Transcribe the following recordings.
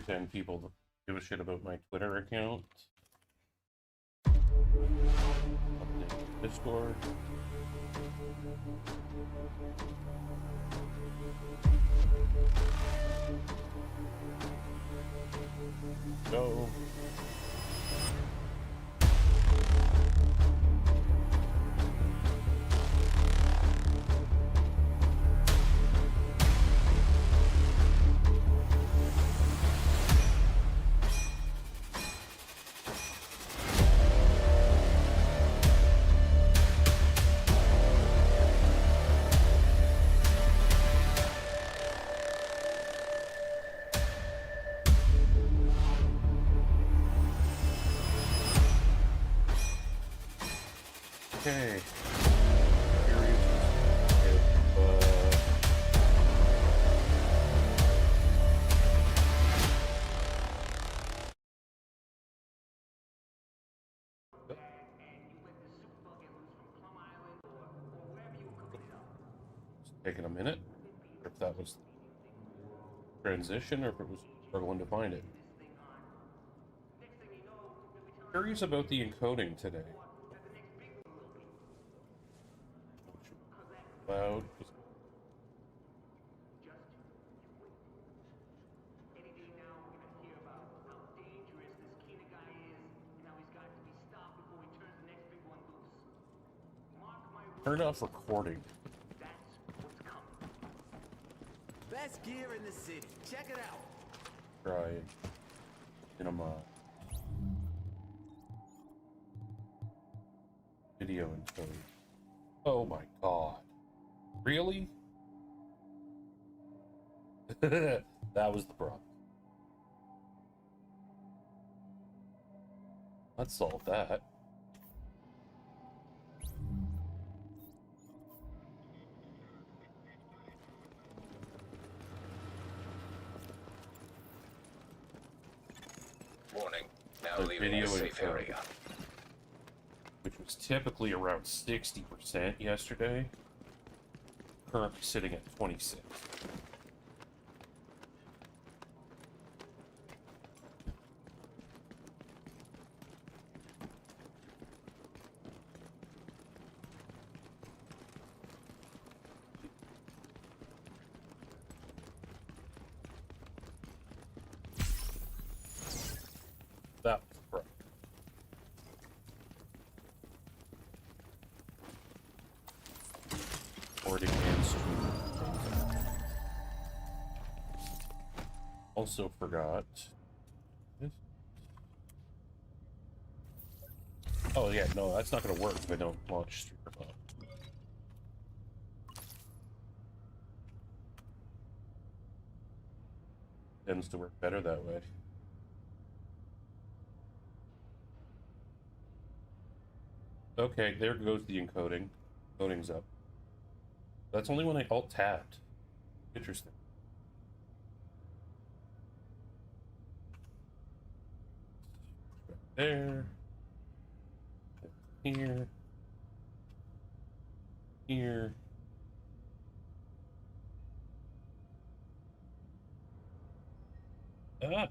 pretend people give a shit about my Twitter account. Update Discord. Go. Okay. Taking a minute, or if that was transition, or if it was struggling to find it. Curious about the encoding today. Loud. Turn off recording. Best gear in the city. Check it out. Try cinema. Video encoding. Oh my god. Really? That was the problem. Let's solve that. Warning. Now The leaving video the safe encoding, area. which was typically around 60% yesterday, currently sitting at 26. That was the problem. Recording and streaming. Also forgot. Oh yeah, no, that's not gonna work if I don't launch StreamerBot. Tends to work better that way. Okay, there goes the encoding. Encoding's up. That's only when I alt-tabbed. Interesting. There. Here. Here. Ah!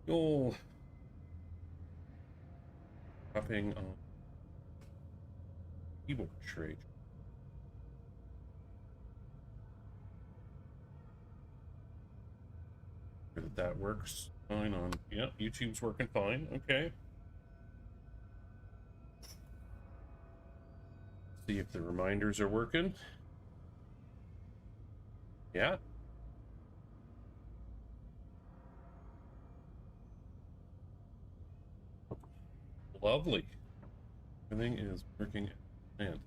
Oh. Dropping on keyboard trait. Sure that works fine on. Yeah, YouTube's working fine. Okay. See if the reminders are working. Yeah. Lovely. Everything is working as planned.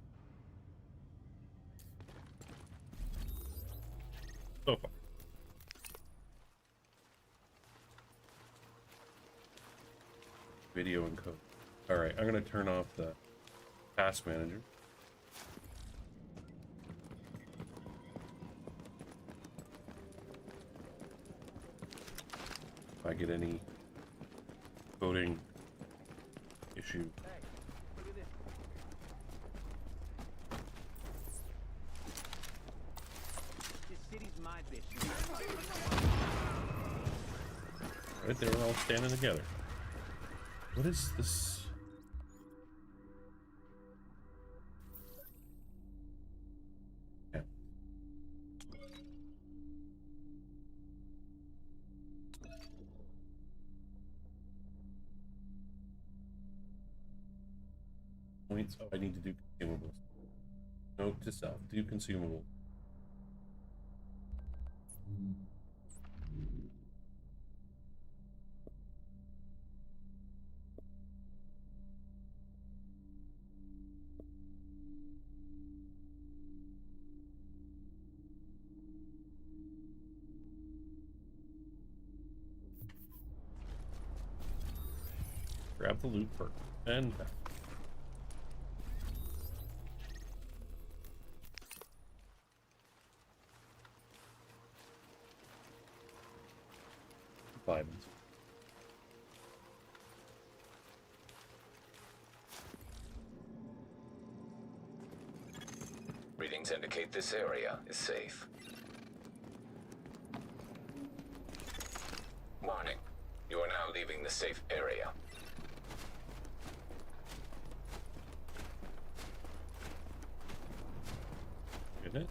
So far. Video encode. Alright, I'm gonna turn off the task manager. If I get any coding issue. Hey, look at this. This city's my bitch. Right, they were all standing together. What is this? Yeah. Points. Oh, I need to do consumables. Note to self. Do consumable. Grab the loot perk and back. Diamonds. Readings indicate this area is safe. Warning. You are now leaving the safe area. Get it?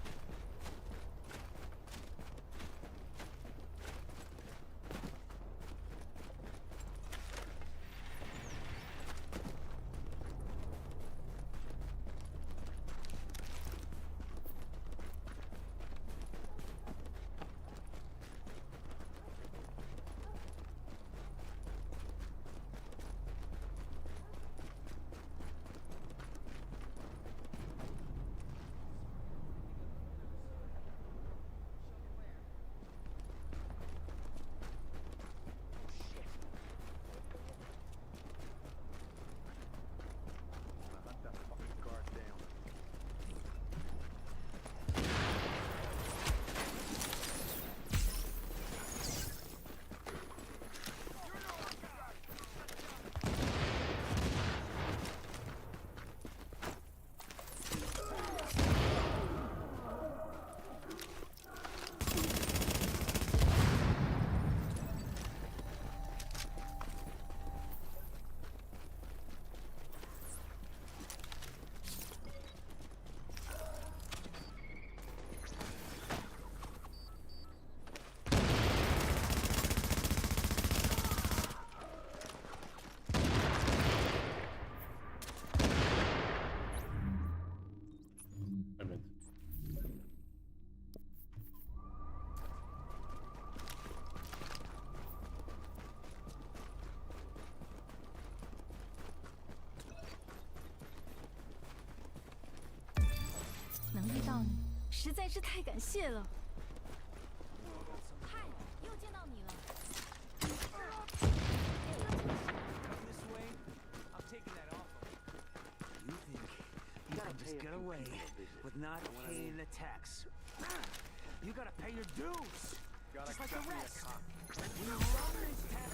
能遇到你，实在是太感谢了。嗨，又见到你了。This way, I'm taking that off. You think you can just get away with not paying the tax? You gotta pay your dues. Just like the rest. When you run this tax.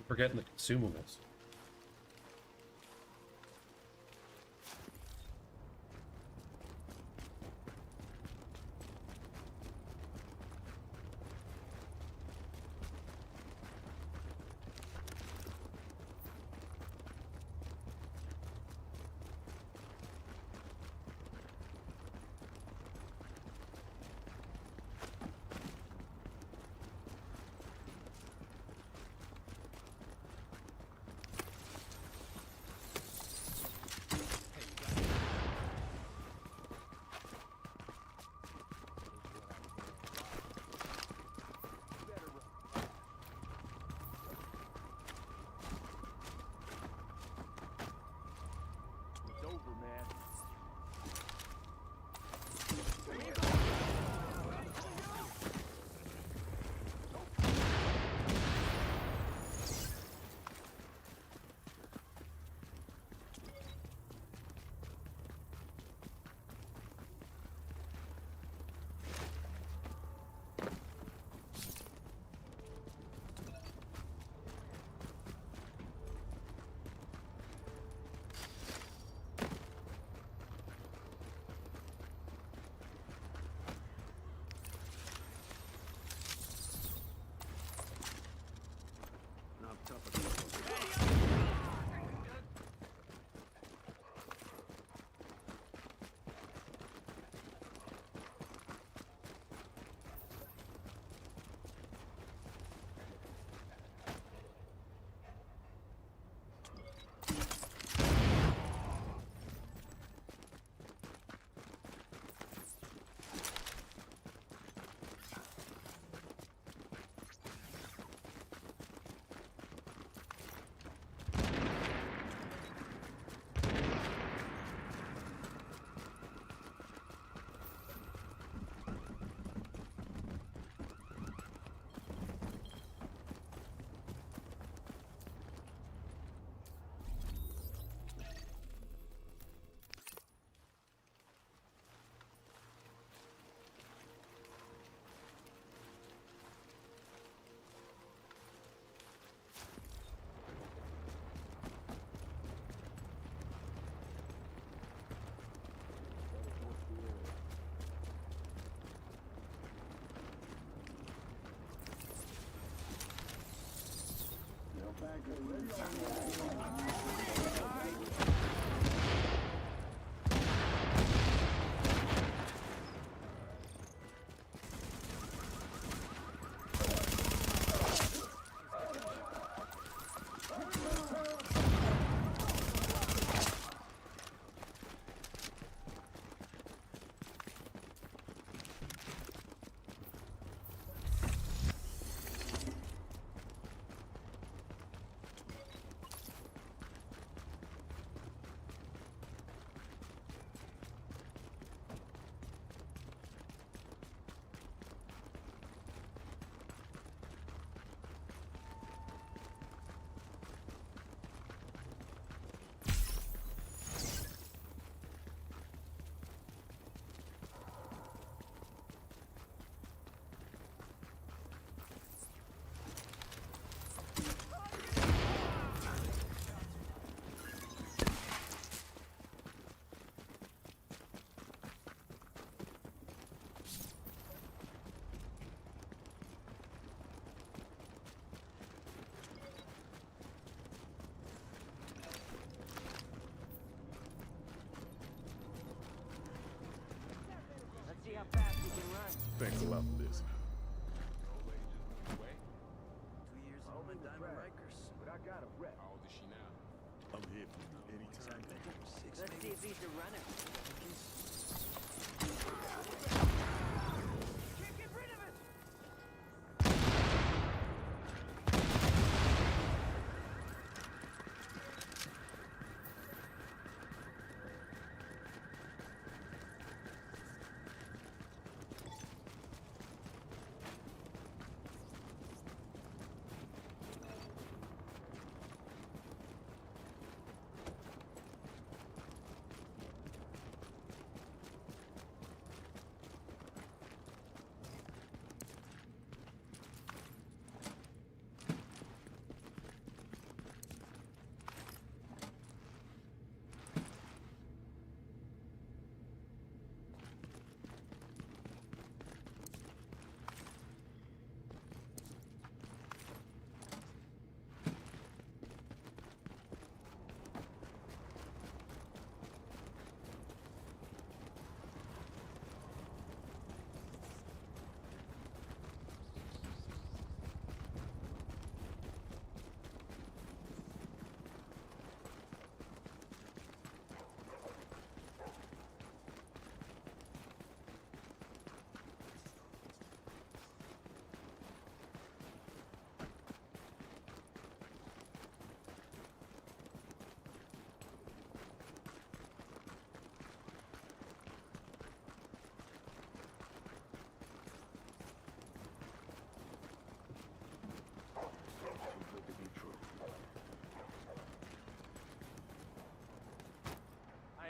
Forgetting the consumables. Thanks a lot for this. 2 years old and diamond Rikers. But I got a rep. How old is she now? I'm here for you anytime. Let's see if he's a runner. Can't get rid of it!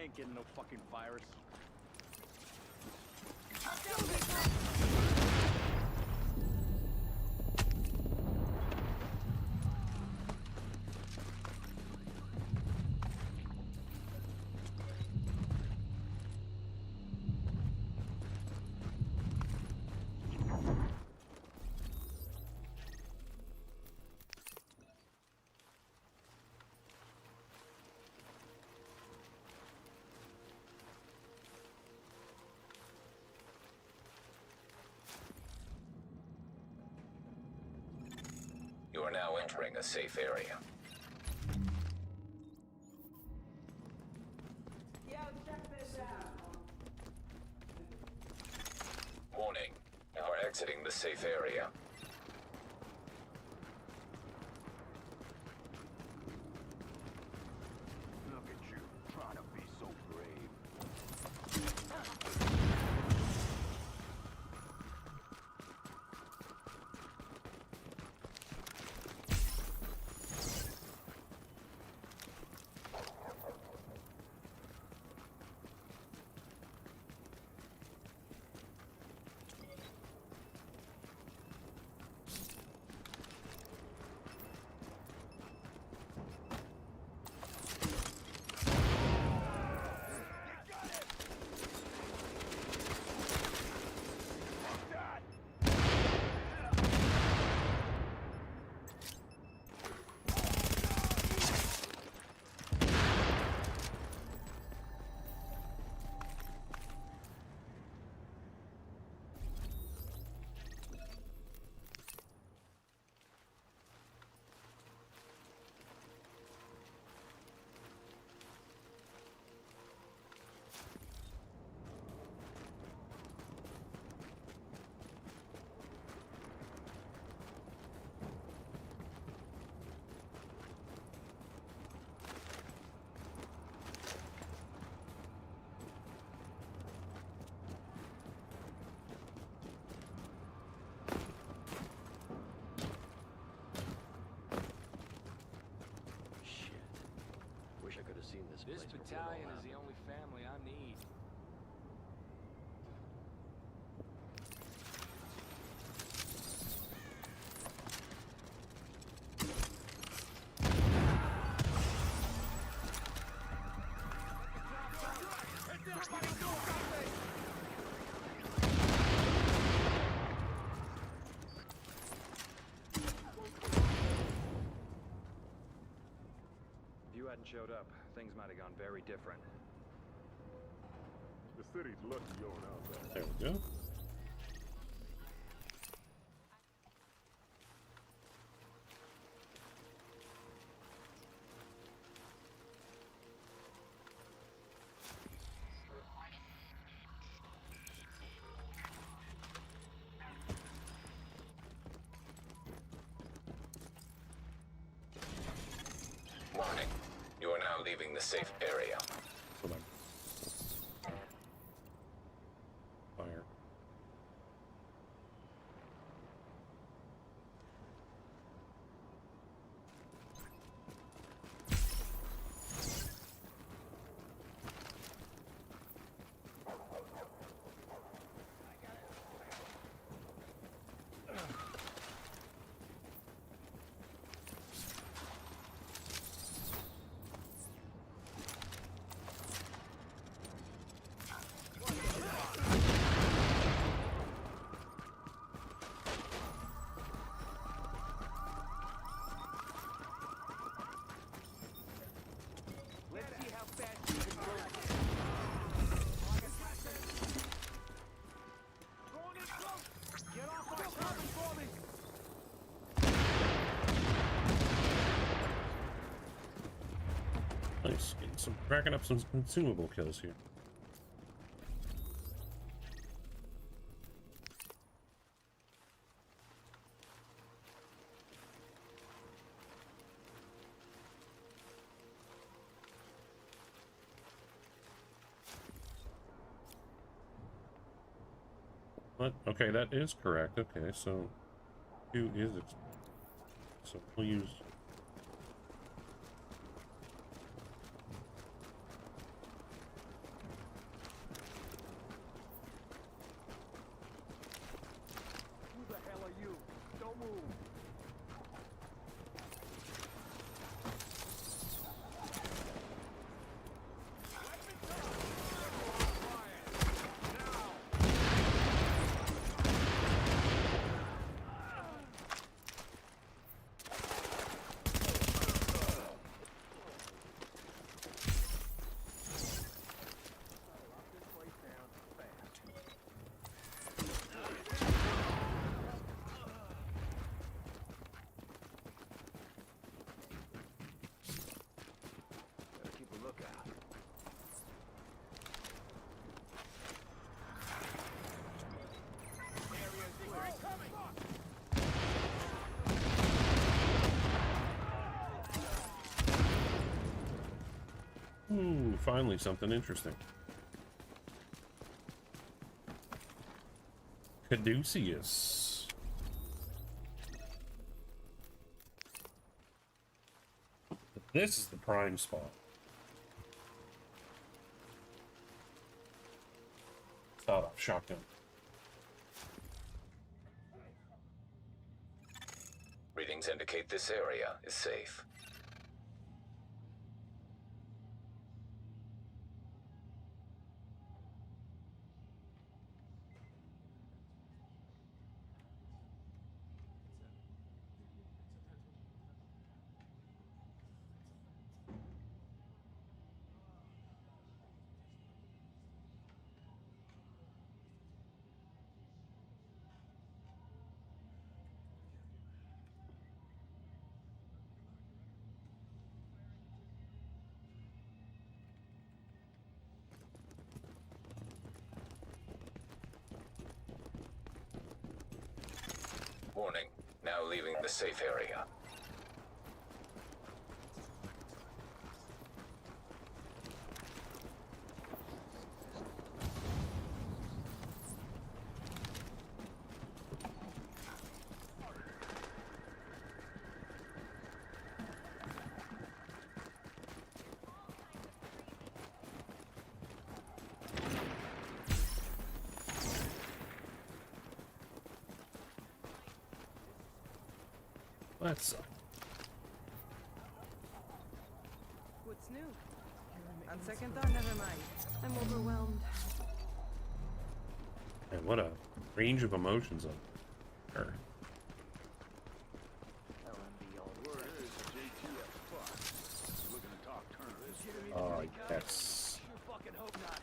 ain't getting no fucking virus. You are now entering a safe area. Warning, you are exiting the safe area. Look at you, trying to be so brave. Wish I could have seen this This place before it all battalion is happened. the only family I need. If you hadn't showed up, things might have gone very different. The city's lucky you're on our side. There we go. Warning, you are now leaving the safe area. Hold on. Fire. Let's see how fast you can go. Going in close! Get off my property for me! Nice. Getting some, racking up some consumable kills here. What? Okay, that is correct. Okay, so 2 is so we'll use. Ooh, finally something interesting. Caduceus. This is the prime spot. Sawed-off shotgun. Readings indicate this area is safe. Warning, now leaving the safe area. That sucked. What's new? On second thought, never mind. I'm overwhelmed. And what a range of emotions on her. Word is JTF Fox. Looking to talk terms. Oh, yes. Sure fucking hope not.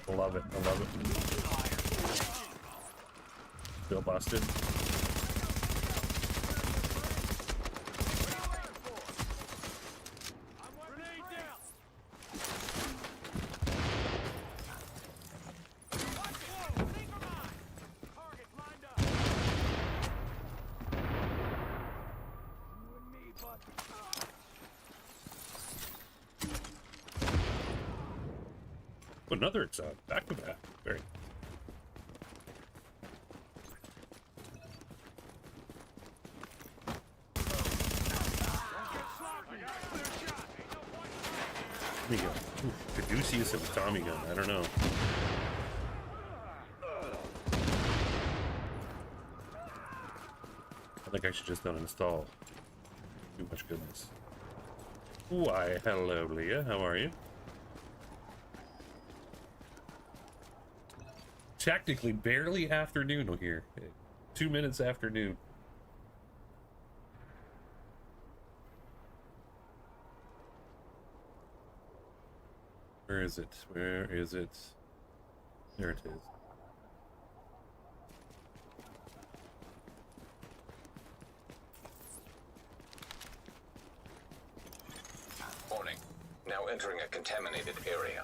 I love it. I love it. Still busted. Another exotic. Back to back. Very. There you go. Caduceus and Tommy gun. I don't know. I think I should just uninstall. Too much goodness. Why, hello, Leah. How are you? Technically, barely afternoon here. 2 minutes after noon. Where is it? Where is it? There it is. Warning, now entering a contaminated area.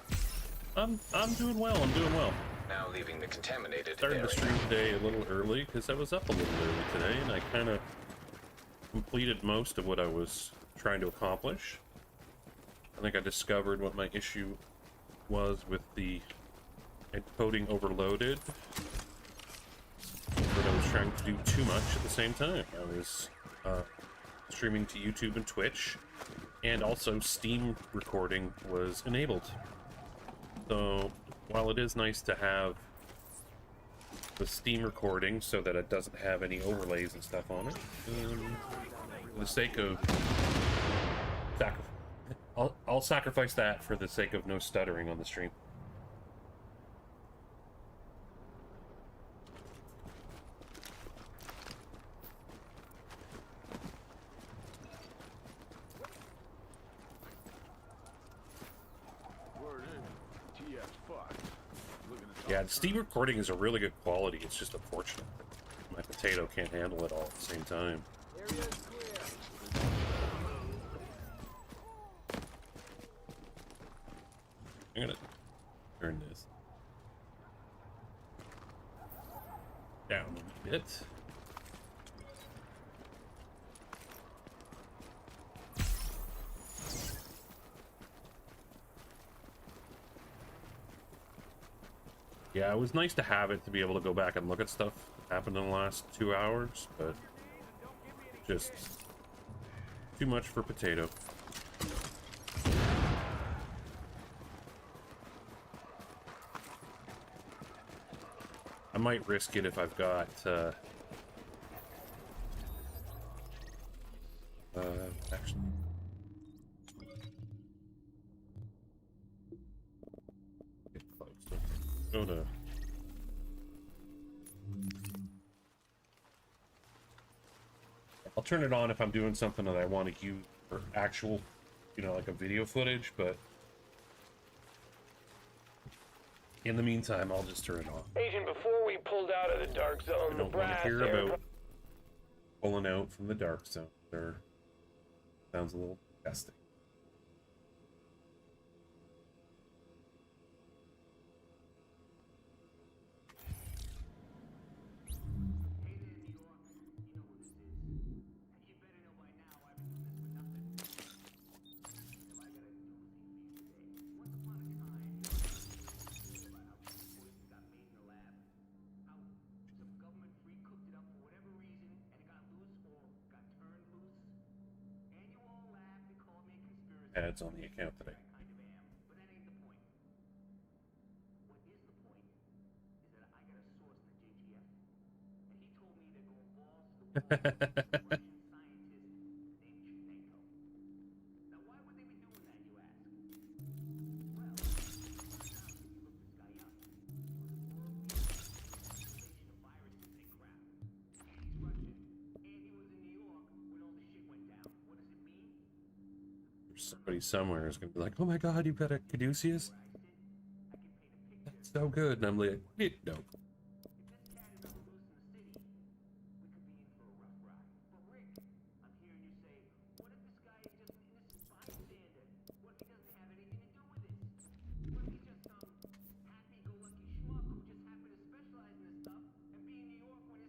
I'm doing well. I'm doing well. Now leaving the contaminated Started area. the stream today a little early because I was up a little early today, and I kind of completed most of what I was trying to accomplish. I think I discovered what my issue was with the encoding overloaded, but I was trying to do too much at the same time. I was streaming to YouTube and Twitch, and also Steam recording was enabled. So while it is nice to have the Steam recording so that it doesn't have any overlays and stuff on it, for the sake of I'll sacrifice that for the sake of no stuttering on the stream. Word is TF Fox. Looking to talk Yeah, the Steam recording is a really good quality. It's just unfortunate that my potato can't handle it all at the same time. Area is clear. I'm gonna turn this down. bit. Yeah, it was nice to have it to be able to go back and look at stuff that happened in the last 2 hours, but just too much for potato. I might risk it if I've got actually get close. Go to I'll turn it on if I'm doing something that I want to use for actual, you know, like a video footage, but in the meantime, I'll just turn it off. Agent, before we pulled out of the dark zone, I the don't want brass to hear air- about pulling out from the dark zone. There sounds a little disgusting. Ads on the account today. Somebody somewhere is gonna be like, "Oh my God, you've got a caduceus? That's so good." And I'm like, "No."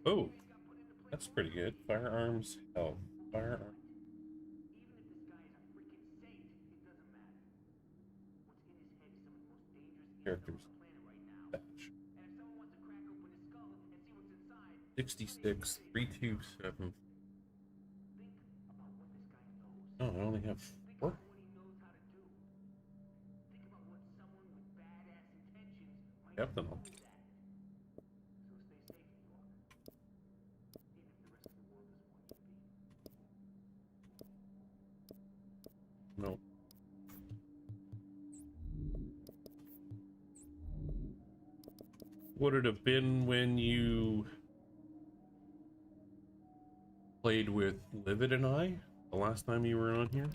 Oh, that's pretty good. Firearms, health, firearms. Characters. Batch. 66, 327. Oh, I only have 4. Yep, then I'll. No. Would it have been when you played with Livid and I the last time you were on here?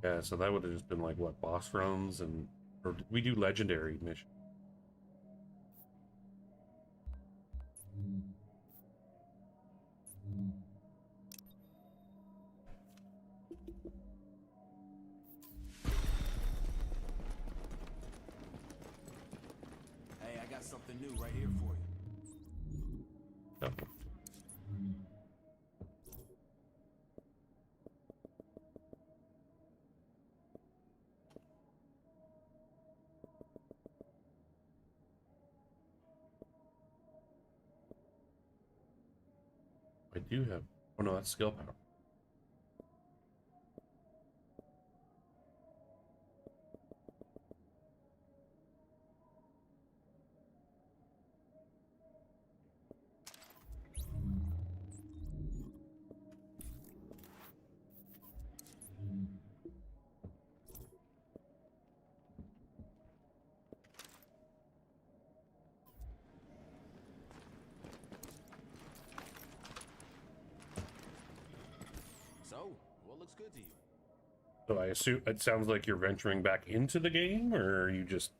Yeah, so that would have just been like what, boss runs, and or did we do legendary mission? Hey, I got something new right here for you. No. I do have. Oh no, that's skill power. So, what looks good to you? So I assume it sounds like you're venturing back into the game, or are you just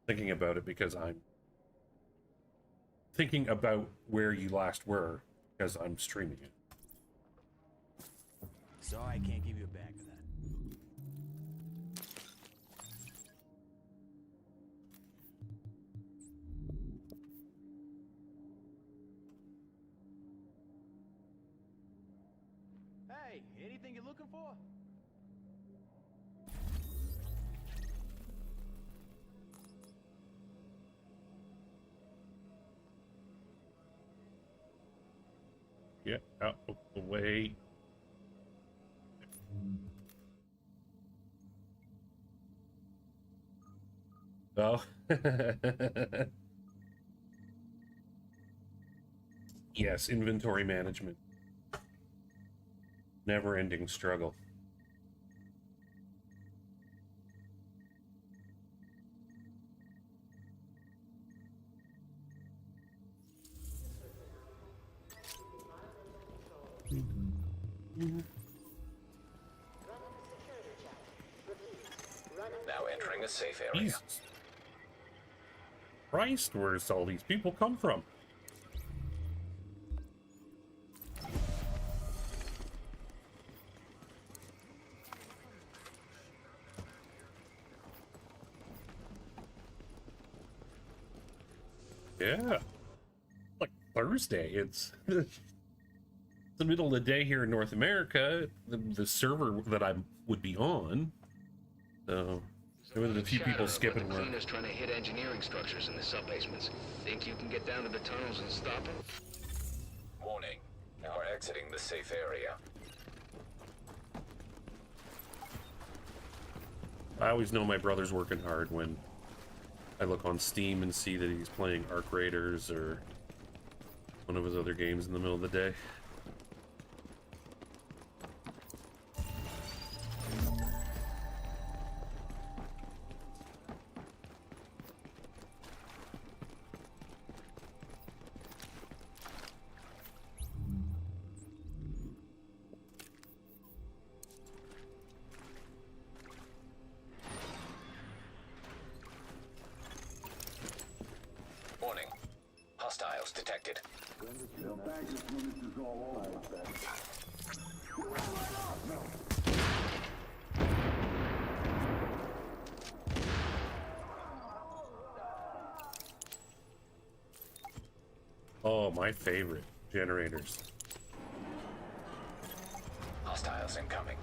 thinking about it because I'm thinking about where you last were because I'm streaming it? Sorry, I can't give you a bag for that. Hey, anything you're looking for? Get out of the way. Oh. Yes, inventory management. Never-ending struggle. Now entering a safe area. Jesus Christ, where's all these people come from? Yeah. Like Thursday. It's the middle of the day here in North America. The server that I would be on. So there was a few people skipping work. Cleaners trying to hit engineering structures in the sub-basements. Think you can get down to the tunnels and stop them? Warning. Now we're exiting the safe area. I always know my brother's working hard when I look on Steam and see that he's playing Arc Raiders or one of his other games in the middle of the day. Warning. Hostiles detected. They'll bag us when this is all over. Oh, my favorite. Generators. Hostiles incoming.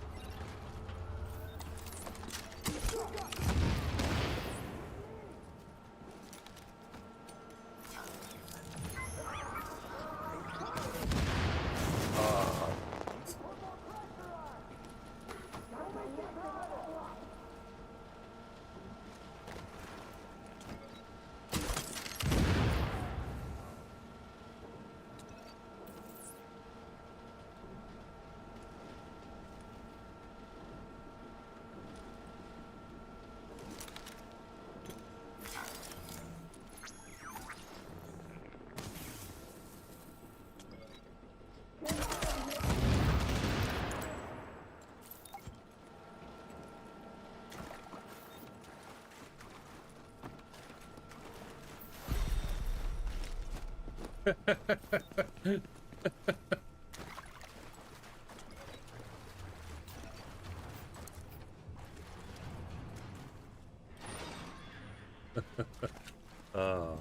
Oh,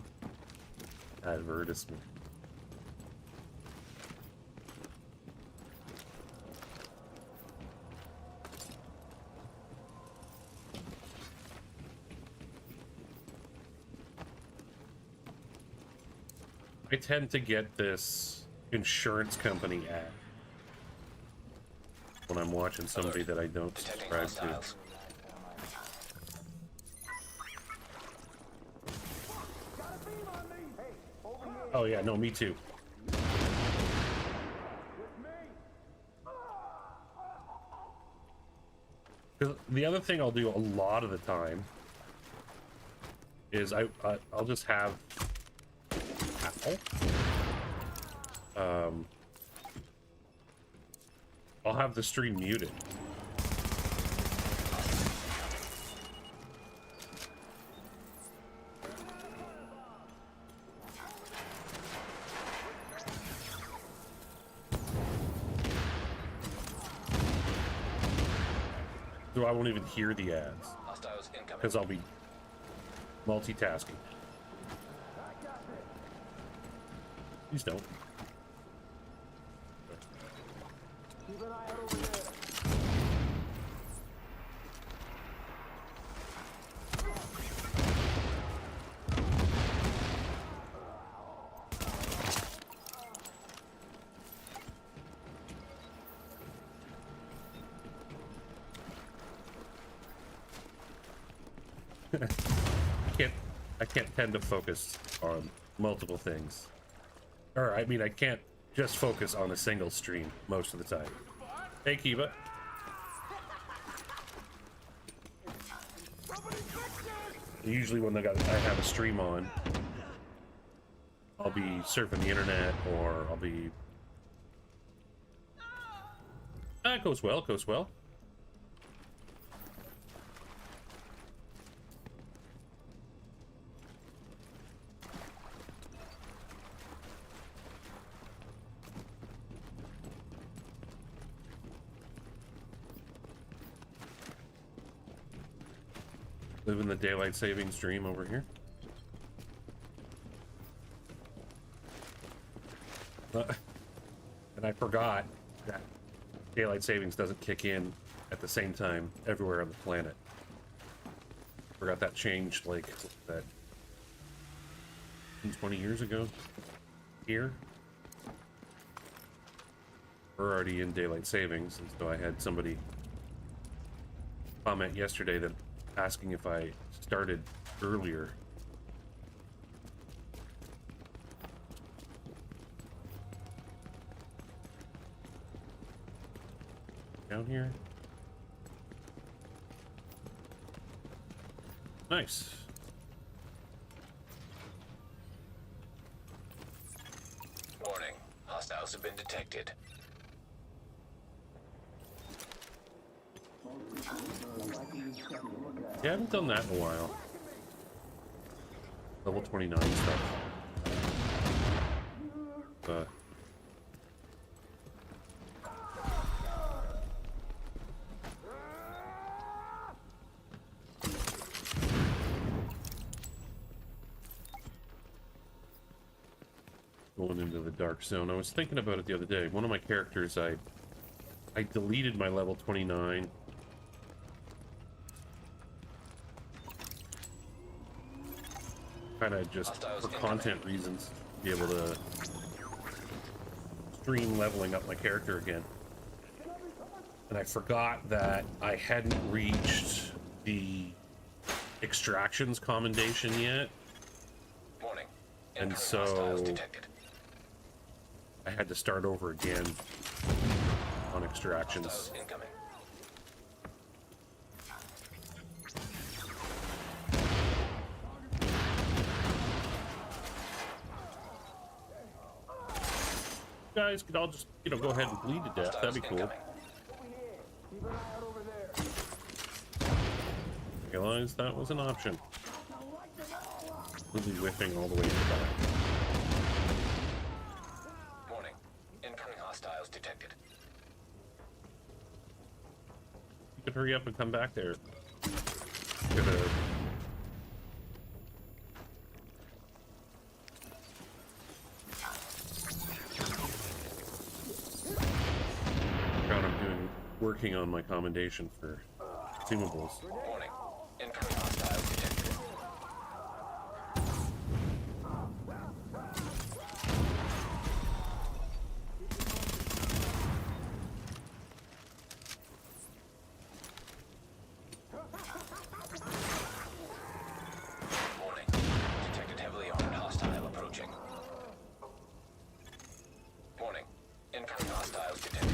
advertisement. I tend to get this insurance company ad when I'm watching somebody that I don't Detecting subscribe to. hostiles. Oh yeah, no, me too. 'Cause the other thing I'll do a lot of the time is I'll just have I'll have the stream muted. So I won't even hear the ads Hostiles incoming. because I'll be multitasking. Please don't. Keep an eye out over there. I can't tend to focus on multiple things. Or, I mean, I can't just focus on a single stream most of the time. Hey, Kiba. Usually when I have a stream on, I'll be surfing the internet, or I'll be... It goes well, it goes well. Living the daylight savings dream over here. And I forgot that daylight savings doesn't kick in at the same time everywhere on the planet. Forgot that changed like that 20 years ago here. We're already in daylight savings, and so I had somebody comment yesterday that asking if I started earlier. Down here. Nice. Warning. Hostiles have been detected. Yeah, I haven't done that in a while. Level 29 stuff. Going into the dark zone. I was thinking about it the other day. One of my characters, I deleted my level 29. Kind of just for content reasons, be able to stream leveling up my character again. And I forgot that I hadn't reached the extractions commendation yet. Warning. And Hostiles so detected. I had to start over again on extractions. Hostiles incoming. Guys could all just, you know, go ahead and bleed to death. That'd be cool. Incoming. Keep an eye out over there. Realized that was an option. Really whiffing all the way to the back. Warning. Incoming hostiles detected. You could hurry up and come back there. Gonna... working on my commendation for consumables. Warning. Incoming hostiles detected. Warning. Detected heavily armed hostile approaching. Warning. Incoming hostiles detected.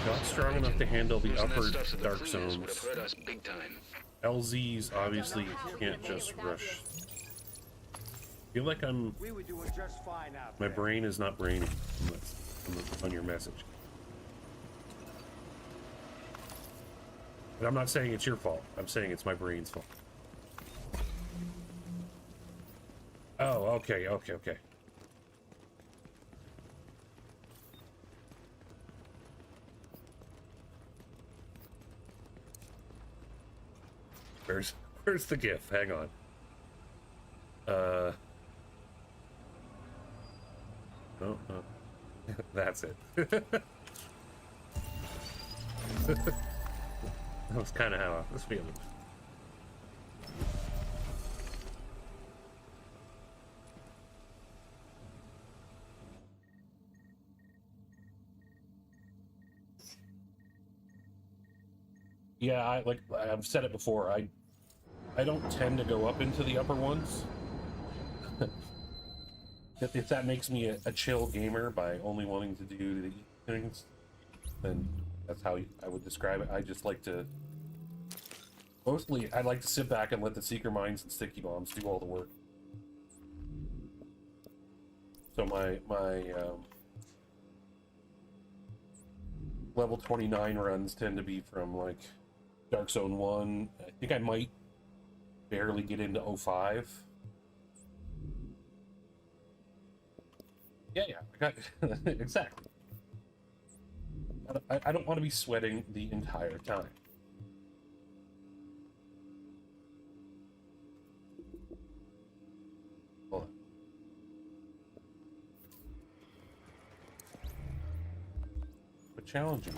not strong enough to handle the Losing that upper stuff to the dark cleaners would have zones. hurt us big time. LZs obviously can't just rush. I feel like We were doing just fine out my there. brain is not braining on your message. And I'm not saying it's your fault. I'm saying it's my brain's fault. Oh, okay. Where's the GIF? Hang on. Oh, that's it. That was kind of how I was feeling. Yeah, I've said it before. I don't tend to go up into the upper ones. If that makes me a chill gamer by only wanting to do the things, then that's how I would describe it. I just like to... Mostly, I like to sit back and let the Seeker Mines and Sticky Bombs do all the work. So my level 29 runs tend to be from, like, Dark Zone 1. I think I might barely get into 05. Yeah, I got exactly. I don't want to be sweating the entire time. Hold on. But challenging.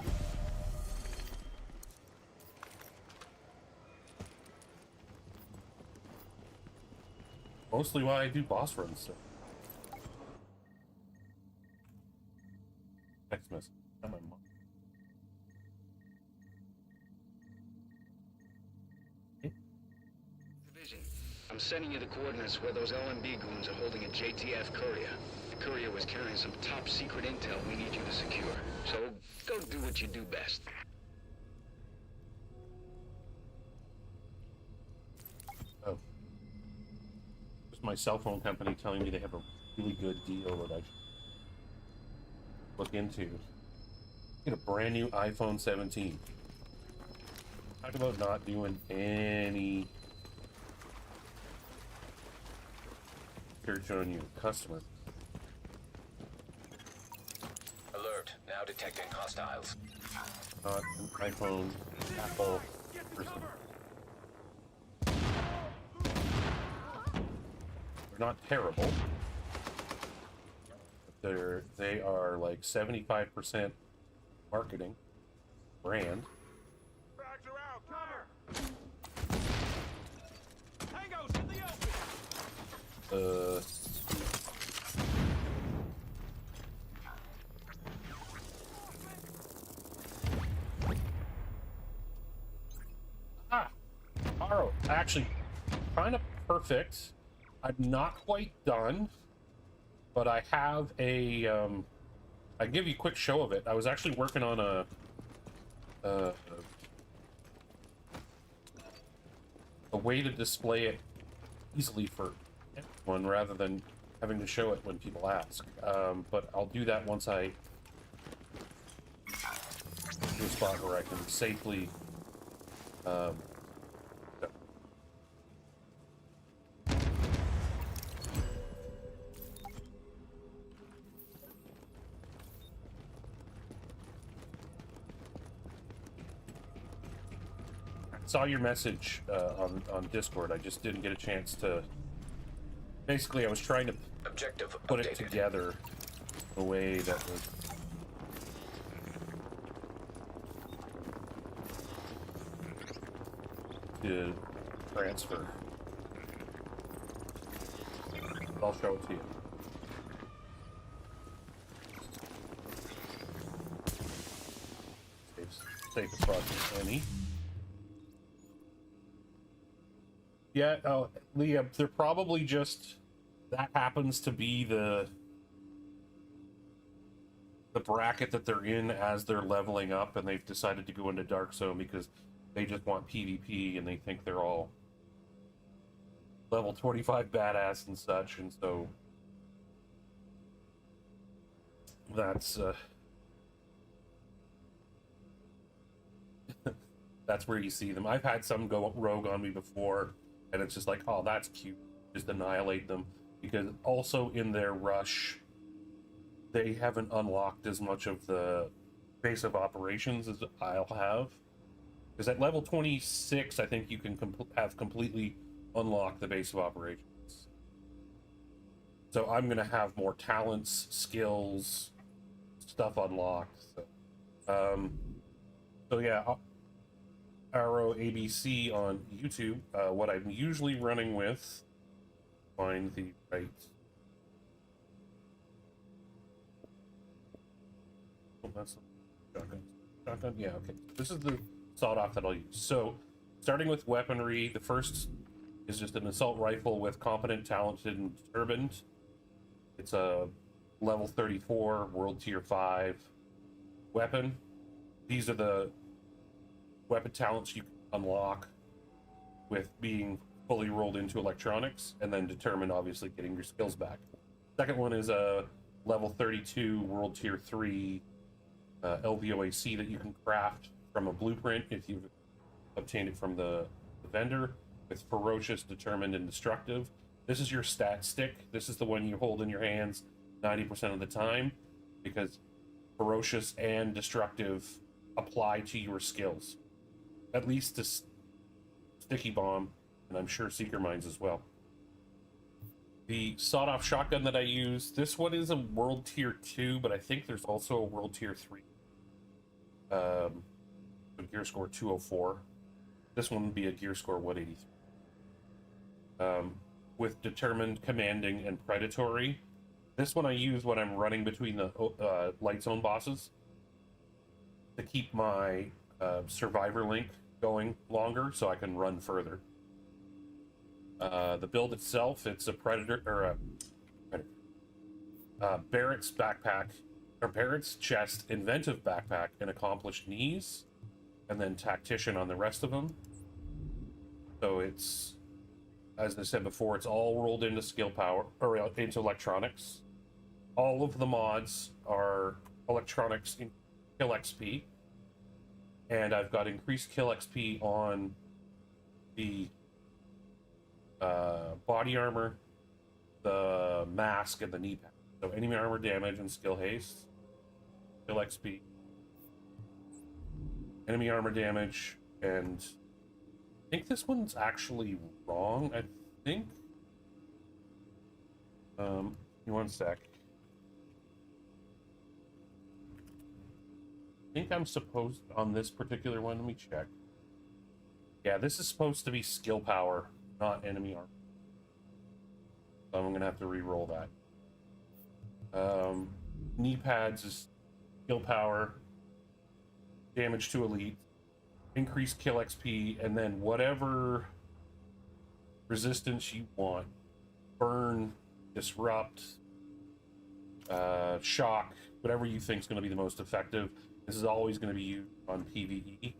Mostly why I do boss runs, so. Text message. Not my mom. Division, I'm sending you the coordinates where those LMB goons are holding a JTF courier. The courier was carrying some top secret intel we need you to secure. So, go do what you do best. Oh. Just my cell phone company telling me they have a really good deal that I should look into. Get a brand new iPhone 17. Talk about not doing any search on your customer. Alert, now detecting hostiles. Not an iPhone, Apple person. They're not terrible. But they are like 75% marketing, brand. Roger out, cover! Tango's in the open! Aro, actually, kind of perfect. I'm not quite done, but I have a, I can give you a quick show of it. I was actually working on a way to display it easily for everyone rather than having to show it when people ask. But I'll do that once I do a spot where I can safely saw your message on Discord. I just didn't get a chance to. Basically, I was trying to Objective put it updated. together in a way that was to transfer. I'll show it to you. Safest spot for any. Yeah, oh, Leah, they're probably just, that happens to be the the bracket that they're in as they're leveling up, and they've decided to go into Dark Zone because they just want PvP and they think they're all level 25 badass and such, and so that's that's where you see them. I've had some go rogue on me before, and it's just like, oh, that's cute. Just annihilate them, because also in their rush, they haven't unlocked as much of the base of operations as I'll have. Because at level 26, I think you can have completely unlocked the base of operations. So I'm going to have more talents, skills, stuff unlocked. So yeah, Arrow ABC on YouTube. What I'm usually running with, find the right. Oh, that's shotgun. Shotgun, yeah, okay. This is the sawed-off that I'll use. So, starting with weaponry, the first is just an assault rifle with competent, talented, and determined. It's a level 34, world tier 5 weapon. These are the weapon talents you can unlock with being fully rolled into electronics, and then determined, obviously, getting your skills back. Second one is a level 32, world tier 3 LVOAC that you can craft from a blueprint if you've obtained it from the vendor, with ferocious, determined, and destructive. This is your stat stick. This is the one you hold in your hands 90% of the time, because ferocious and destructive apply to your skills. At least to sticky bomb, and I'm sure seeker mines as well. The sawed-off shotgun that I use, this one is a world tier 2, but I think there's also a world tier 3. Gear score 204. This one would be a gear score 183. With determined, commanding, and predatory. This one I use when I'm running between the light zone bosses to keep my survivor link going longer, so I can run further. The build itself, it's a predator or a Barrett's backpack, or Barrett's chest, inventive backpack, and accomplished knees, and then tactician on the rest of them. So it's, as I said before, it's all rolled into skill power, or into electronics. All of the mods are electronics in kill XP, and I've got increased kill XP on the body armor, the mask, and the knee pad. So enemy armor damage and skill haste, kill XP, enemy armor damage, and I think this one's actually wrong. I think. Give me one sec. I think I'm supposed, on this particular one, let me check. Yeah, this is supposed to be skill power, not enemy armor. So I'm gonna have to re-roll that. Knee pads is skill power, damage to elite, increased kill XP, and then whatever resistance you want. Burn, disrupt, shock, whatever you think is going to be the most effective. This is always going to be used on PvE.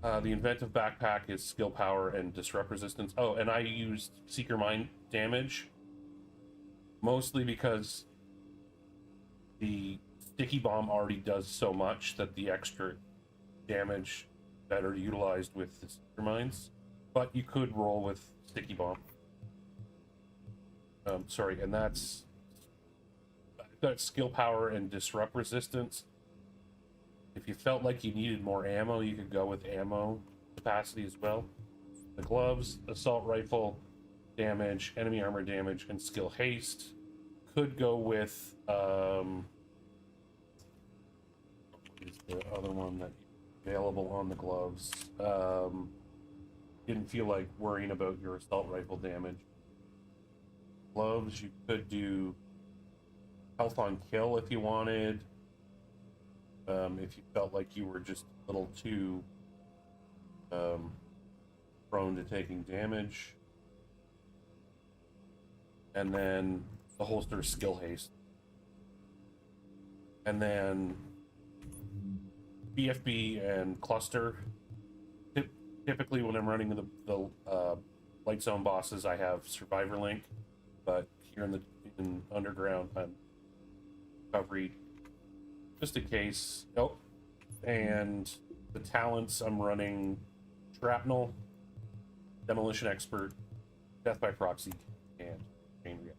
The inventive backpack is skill power and disrupt resistance. Oh, and I used Seeker Mine damage, mostly because the sticky bomb already does so much that the extra damage better utilized with the Seeker Mines. But you could roll with sticky bomb. Sorry, and that's got skill power and disrupt resistance. If you felt like you needed more ammo, you could go with ammo capacity as well. The gloves, assault rifle damage, enemy armor damage, and skill haste. Could go with what is the other one that available on the gloves? Didn't feel like worrying about your assault rifle damage. Gloves, you could do health on kill if you wanted. If you felt like you were just a little too prone to taking damage. And then the holster skill haste. And then BFB and cluster. Typically, when I'm running the light zone bosses, I have survivor link, but here in underground, I'm recovery just in case. Oh, and the talents, I'm running shrapnel, demolition expert, death by proxy, and chain reaction.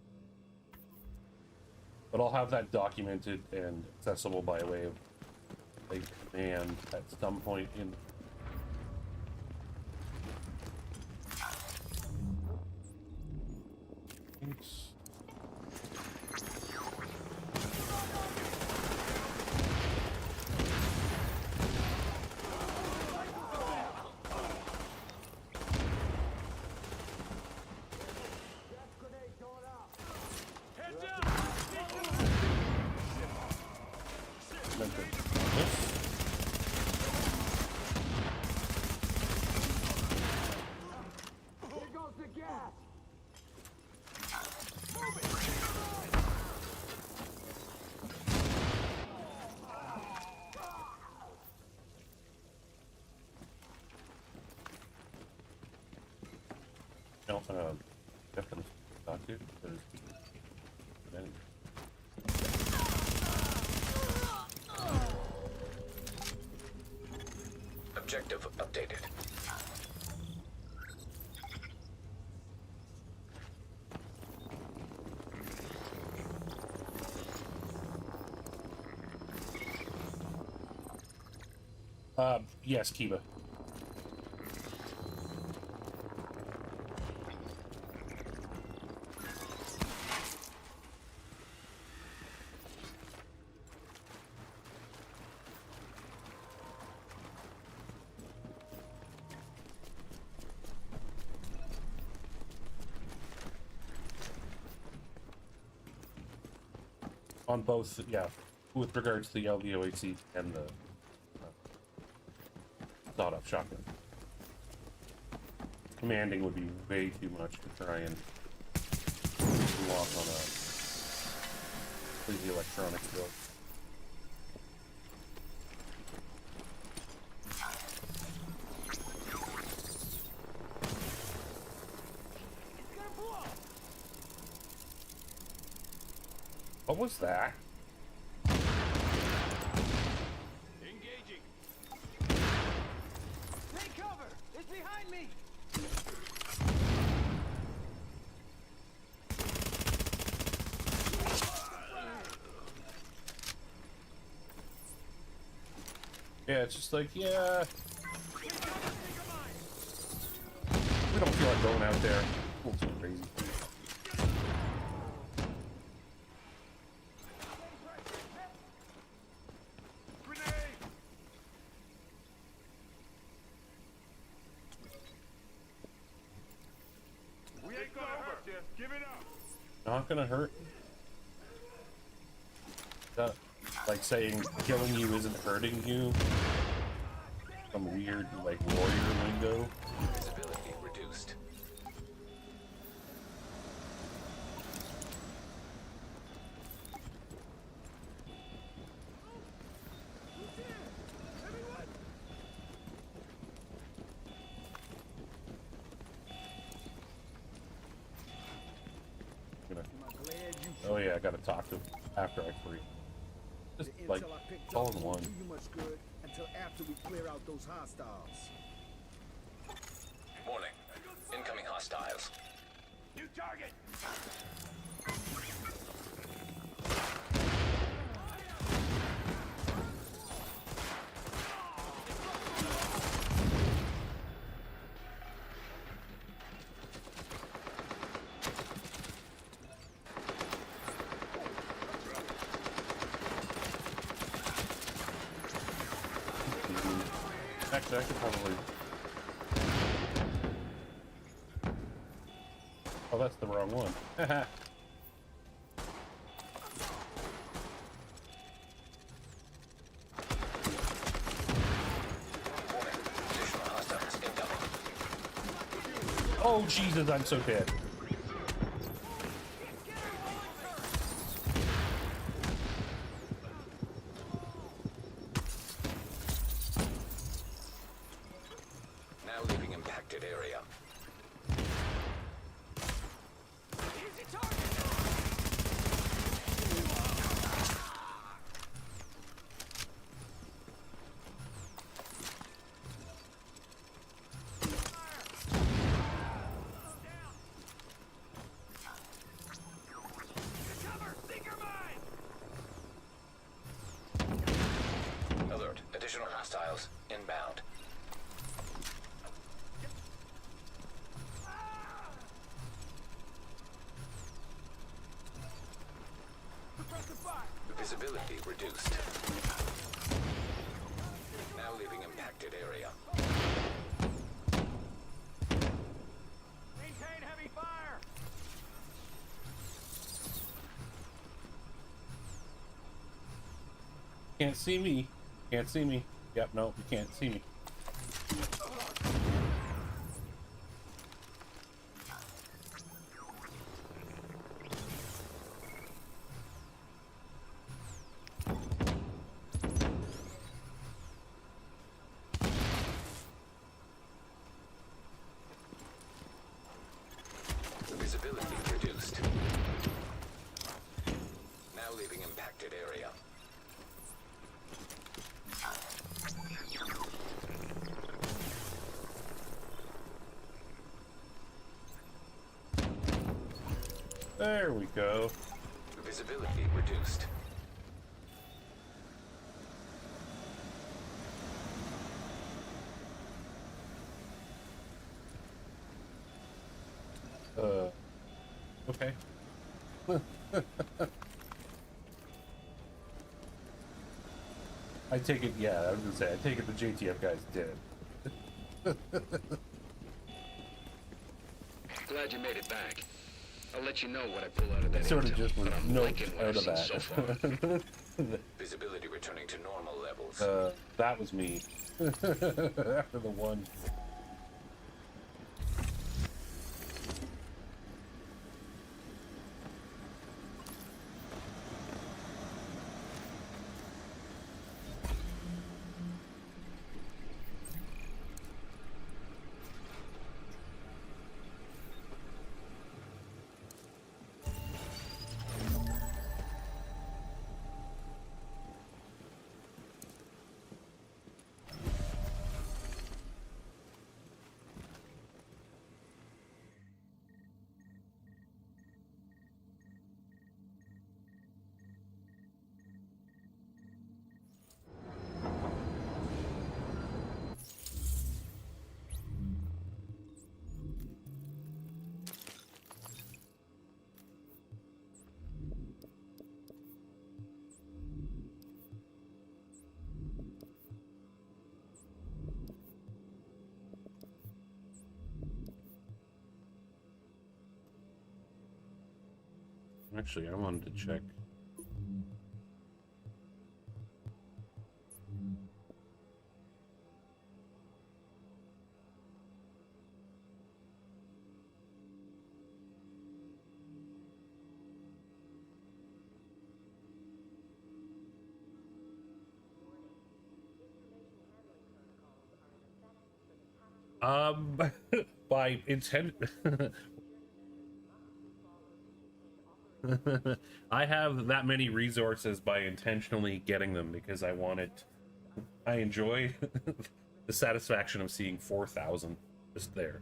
But I'll have that documented and accessible by way of a command at some point in. Oops. Definitely talk to. Objective updated. Yes, Kiba. On both, yeah, with regards to the LVOAC and the sawed-off shotgun. Commanding would be way too much to try and pull off on a completely electronic build. What was that? Engaging. Take cover! It's behind me! Yeah, it's just like, yeah. We don't feel like going out there. A little too crazy. Give it up. Not gonna hurt. That, like saying killing you isn't hurting you. Some weird, like, warrior lingo. Visibility reduced. Oh yeah, I gotta talk to him after I free. Just like all in one. Do you much good until after we clear out those hostiles. Warning. Incoming hostiles. New target. Actually, I could probably. Oh, that's the wrong one. Oh, Jesus, I'm so dead. impacted area. Easy target! Alert. Additional hostiles inbound. Visibility reduced. Now leaving impacted area. Maintain heavy fire! Can't see me. Can't see me. Yep, no, you can't see me. Visibility reduced. Now leaving impacted area. There we go. Visibility reduced. Okay. I take it, yeah, I was gonna say, I take it the JTF guy's dead. Glad you made it back. I'll let you know what I pull out of that Sort of intel, just was but I'm no liking what out I've of seen so far. that. Visibility returning to normal levels. That was me. After the one. Actually, I wanted to check. By intent. I have that many resources by intentionally getting them because I enjoy the satisfaction of seeing 4,000 just there.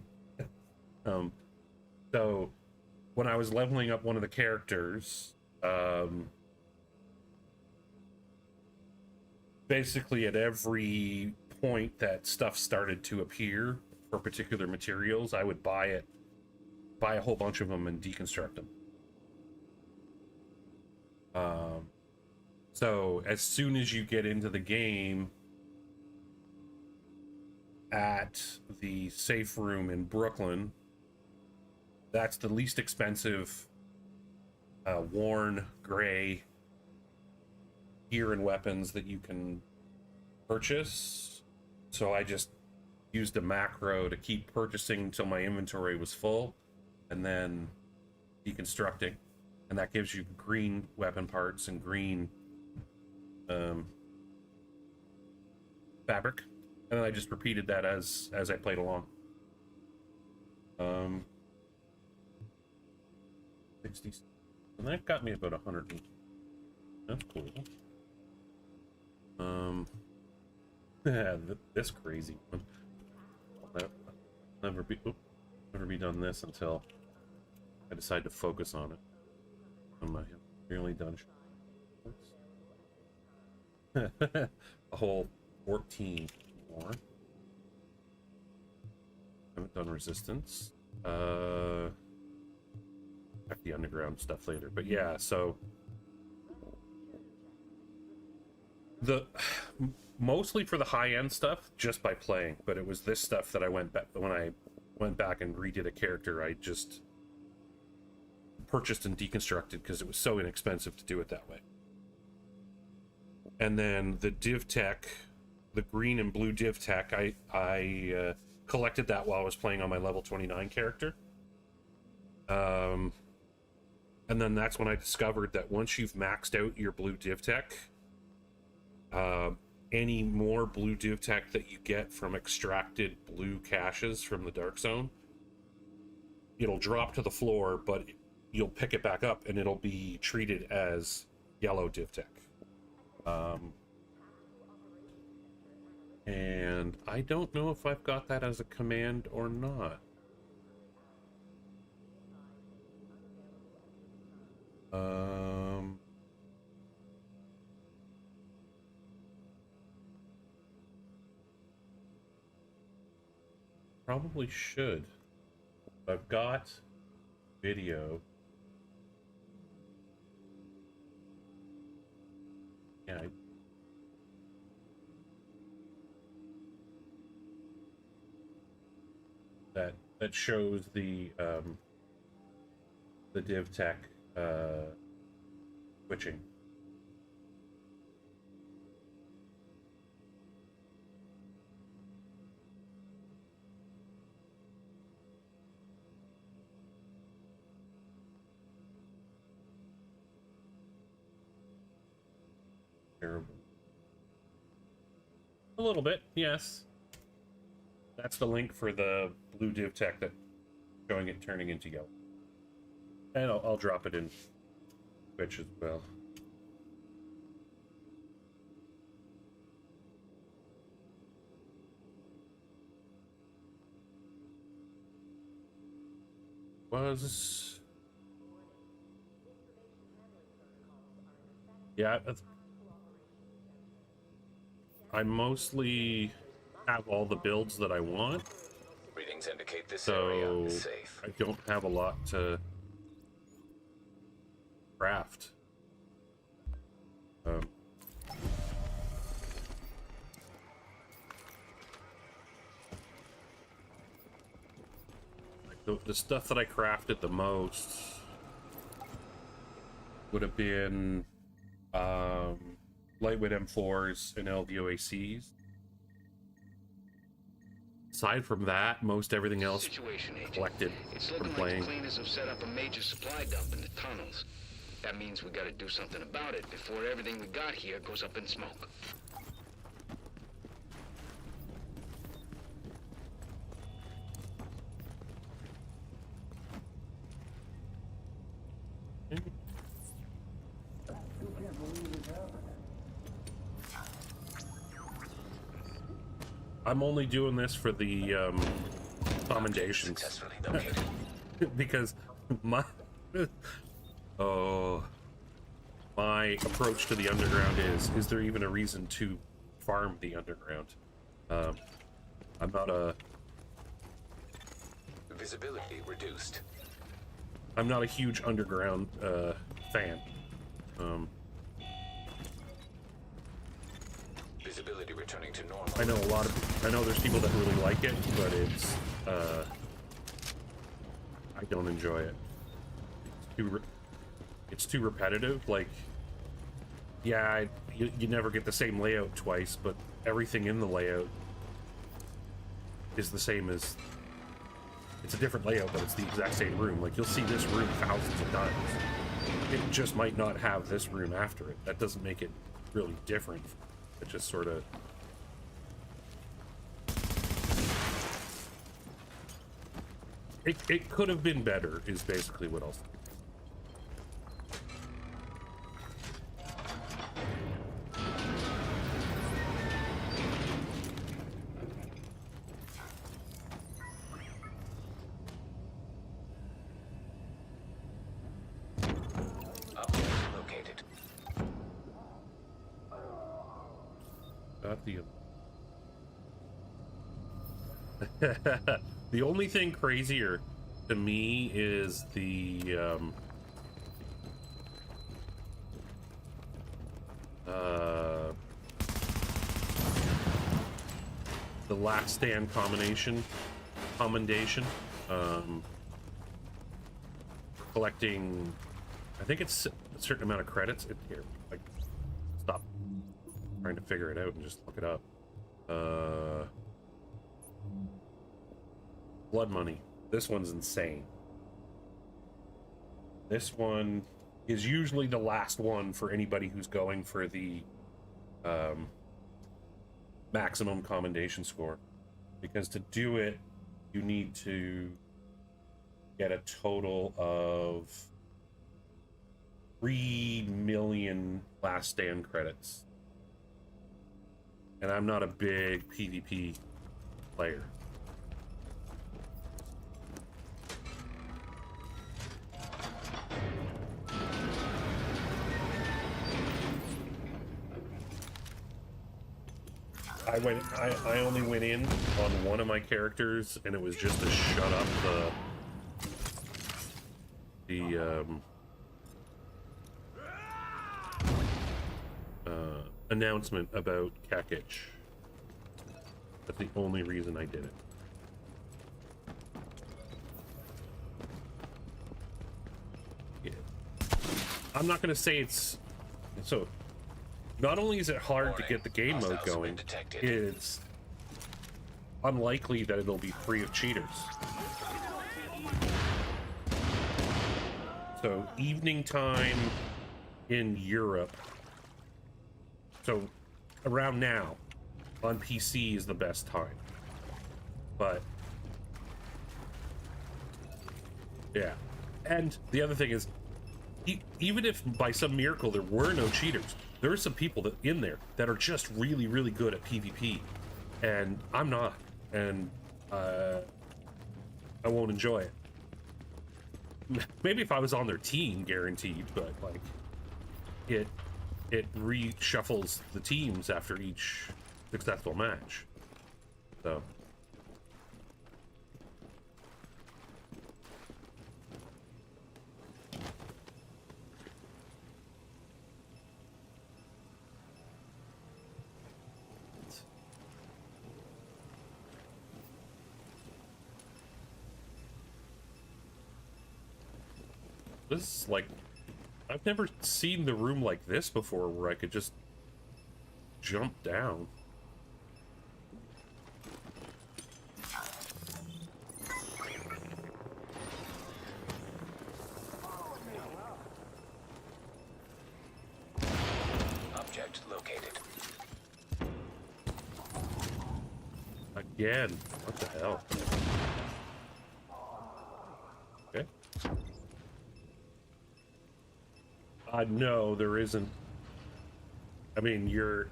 So when I was leveling up one of the characters, basically at every point that stuff started to appear for particular materials, I would buy a whole bunch of them and deconstruct them. So as soon as you get into the game at the safe room in Brooklyn, that's the least expensive worn gray gear and weapons that you can purchase. So I just used a macro to keep purchasing until my inventory was full and then deconstructing. And that gives you green weapon parts and green fabric. And then I just repeated that as I played along. 60, and that got me about 100. That's cool. This crazy one. I'll never be done this until I decide to focus on it. I'm nearly done. A whole 14 more. Haven't done resistance. Check the underground stuff later. But yeah, so mostly for the high-end stuff, just by playing. But it was this stuff that I went back when I went back and redid a character. I just purchased and deconstructed because it was so inexpensive to do it that way. And then the div tech, the green and blue div tech, I collected that while I was playing on my level 29 character. And then that's when I discovered that once you've maxed out your blue div tech, any more blue div tech that you get from extracted blue caches from the Dark Zone, it'll drop to the floor, but you'll pick it back up and it'll be treated as yellow div tech. And I don't know if I've got that as a command or not. Probably should. I've got video. Yeah. That shows the div tech switching. Terrible. A little bit, yes. That's the link for the blue div tech that showing it turning into yellow. And I'll drop it in Twitch as well. Yeah, I mostly have all the builds that I want. Readings indicate this area is safe. I don't have a lot to craft. Like the stuff that I crafted the most would have been lightweight M4s and LVOACs. Aside from that, most everything else collected from playing. Like the cleaners have set up a major supply dump in the tunnels. That means we gotta do something about it before everything we got here goes up in smoke. I'm only doing this for the commendations because my my approach to the underground is there even a reason to farm the underground? I'm not a visibility reduced. I'm not a huge underground fan. Visibility returning to normal. I know there's people that really like it, but it's I don't enjoy it. It's too repetitive. Like, yeah, you never get the same layout twice, but everything in the layout is the same as. It's a different layout, but it's the exact same room. Like, you'll see this room thousands of times. It just might not have this room after it. That doesn't make it really different. It just sort of... it could have been better, is basically what I'll say. Located. Got the the only thing crazier to me is the last stand commendation, collecting, I think it's a certain amount of credits. Here, like, stop trying to figure it out and just look it up. Blood money. This one's insane. This one is usually the last one for anybody who's going for the maximum commendation score, because to do it you need to get a total of 3 million last stand credits, and I'm not a big PvP player. I only went in on one of my characters, and it was just to shut up the announcement about Kakich. That's the only reason I did it. Yeah. I'm not gonna say it's so. Not only is it hard to get the game mode going, it's unlikely that it'll be free of cheaters. So evening time in Europe, so around now on PC is the best time. But yeah, and the other thing is, even if by some miracle there were no cheaters, there are some people that in there that are just really, really good at PvP, and I'm not, and I won't enjoy it. Maybe if I was on their team, guaranteed, but like it reshuffles the teams after each successful match. So this is like, I've never seen the room like this before, where I could just jump down. Object located. Again, what the hell? Okay. No, there isn't. I mean, you're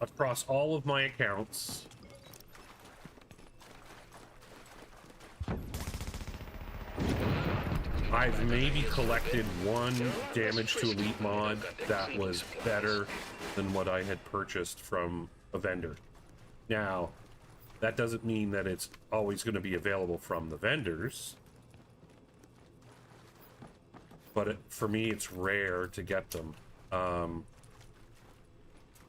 across all of my accounts. I've maybe collected one damage to elite mod that was better than what I had purchased from a vendor. Now, that doesn't mean that it's always going to be available from the vendors. But for me, it's rare to get them.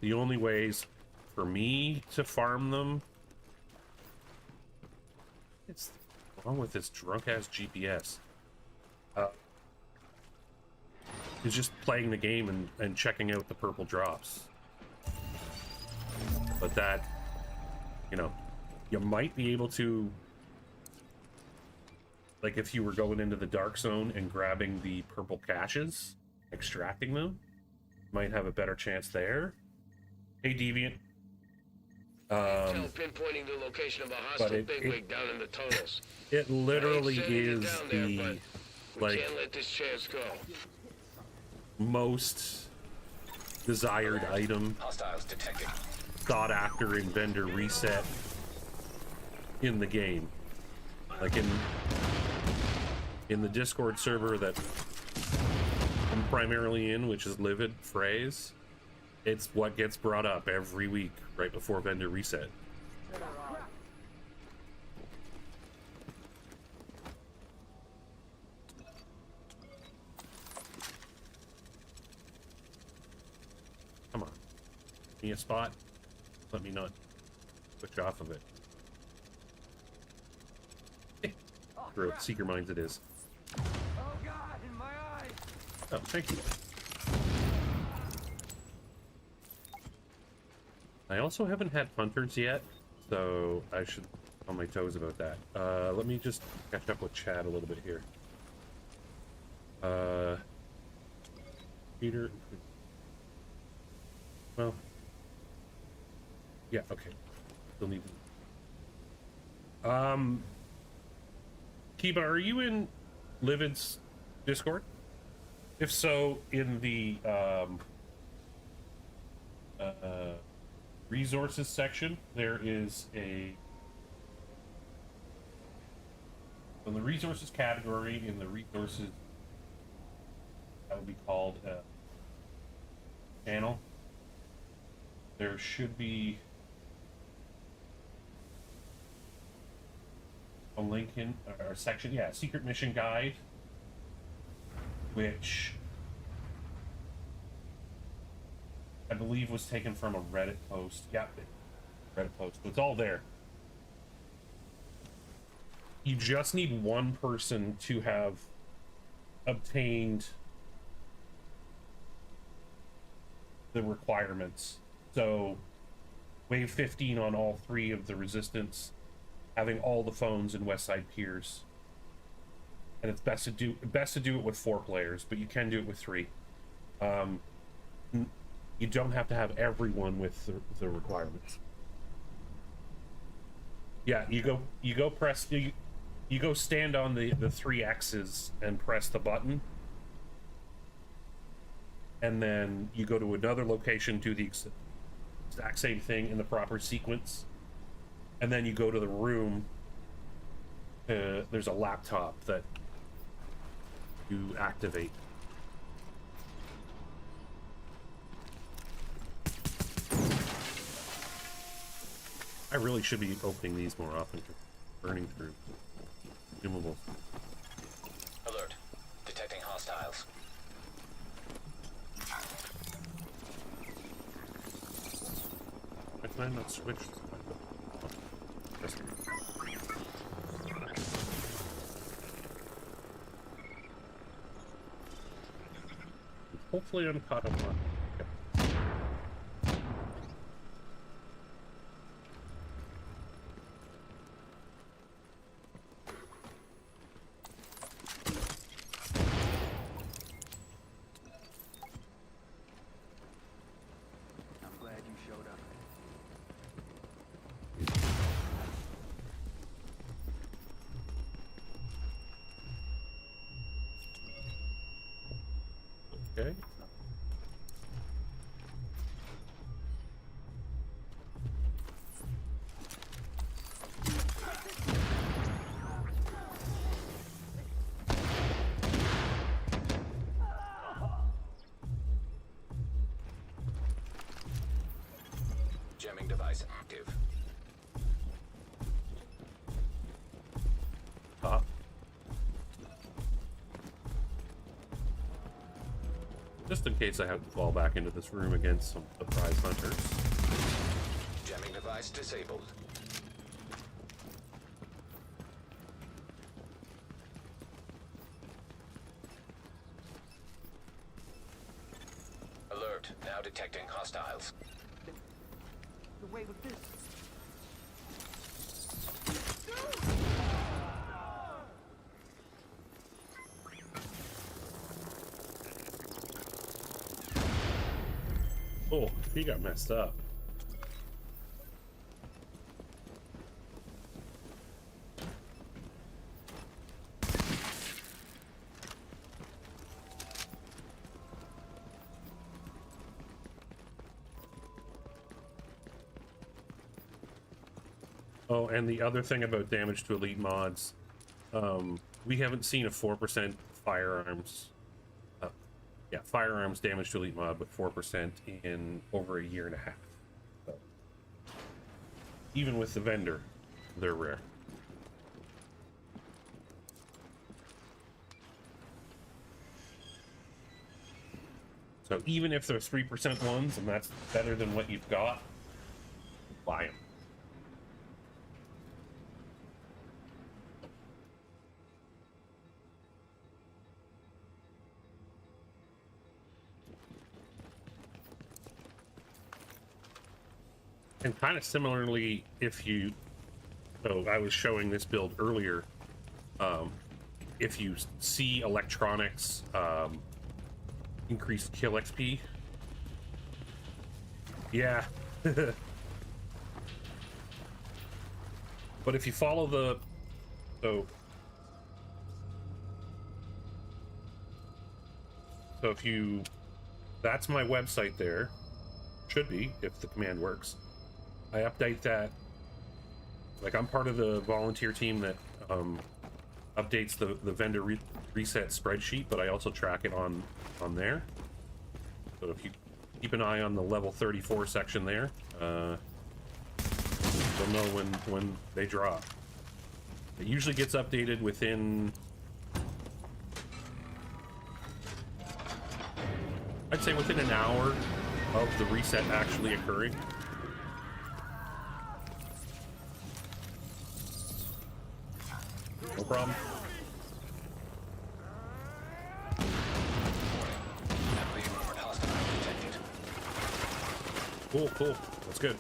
The only ways for me to farm them... What's wrong with this drunk-ass GPS? Is just playing the game and checking out the purple drops. But that, you know, you might be able to... Like, if you were going into the dark zone and grabbing the purple caches, extracting them, might have a better chance there. Hey, Deviant. Intel pinpointing the location of a hostile bigwig down in the tunnels. It literally is down there, the but we like can't let this chance go. most desired item, Hostiles detected. sought after in vendor reset in the game. Like in the Discord server that I'm primarily in, which is Livid Phrase, it's what gets brought up every week right before vendor reset. Come on. Give me a spot. Let me not switch off of it. Through Seeker Mines it is. Oh God, in my eyes! Oh, thank you. I also haven't had hunters yet, so I should be on my toes about that. Let me just catch up with Chad a little bit here. Peter. Well. Yeah, okay. Still need. Kiba, are you in Livid's Discord? If so, in the resources section, there is a in the resources category, in the resources that would be called channel, there should be a link in or section, yeah, secret mission guide, which I believe was taken from a Reddit post. Yeah, Reddit post. It's all there. You just need one person to have obtained the requirements. So, wave 15 on all 3 of the Resistance, having all the phones in Westside Piers, and it's best to do it with 4 players, but you can do it with 3. You don't have to have everyone with the requirements. Yeah, you go press you go stand on the 3 X's and press the button, and then you go to another location, do the exact same thing in the proper sequence, and then you go to the room. There's a laptop that you activate. I really should be opening these more often, burning through consumables. Alert. Detecting hostiles. Why can I not switch? Hopefully I'm caught up on. I'm glad you showed up. Okay. Jamming device active. Top. Just in case I have to fall back into this room against some surprise hunters. Jamming device disabled. Alert. Now detecting hostiles. The way with this. Oh, he got messed up. Oh, and the other thing about damage to elite mods, we haven't seen a 4% firearms. Yeah, firearms damage to elite mod with 4% in over a year and a half. So, even with the vendor, they're rare. So even if they're 3% ones, and that's better than what you've got, buy them. And kind of similarly, if you... So I was showing this build earlier. If you see electronics, increased kill XP. Yeah. But if you follow the... So if you... That's my website there. Should be, if the command works. I update that. Like, I'm part of the volunteer team that updates the vendor reset spreadsheet, but I also track it on there. So if you keep an eye on the level 34 section there, you'll know when they drop. It usually gets updated within, I'd say within an hour of the reset actually occurring. No problem. Cool, cool. That's good.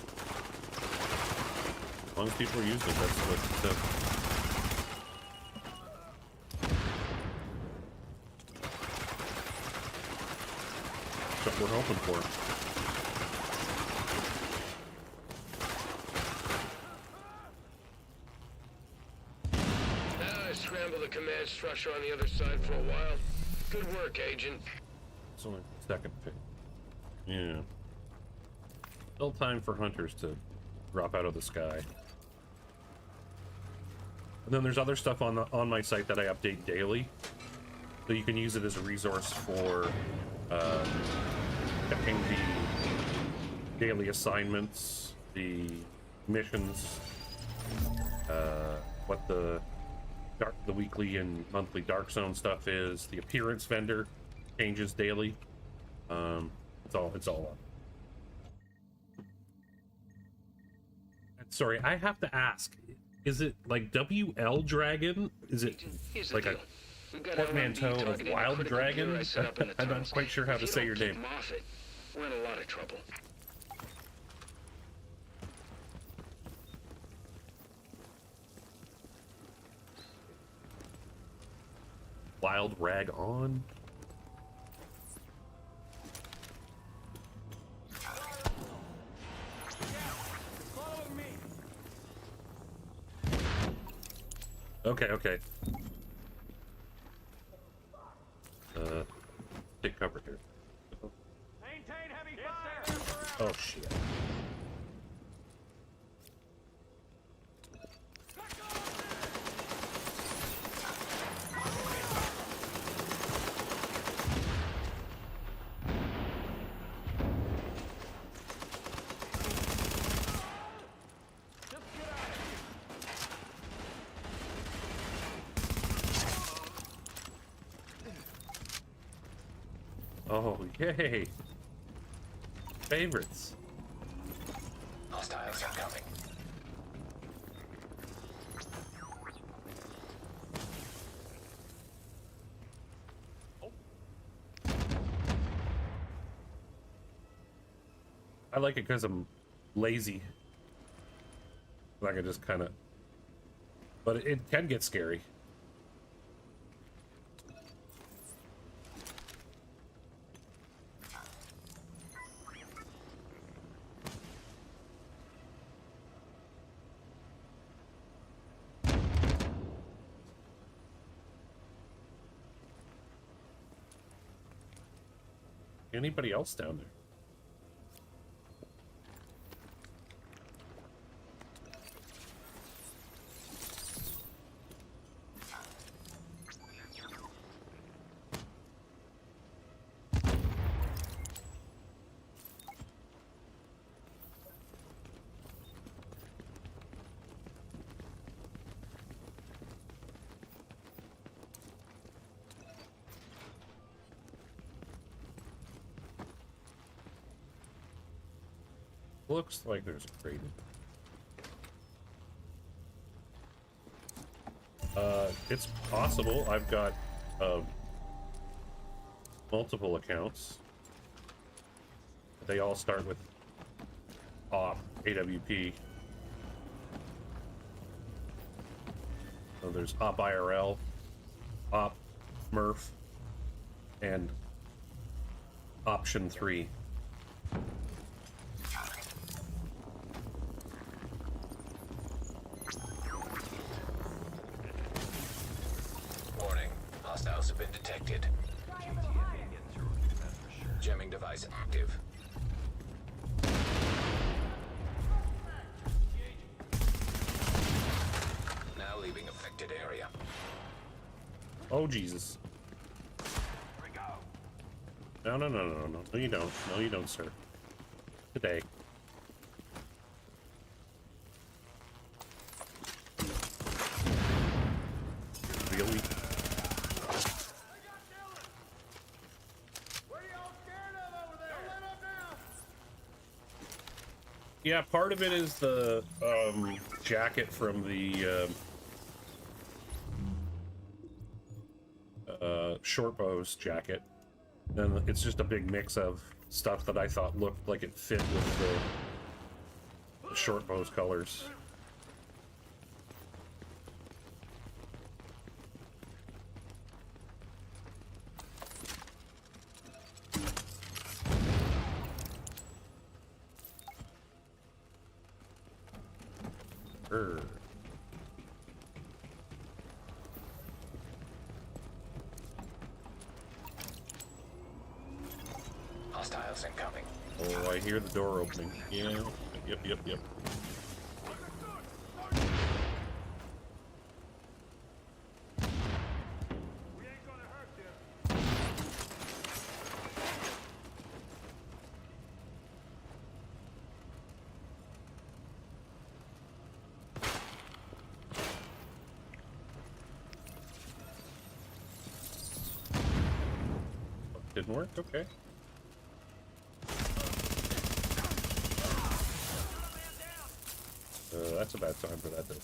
As long as people are using it, that's what we're hoping for. Scramble the command structure on the other side for a while. Good work, Agent. It's only second pick. Yeah. Still time for hunters to drop out of the sky. And then there's other stuff on my site that I update daily. So you can use it as a resource for checking the daily assignments, the missions, what the weekly and monthly Dark Zone stuff is. The appearance vendor changes daily. It's all up. Sorry, I have to ask. Is it like WL Dragon? Is it like a portmanteau of Wild Dragon? I'm not quite sure how to say your name. We're in a lot of trouble. Wild Rag On? Okay. Take cover here. Maintain heavy fire. Oh shit. Oh, yay! Favorites. Hostiles incoming. I like it because I'm lazy. I can just kind of... But it can get scary. Anybody else down there? Looks like there's a crate. It's possible. I've got multiple accounts. They all start with AWP. So there's Op IRL, Op Murph, and Option 3. Warning. Hostiles have been detected. Jamming device active. Now leaving affected area. Oh, Jesus. No, no, no, no, no, no. No, you don't. No, you don't, sir. Today. Really? Yeah, part of it is the jacket from the short bows jacket. And it's just a big mix of stuff that I thought looked like it fit with the short bows colors. Hostiles incoming. Oh, I hear the door opening. Yeah. Yep, yep, yep. Didn't work? Okay. That's a bad time for that, though.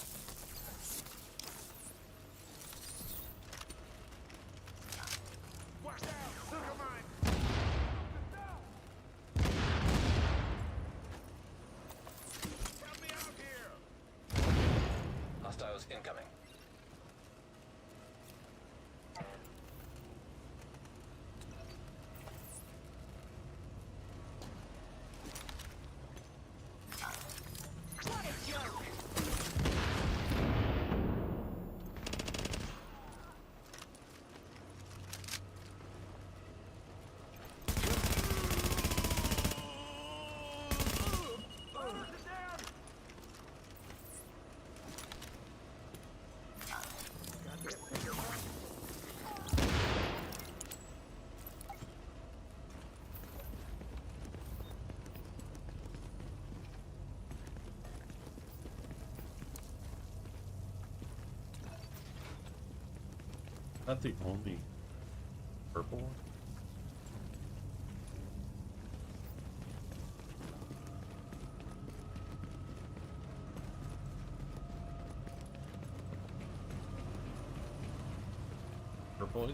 Hostiles incoming. Not the only purple one. Purple.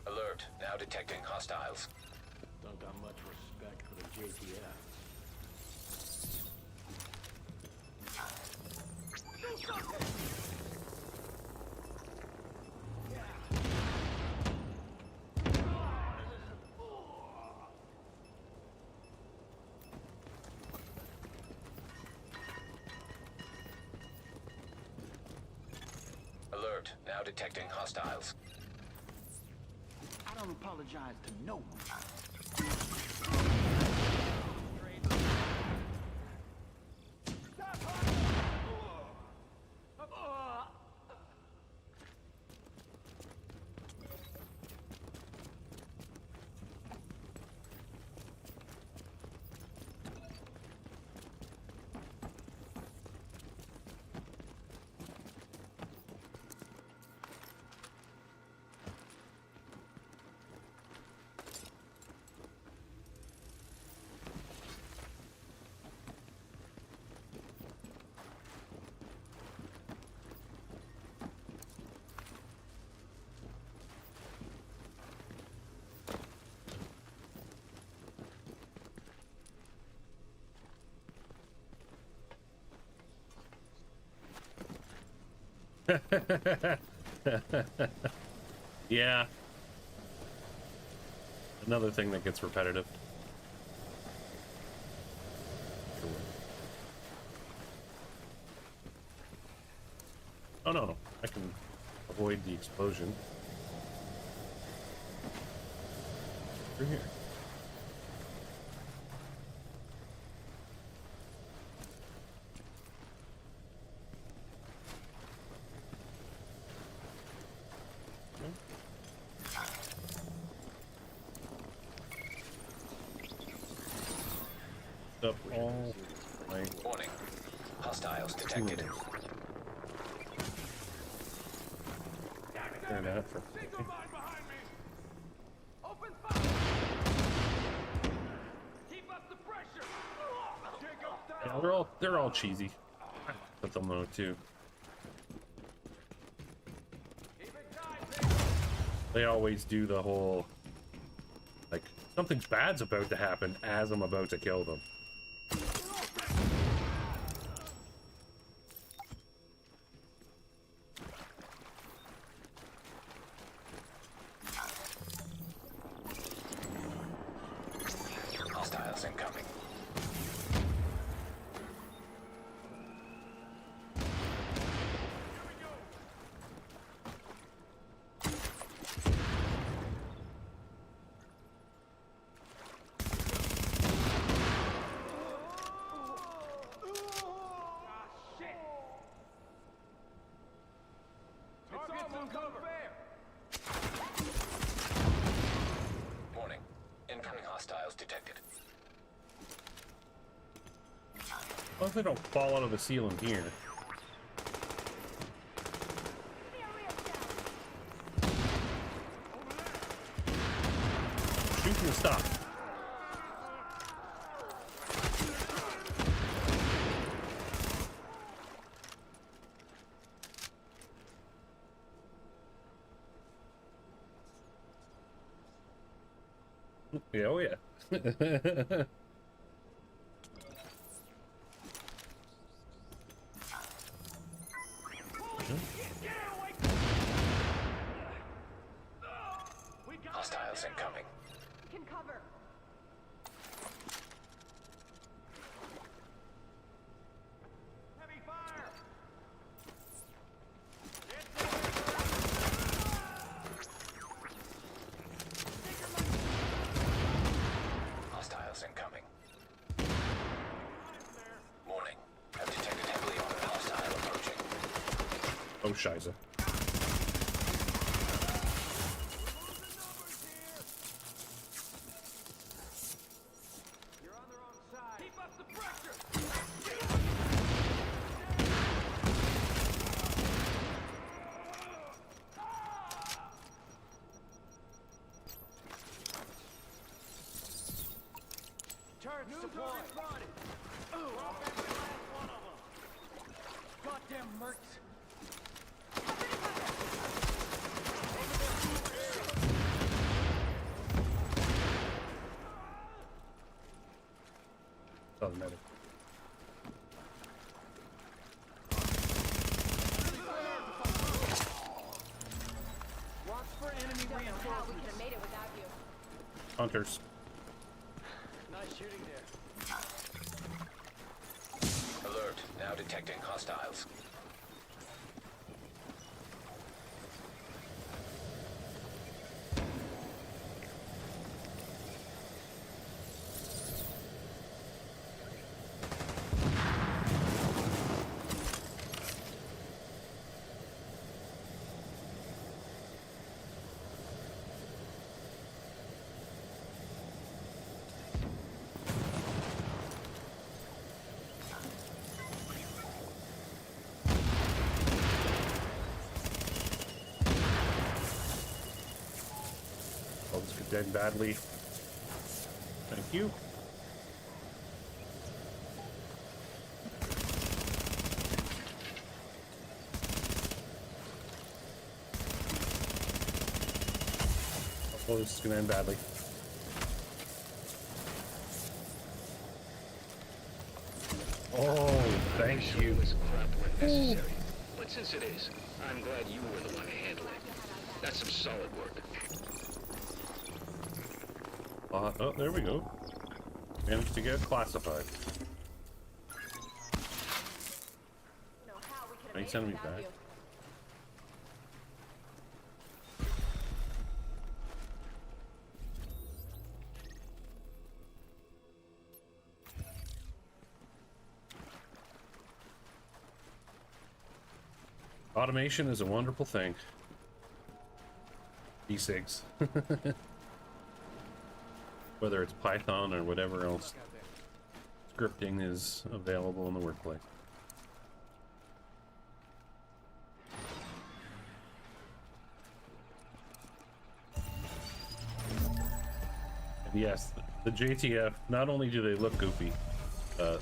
Alert. Now detecting hostiles. Don't got much respect for the JTF. Alert. Now detecting hostiles. I don't apologize to no one. Yeah. Another thing that gets repetitive. Oh no, I can avoid the explosion. Through here. Up all right. Warning. Hostiles detected. Clear that for Open fire! Keep up the pressure! yeah, they're all cheesy. But they'll know too. They always do the whole like something's bad's about to happen as I'm about to kill them. Hostiles incoming. Warning. Incoming hostiles detected. Well, if they don't fall out of the ceiling here. Shoot from the stop. Yeah, oh yeah. Hostiles incoming. Can cover. Heavy fire! Hostiles incoming. Warning. Have detected heavily armored hostile approaching. Oh, Shiza. You're on the wrong side. Keep up the pressure! Turret deployed. Goddamn mercs! Doesn't matter. Watch for enemy Don't know how we reinforcements. could have made it without you. Hunters. Nice shooting there. Alert. Now detecting hostiles. Oh, this could end badly. Thank you. Oh, this is gonna end badly. Oh, thank you. This crap when necessary. But since it is, I'm glad you were the one to handle it. That's some solid work. Oh, there we go. Managed to get classified. Nice enemy back. Automation is a wonderful thing. D6. Whether it's Python or whatever else scripting is available in the workplace. And yes, the JTF, not only do they look goofy,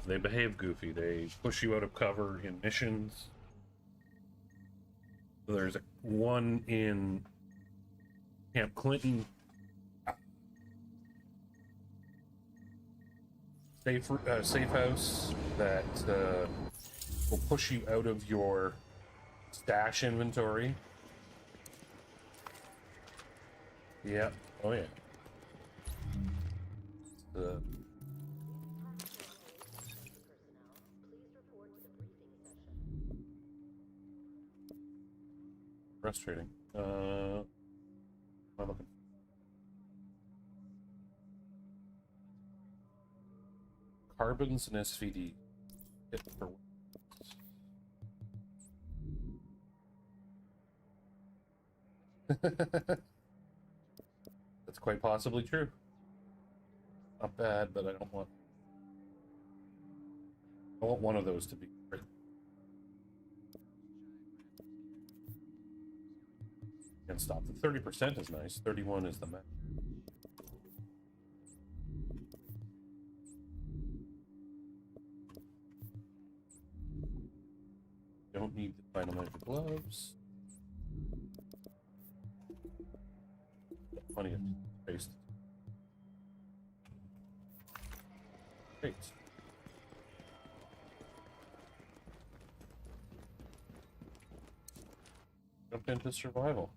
they behave goofy. They push you out of cover in missions. There's one in Camp Clinton. Safe house that will push you out of your stash inventory. Yeah. Oh yeah. Frustrating. Am I looking? Carbons and SVD. That's quite possibly true. Not bad, but I don't want one of those to be great. Can't stop. The 30% is nice. 31 is the max. Don't need the final magic gloves. Plenty of space. Great. Jump into survival.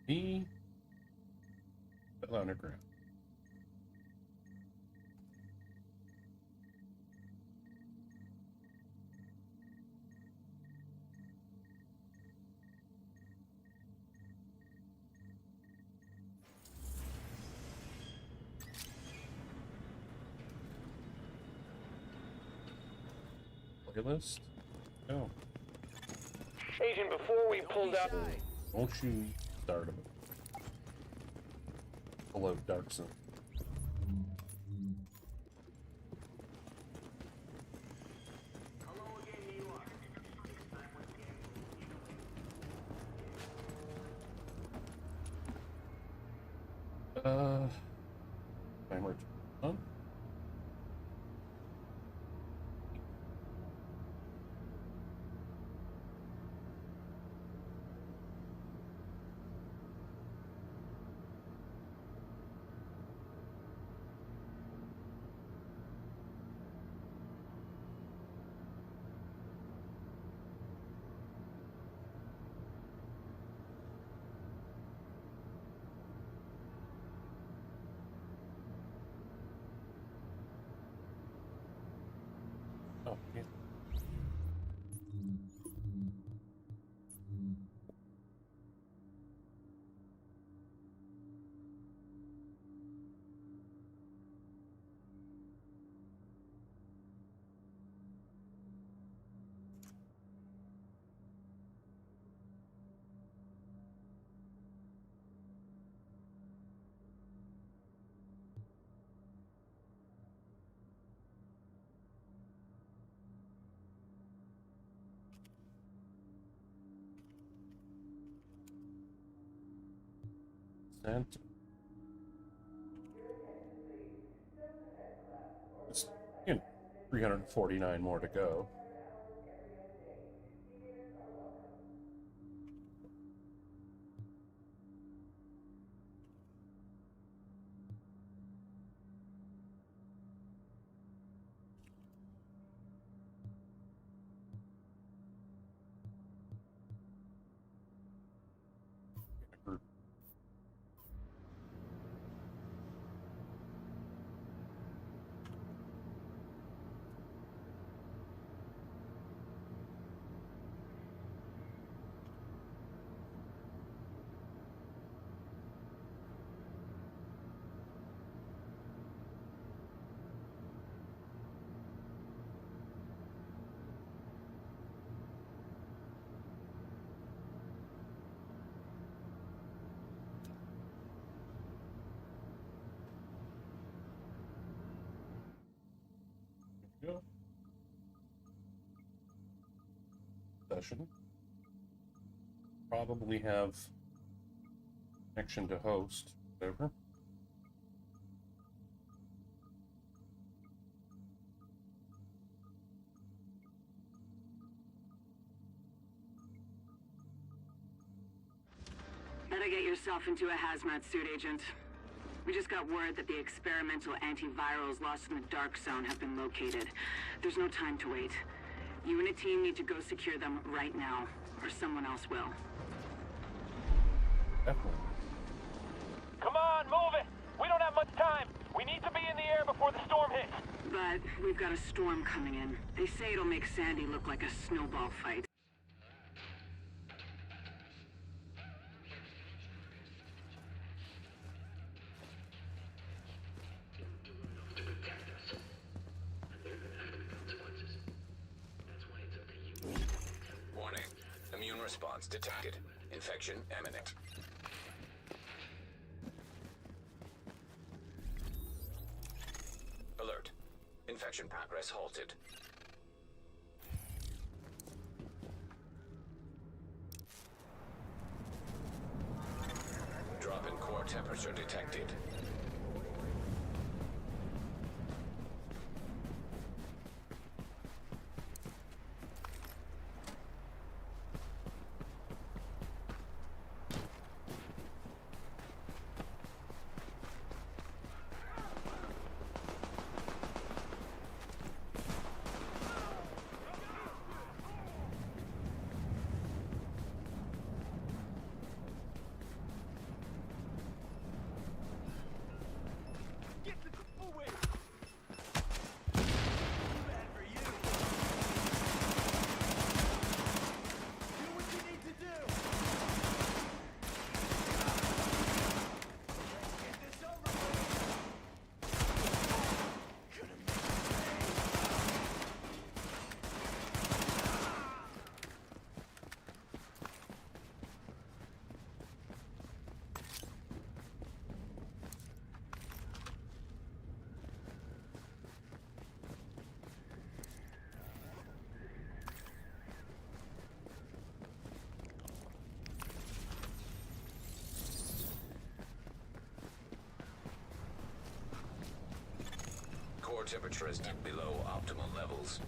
Me. Underground. Playlist? No. Agent, before we pulled out... Won't you start them? Hello, Dark Sun. Timer on. Oh, yeah. Sent. Just, 349 more to go. session. Probably have connection to host, whatever. Better get yourself into a hazmat suit, Agent. We just got word that the experimental antivirals lost in the Dark Zone have been located. There's no time to wait. You and a team need to go secure them right now, or someone else will. Definitely. Come on, move it! We don't have much time! We need to be in the air before the storm hits! But we've got a storm coming in. They say it'll make Sandy look like a snowball fight. Warning. Immune response detected. Infection imminent. Alert. Infection progress halted. Drop in core temperature detected. Core temperature is dipped below optimal levels.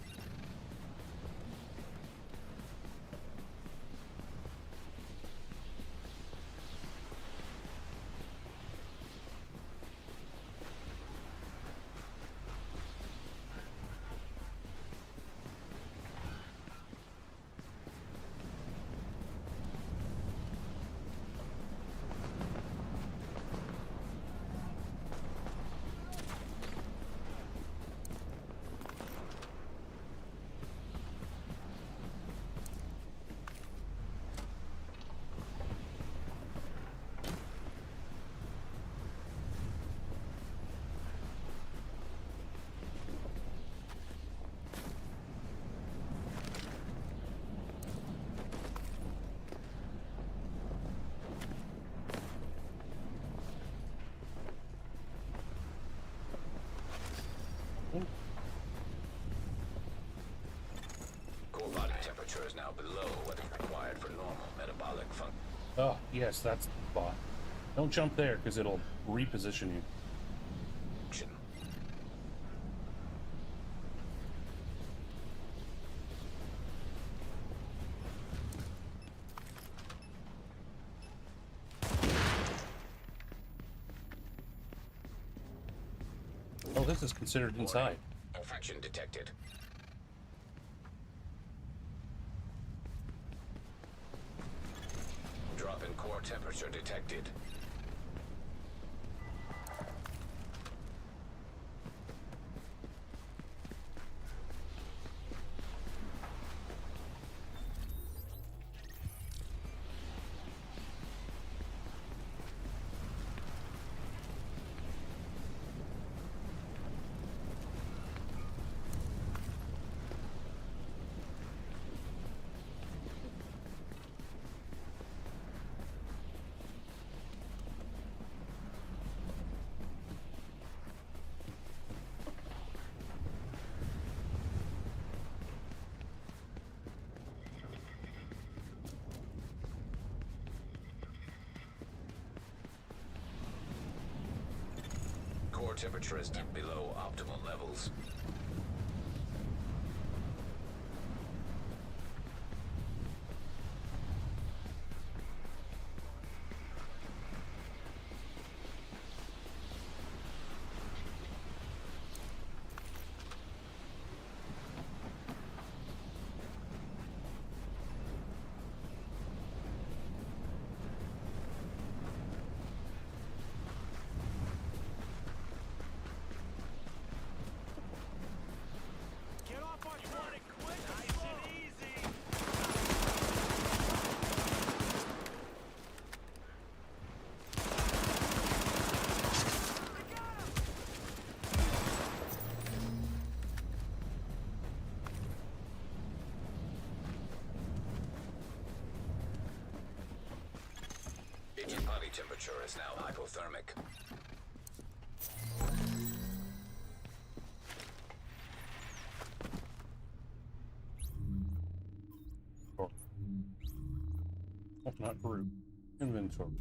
Core body temperature is now below what is required for normal metabolic function. Oh, yes, that's the spot. Don't jump there, because it'll reposition you. Oh, this is considered inside. Infection detected. Drop in core temperature detected. Core temperature is dipped below optimal levels. Get off our planet quick! Nice and easy! Agent body temperature is now hypothermic. Oh, not group. Inventory.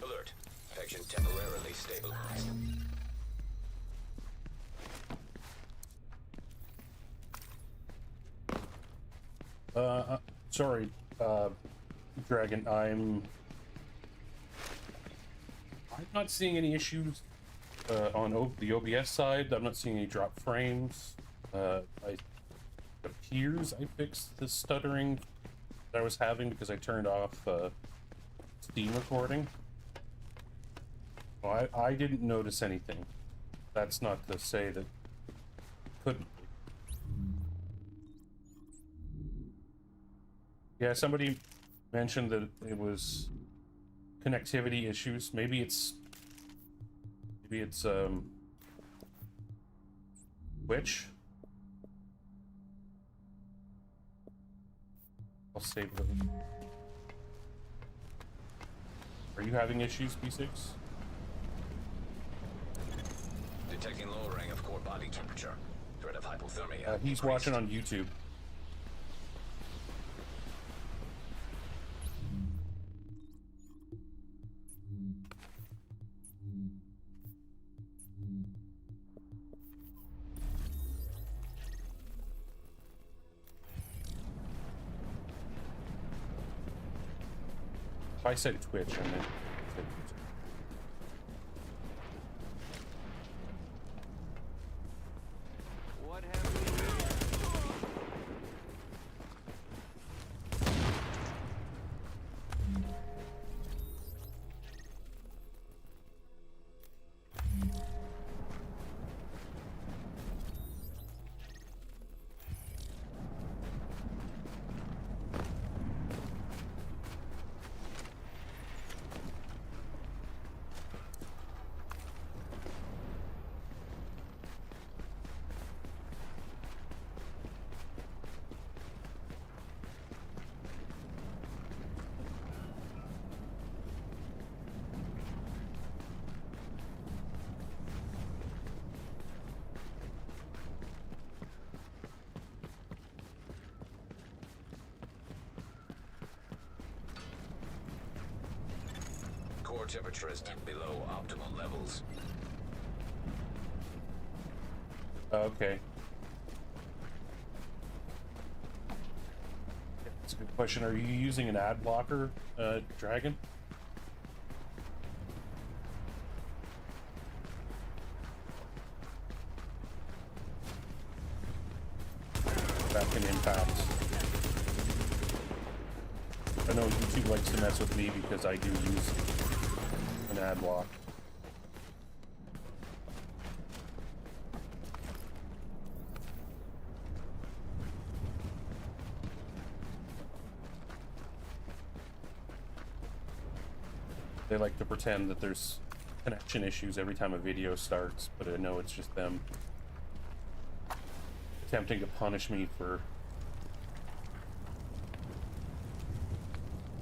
Alert. Patient temporarily stabilized. Sorry, Dragon, I'm not seeing any issues on the OBS side. I'm not seeing any drop frames. It appears I fixed the stuttering that I was having because I turned off Steam recording. Well, I didn't notice anything. That's not to say that couldn't be. Yeah, somebody mentioned that it was connectivity issues. Maybe it's Twitch. I'll save them. Are you having issues, P6? Detecting lowering of core body temperature. Threat of hypothermia. He's watching on YouTube. If I said Twitch, I meant YouTube. What have we here? Core temperature is dipped below optimal levels. Okay. It's Good question. Are you using an ad blocker, Dragon? That can impact. I know YouTube likes to mess with me because I do use an ad block. They like to pretend that there's connection issues every time a video starts, but I know it's just them attempting to punish me for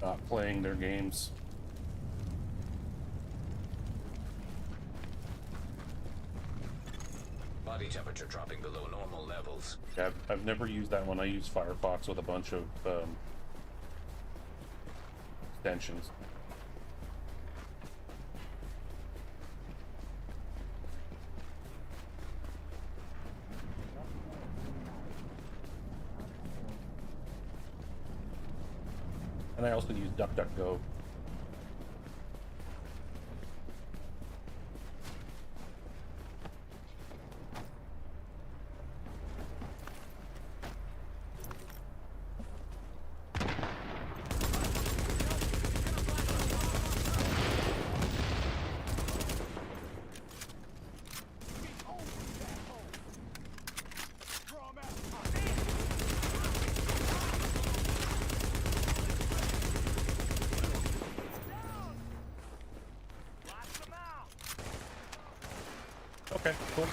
not playing their games. Body temperature dropping below normal levels. Yeah, I've never used that one. I use Firefox with a bunch of extensions. And I also use DuckDuckGo. Okay, cool.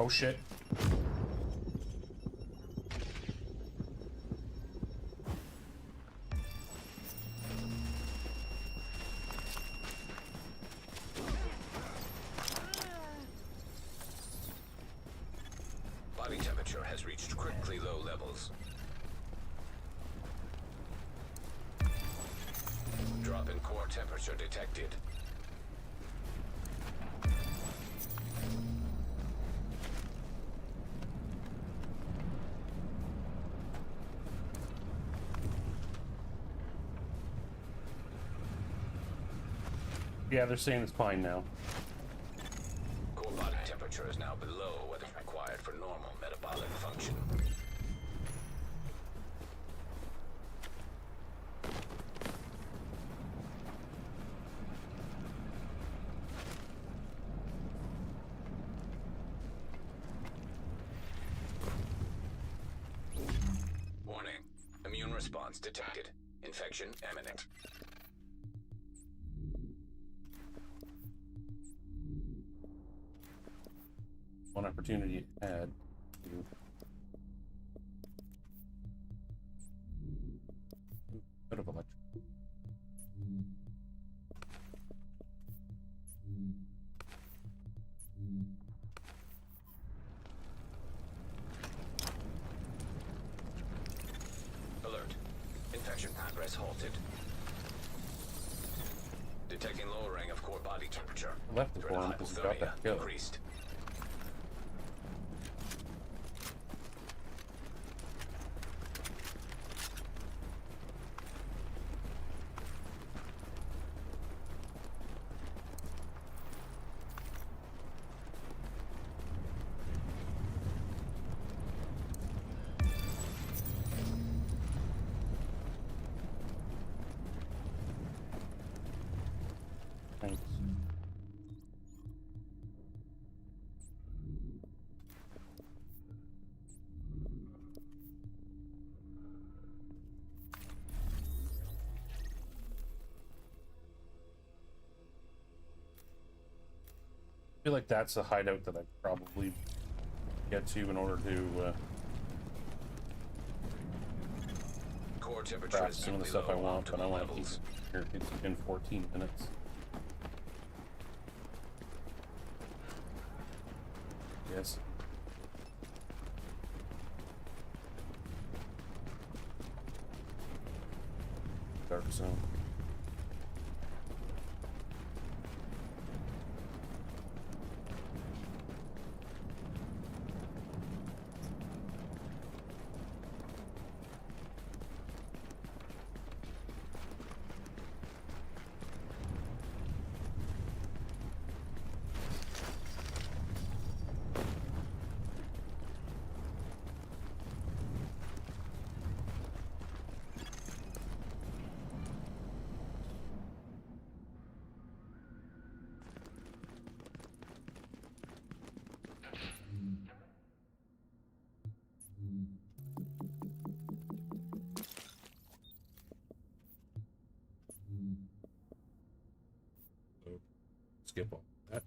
Oh shit. Body temperature has reached critically low levels. Drop in core temperature detected. Yeah, they're saying it's fine now. Core body temperature is now below what is required for normal metabolic function. Warning. Immune response detected. Infection imminent. One opportunity to add to bit of electric. Alert. Infection progress halted. Detecting lowering of core body temperature. I left the forum because we got that kill. Increased. Thanks. I feel like that's a hideout that I probably get to in order to Core temperature craft is some of the stuff I want, but I want to keep it here. It's been 14 minutes. Yes. Dark zone. Skip all that.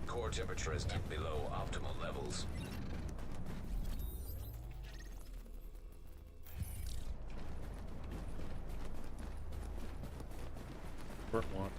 Core temperature is below optimal levels. Burnt one.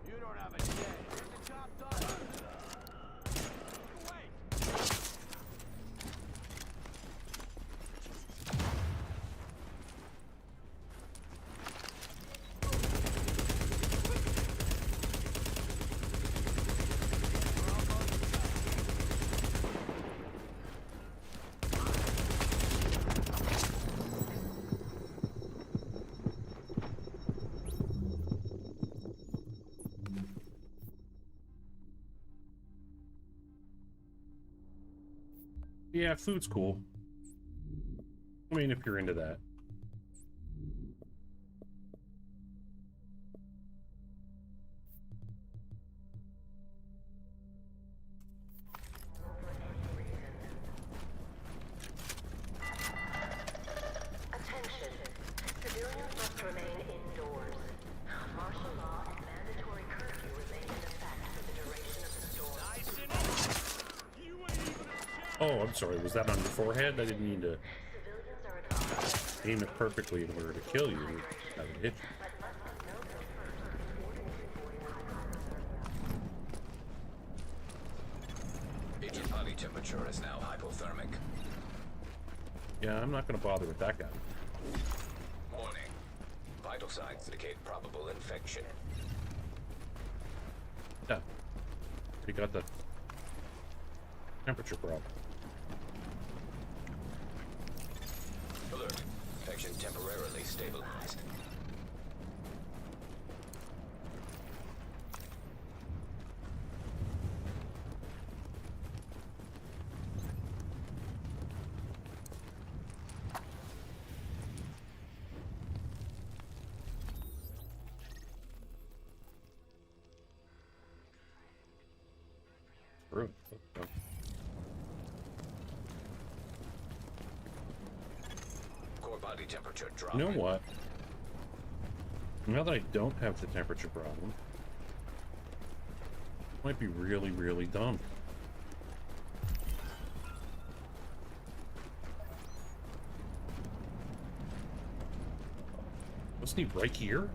You don't have a day. Get the job done. Away. Yeah, food's cool. I mean, if you're into that. Attention. Civilians must remain indoors. Martial law and mandatory curfew remain in effect for the duration of the storm. Oh, I'm sorry. Was that on your forehead? I didn't mean to aim it perfectly in order to kill you. That would hit you. Agent body temperature is now hypothermic. Yeah, I'm not going to bother with that guy. Warning. Vital signs indicate probable infection. Yeah. We got the temperature problem. Alert. Infection temporarily stabilized. True. Core body temperature You dropping. know what? Now that I don't have the temperature problem, might be really, really dumb. Wasn't he right here?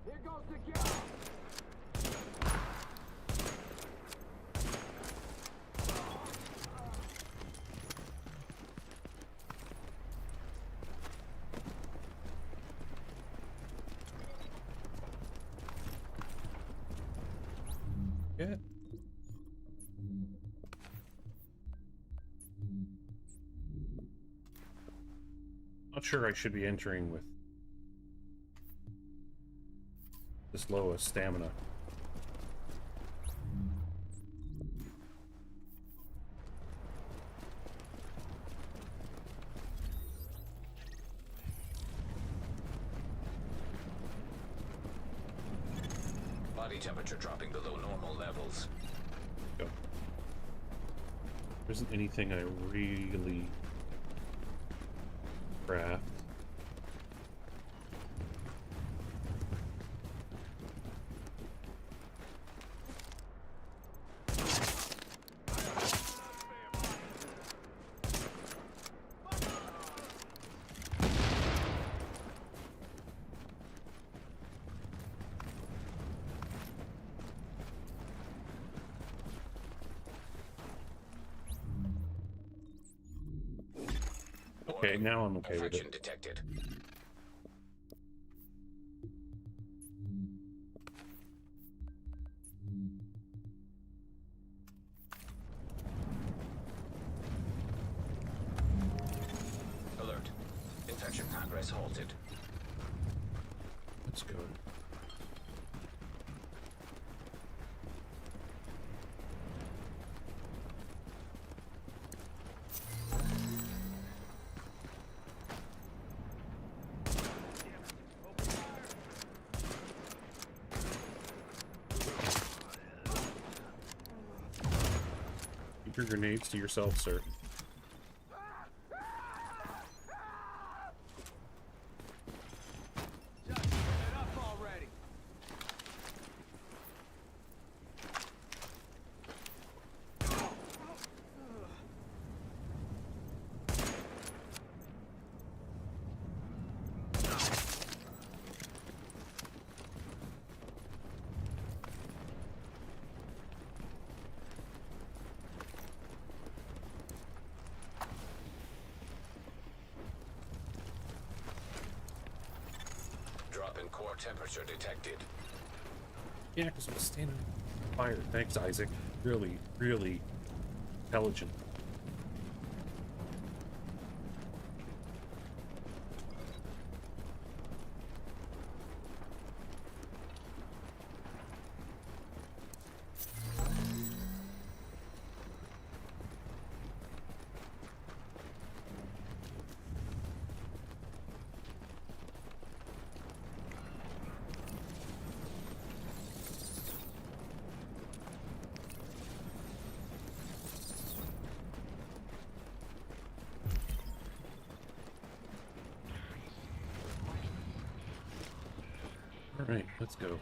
Here goes the gas. Yeah. Not sure I should be entering with this low of stamina. Body temperature dropping below normal levels. Go. There isn't anything I really craft. Okay, now I'm okay with Infection it. detected. Alert. Infection progress halted. Let's go. Keep your grenades to yourself, sir. Just set it up already. Drop in core temperature detected. Yeah, because I'm standing on fire. Thanks, Isaac. Really, really intelligent. Alright, let's go.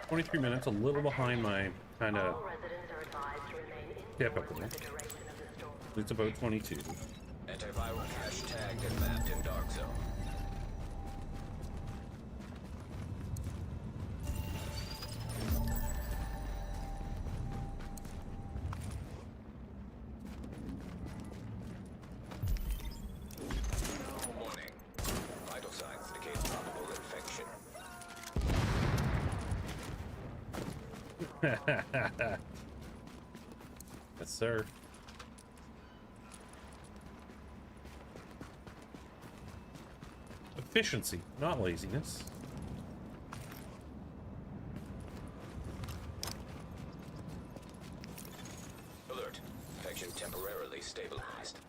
23 minutes, a little behind my kind of All residents are advised to remain tip indoors up for there. the duration of the storm. It's about 22. Antiviral cache tagged and mapped in dark zone. Warning. Vital signs indicate probable infection. Yes, sir. Efficiency, not laziness. Alert. Infection temporarily stabilized.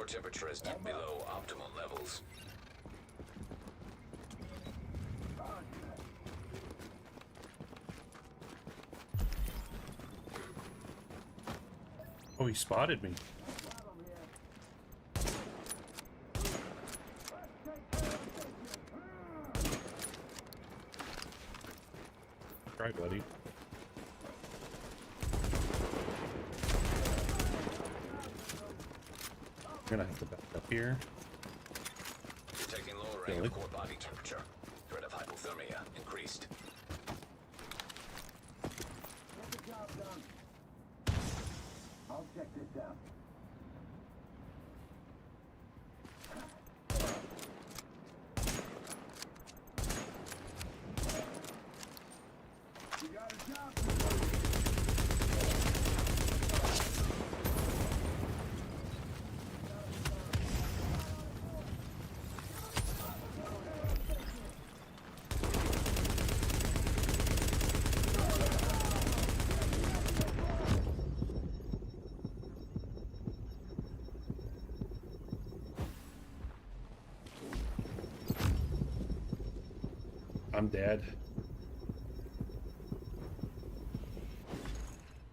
Core temperature is below optimal levels. Oh, he spotted me. Right, buddy. I'm gonna have to back up here. Detecting lowering of core body temperature. Threat of hypothermia increased. Get the job done. I'll check this out. You got a job to do. I'm dead.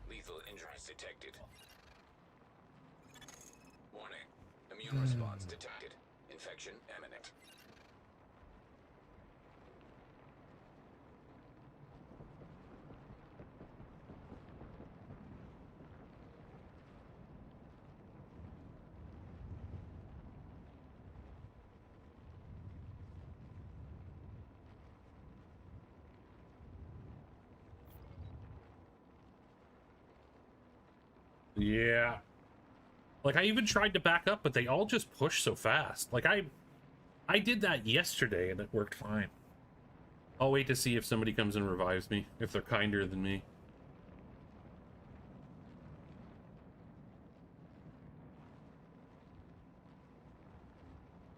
Lethal injuries detected. Warning. Immune response detected. Infection imminent. Yeah. Like, I even tried to back up, but they all just push so fast. Like, I did that yesterday, and it worked fine. I'll wait to see if somebody comes and revives me, if they're kinder than me.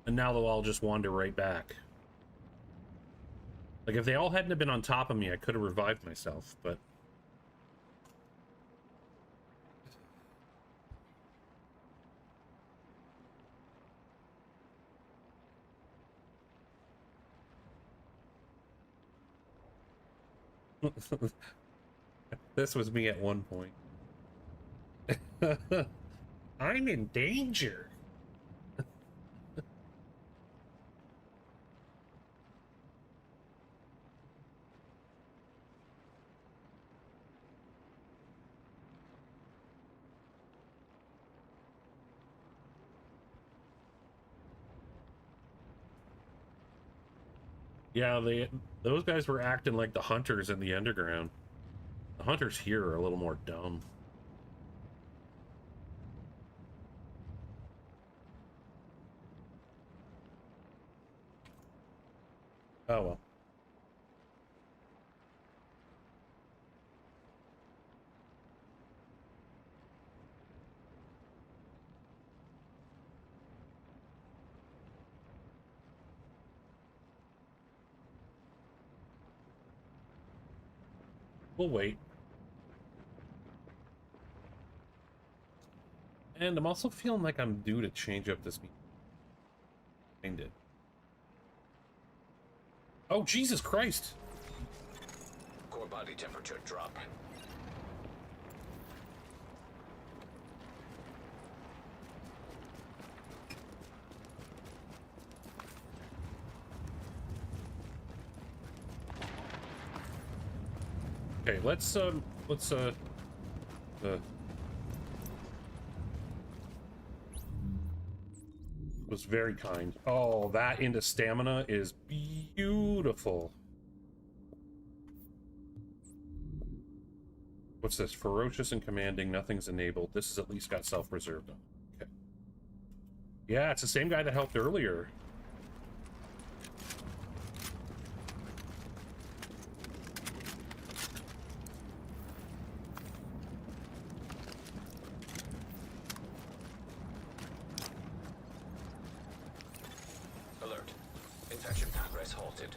And now they'll all just wander right back. Like, if they all hadn't have been on top of me, I could have revived myself, but... This was me at one point. I'm in danger. Yeah, those guys were acting like the hunters in the underground. The hunters here are a little more dumb. Oh well. We'll wait. And I'm also feeling like I'm due to change up this meeting. Oh, Jesus Christ! Core body temperature drop. Okay, let's was very kind. Oh, that into stamina is beautiful. What's this? Ferocious and commanding, nothing's enabled. This has at least got self-preserved on. Okay. Yeah, it's the same guy that helped earlier. Alert. Infection progress halted.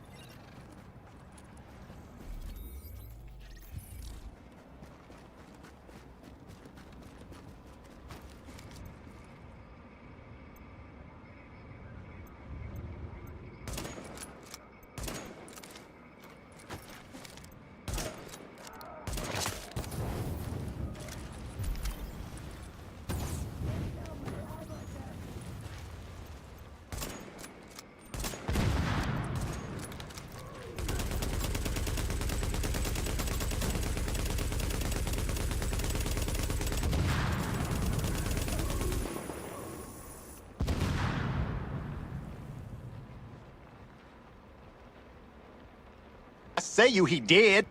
say you he did.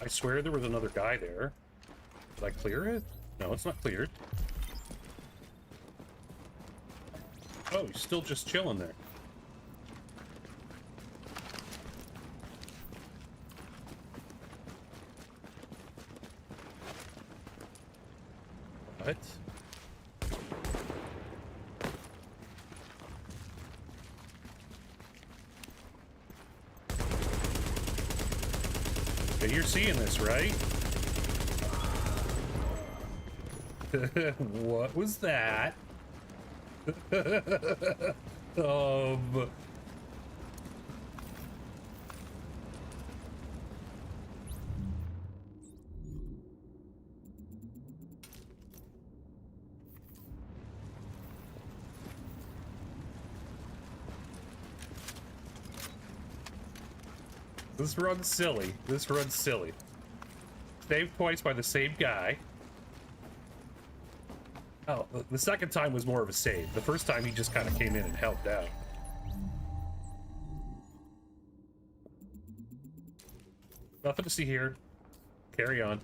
I swear there was another guy there. Did I clear it? No, it's not cleared. Oh, he's still just chilling there. What? Okay, you're seeing this, right? What was that? This run's silly. This run's silly. Saved twice by the same guy. Oh, the second time was more of a save. The first time he just kind of came in and helped out. Nothing to see here. Carry on.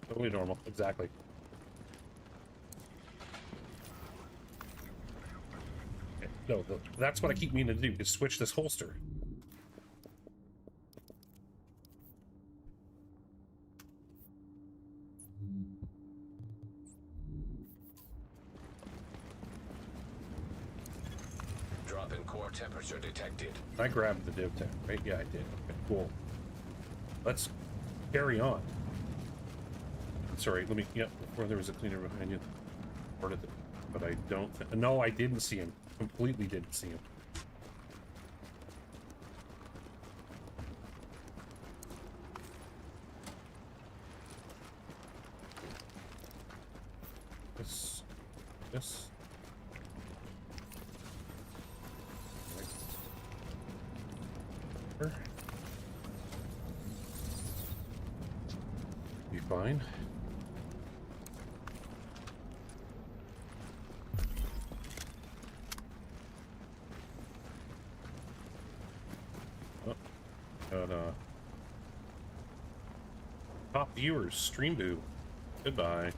Totally normal. Exactly. Okay. No, that's what I keep meaning to do, is switch this holster. Temperature detected. I grabbed the div tech, right? Yeah, I did. Okay, cool. Let's carry on. Sorry, let me. Yep, before there was a cleaner behind you. But I don't. No, I didn't see him. Completely didn't see him. This. Be fine. Oh, got top viewers, stream do. Goodbye.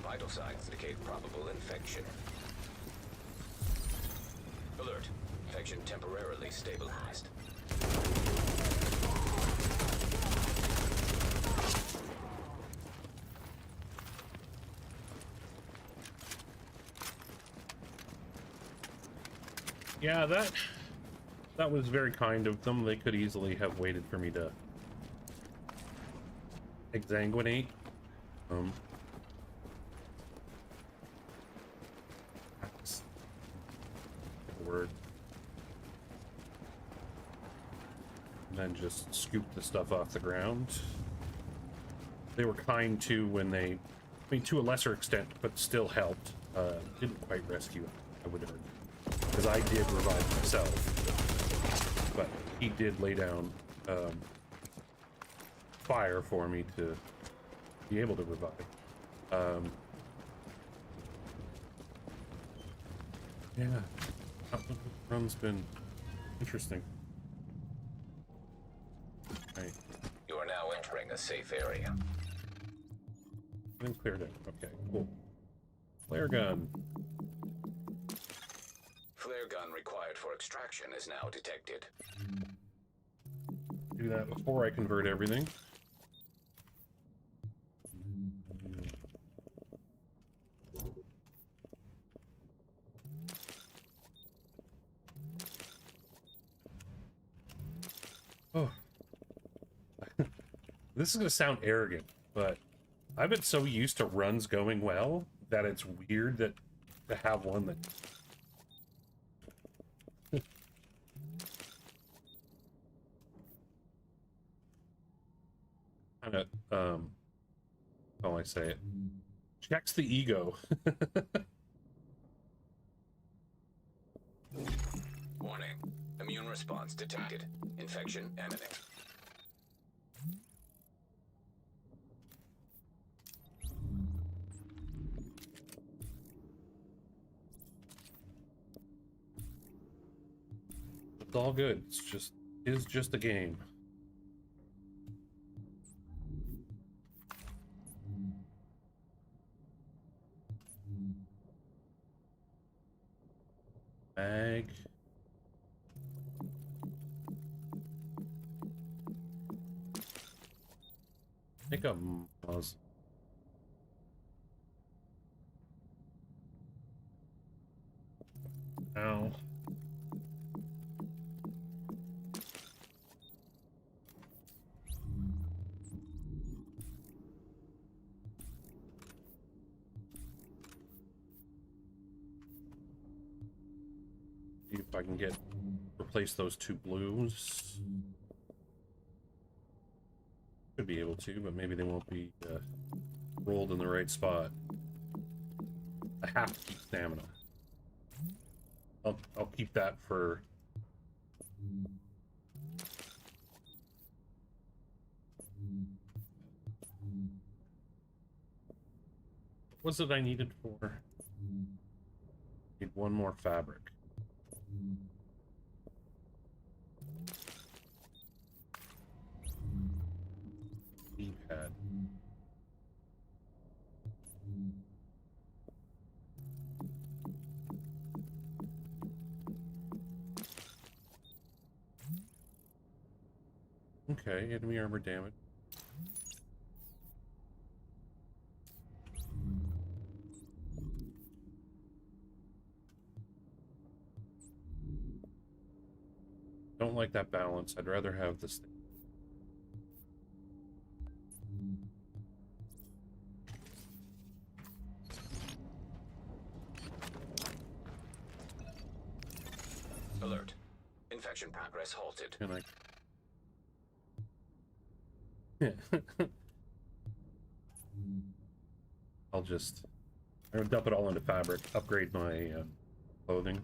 Vital signs indicate probable infection. Alert. Infection temporarily stabilized. Yeah, that was very kind of them. They could easily have waited for me to exsanguinate. Word. And then just scoop the stuff off the ground. They were kind too when they, I mean, to a lesser extent, but still helped. Didn't quite rescue, I would have heard. Because I did revive myself. But he did lay down fire for me to be able to revive. Yeah. Run's been interesting. Right. You are now entering a safe area. Been cleared out. Okay, cool. Flare gun. Flare gun required for extraction is now detected. Do that before I convert everything. Oh. This is going to sound arrogant, But I've been so used to runs going well that it's weird that to have one that kind of how do I say it? Checks the ego. Warning. Immune response detected. Infection imminent. It's all good. It's just a game. Bag. Make a muzzle. Ow. See if I can replace those two blues. Should be able to, but maybe they won't be rolled in the right spot. I have to keep stamina. I'll keep that for what was it I needed for? Need one more fabric. D-pad. Okay, enemy armor damage. Don't like that balance. I'd rather have this thing. Alert. Infection progress halted. Can I? I'll dump it all into fabric, upgrade my clothing,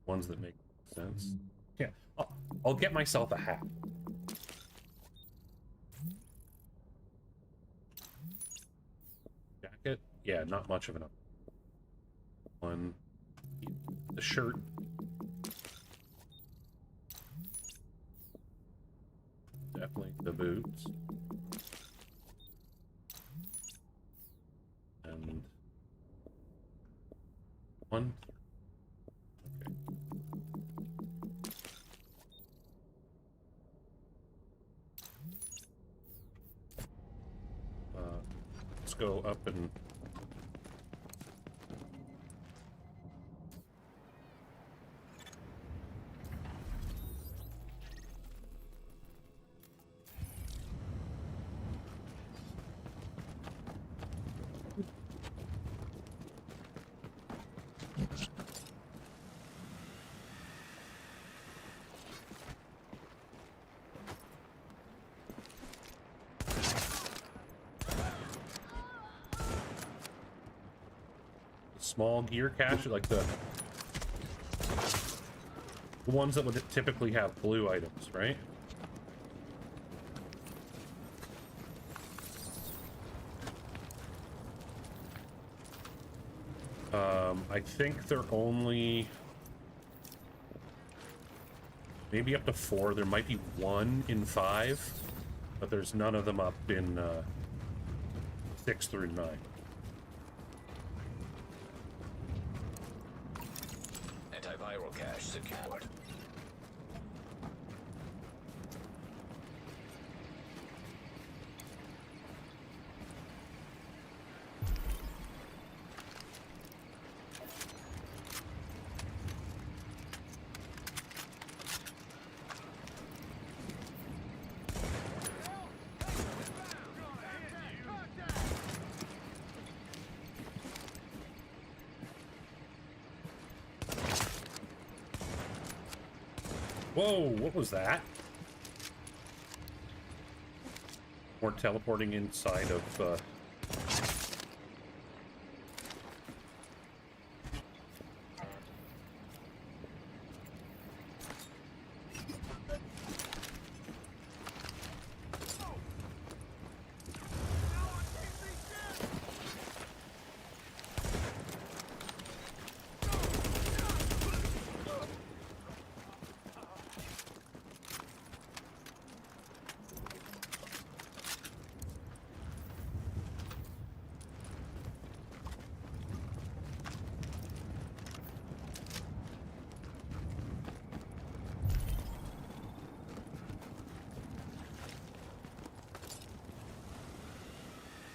ones that make sense. Yeah, I'll get myself a hat. Jacket? Yeah, not much of an up. One. The shirt. Definitely the boots. And one. Okay. Let's go up and small gear cache, like the ones that would typically have blue items, right? I think they're only maybe up to 4. There might be 1 in 5, but there's none of them up in 6 through 9. Antiviral cache secured. Whoa, what was that? More teleporting inside of,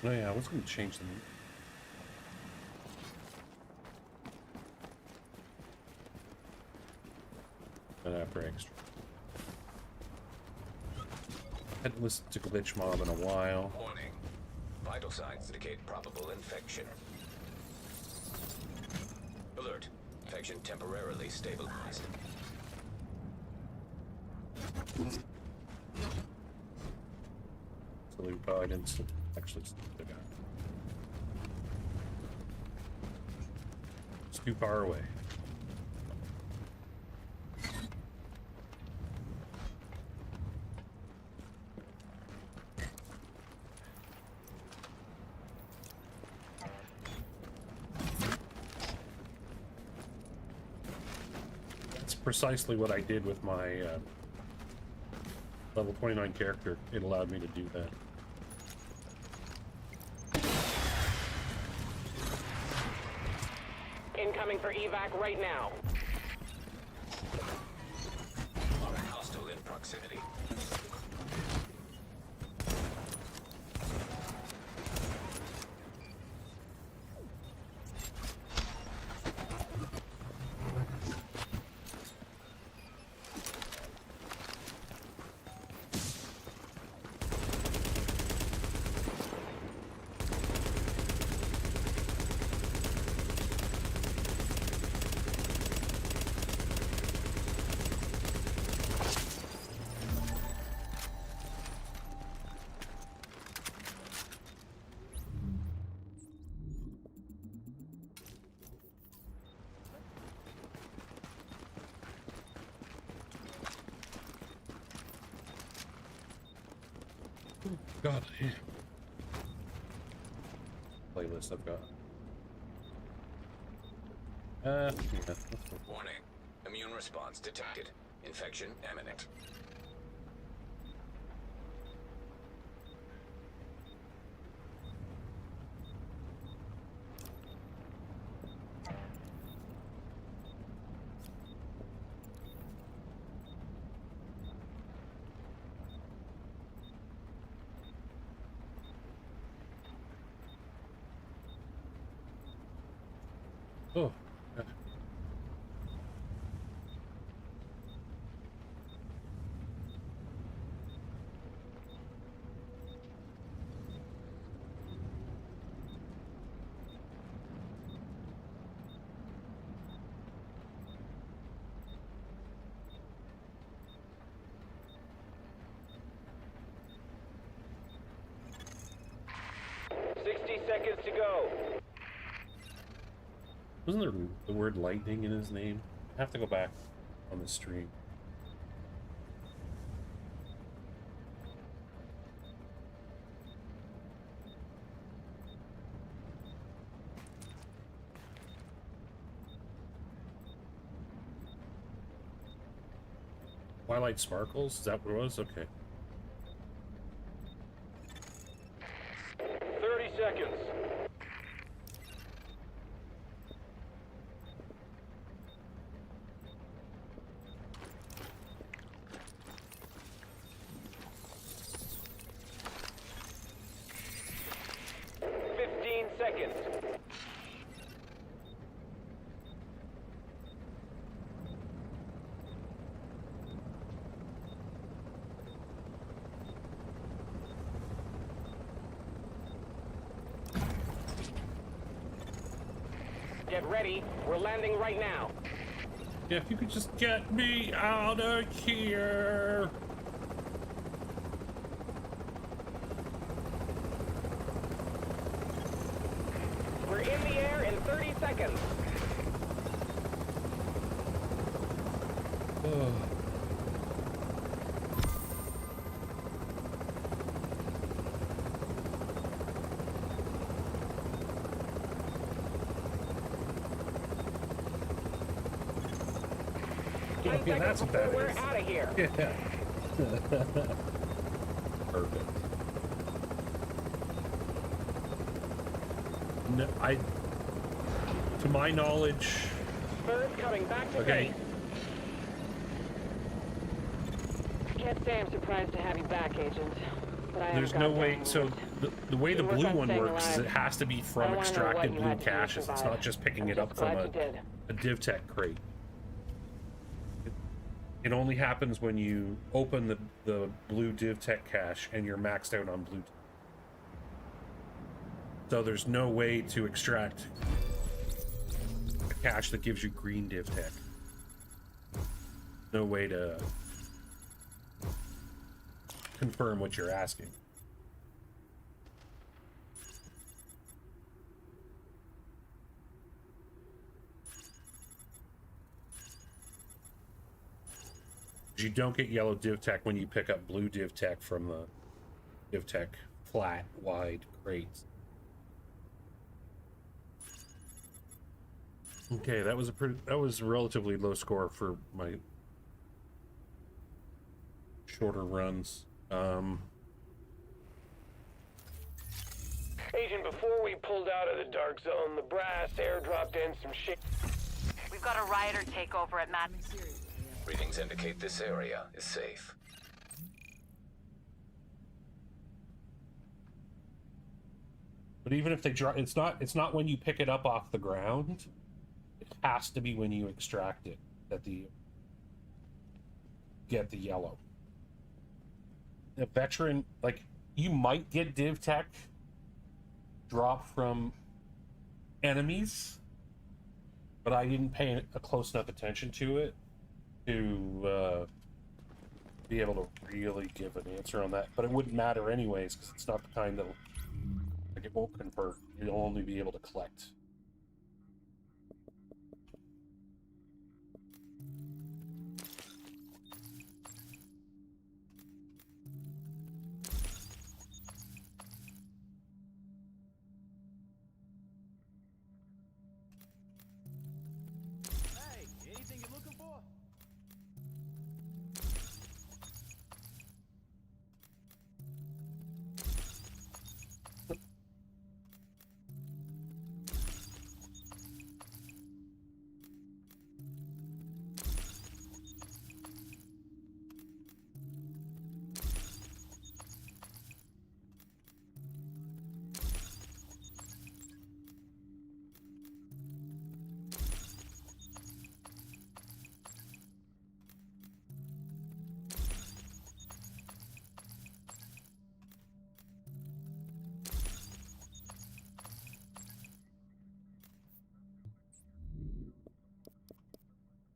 oh yeah, I was going to change them. But after extra. Hadn't listened to Glitch Mob in a while. Warning. Vital signs indicate probable infection. Alert. Infection temporarily stabilized. So we probably didn't actually sleep the guy. It's too far away. That's precisely what I did with my level 29 character. It allowed me to do that. Incoming for evac right now. Hostile in proximity. God, yeah. Playlist I've got. Yeah, that's cool. Warning. Immune response detected. Infection imminent. Oh, yeah. Seconds to go. Wasn't there the word lightning in his name? I have to go back on the stream. Twilight Sparkles? Is that what it was? Okay. 30 seconds. Get ready. We're landing right now. Yeah, if you could just get me out of here. We're in the air in 30 seconds. Yeah, that's what that We're is. out of here. Yeah. Perfect. No, to my knowledge. Bird coming back to Okay. I can't say I'm surprised to have you back, Agent. But I There's no way. So the way the You work blue on one staying works is alive. it has to be I from don't wanna know what extracted you blue had to do to caches. It's survive. not just picking I'm it just up from glad you did. a DivTech crate. It only happens when you open the blue DivTech cache and you're maxed out on blue. So there's no way to extract a cache that gives you green DivTech. No way to confirm what you're asking. You don't get yellow DivTech when you pick up blue DivTech from the DivTech flat, wide crates. Okay, that was a relatively low score for my shorter runs. Agent, before we pulled out of the dark zone, the brass airdropped in some shit. We've got a rioter takeover at Matt. Readings indicate this area is safe. But even if they drop, it's not when you pick it up off the ground. It has to be when you extract it that get the yellow. A veteran, like, you might get DivTech drop from enemies, but I didn't pay a close enough attention to it to be able to really give an answer on that. But it wouldn't matter anyways, because it's not the kind that, like, it won't convert. You'll only be able to collect. Hey, anything you're looking for?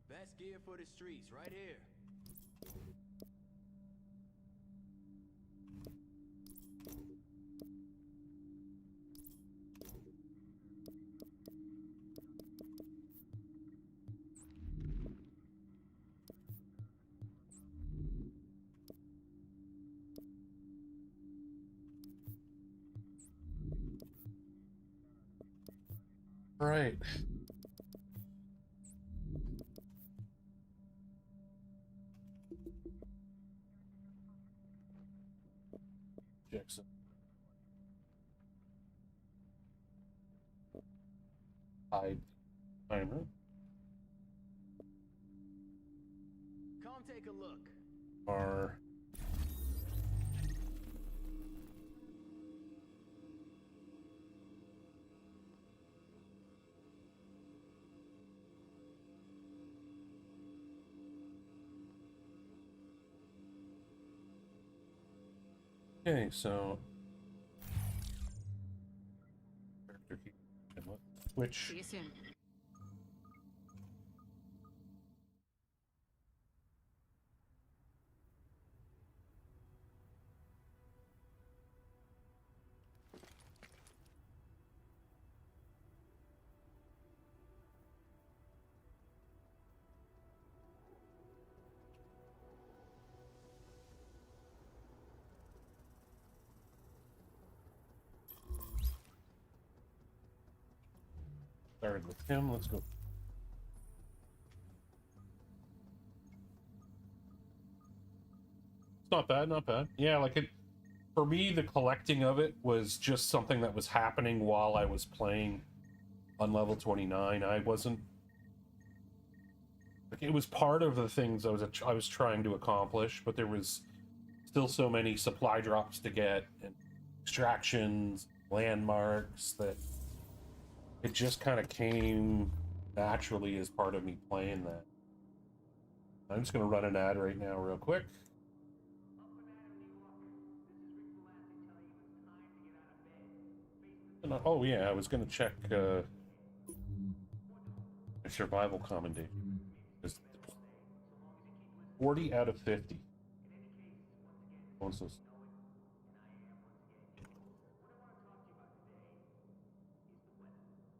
Best gear for the streets, right here. Right. Jackson. Hide timer. Come take a look. Are okay, so character key. And what? Switch. See you soon. Started with him. Let's go. It's not bad, not bad. Yeah, like it. For me, the collecting of it was just something that was happening while I was playing on level 29. I wasn't. Like, it was part of the things I was trying to accomplish, but there was still so many supply drops to get and extractions, landmarks that it just kind of came naturally as part of me playing that. I'm just going to run an ad right now real quick. Oh yeah, I was going to check my survival commendation. It's 40 out of 50.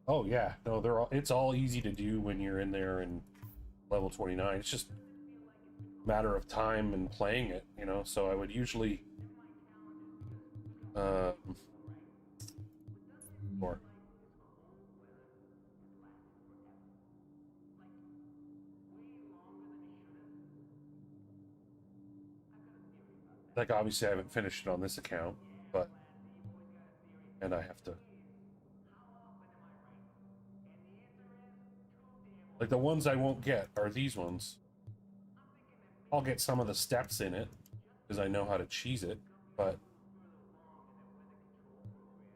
Oh yeah, no, it's all easy to do when you're in there in level 29. It's just a matter of time and playing it, you know. So I would usually or like, obviously I haven't finished it on this account, but and I have to, like, the ones I won't get are these ones. I'll get some of the steps in it because I know how to cheese it, but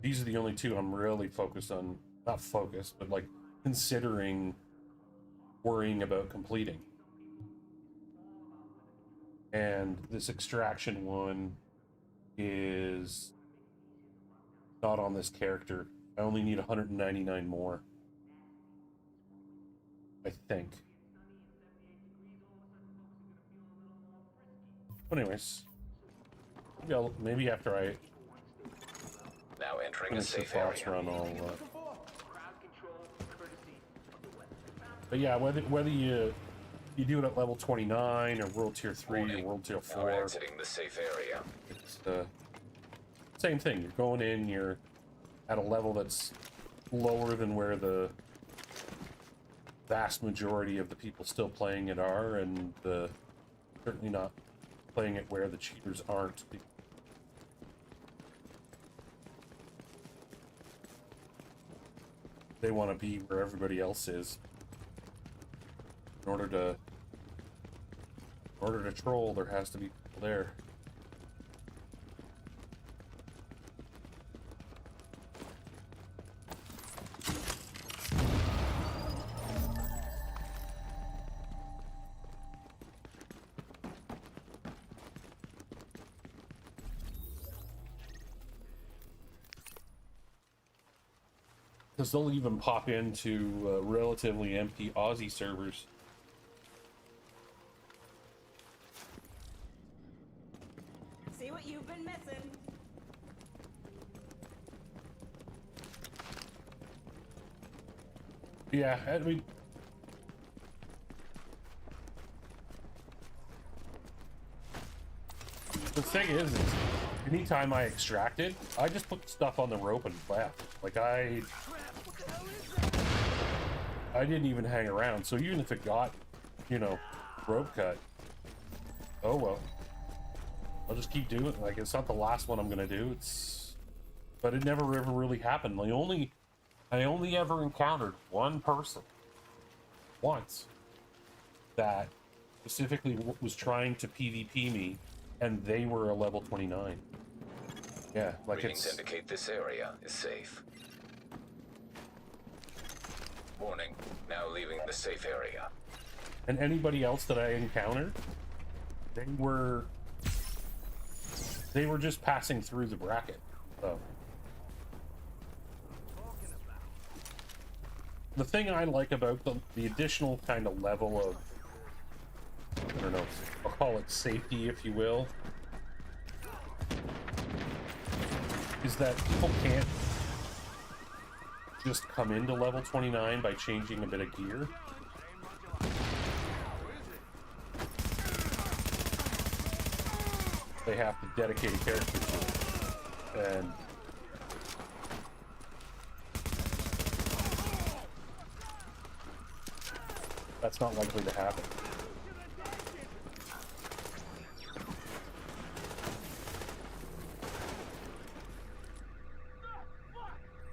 these are the only two I'm really focused on. Not focused, but like considering worrying about completing. And this extraction one is not on this character. I only need 199 more, I think. But anyways, maybe after I now entering a finish the safe thoughts area. run, I'll but yeah, whether you do it at level 29 or World Tier 3 or World Tier 4. Now exiting the safe area. It's the same thing. You're going in, you're at a level that's lower than where the vast majority of the people still playing it are, and certainly not playing it where the cheaters aren't. They want to be where everybody else is. In order to troll, there has to be people there. Because they'll even pop into relatively empty Aussie servers. See what you've been missing. Yeah, I mean, the thing is anytime I extracted, I just put stuff on the rope and left. Like, I didn't even hang around. So even if it got, you know, rope cut, oh well. I'll just keep doing it. Like, it's not the last one I'm gonna do. But it never ever really happened. I only ever encountered one person once that specifically was trying to PvP me, and they were a level 29. Yeah, like, Readings indicate this area is safe. Warning, now leaving the safe area. And anybody else that I encountered, they were just passing through the bracket. So the thing I like about the additional kind of level of, I don't know, I'll call it safety, if you will, is that people can't just come into level 29 by changing a bit of gear. They have to dedicate a character to it. And That's not likely to happen.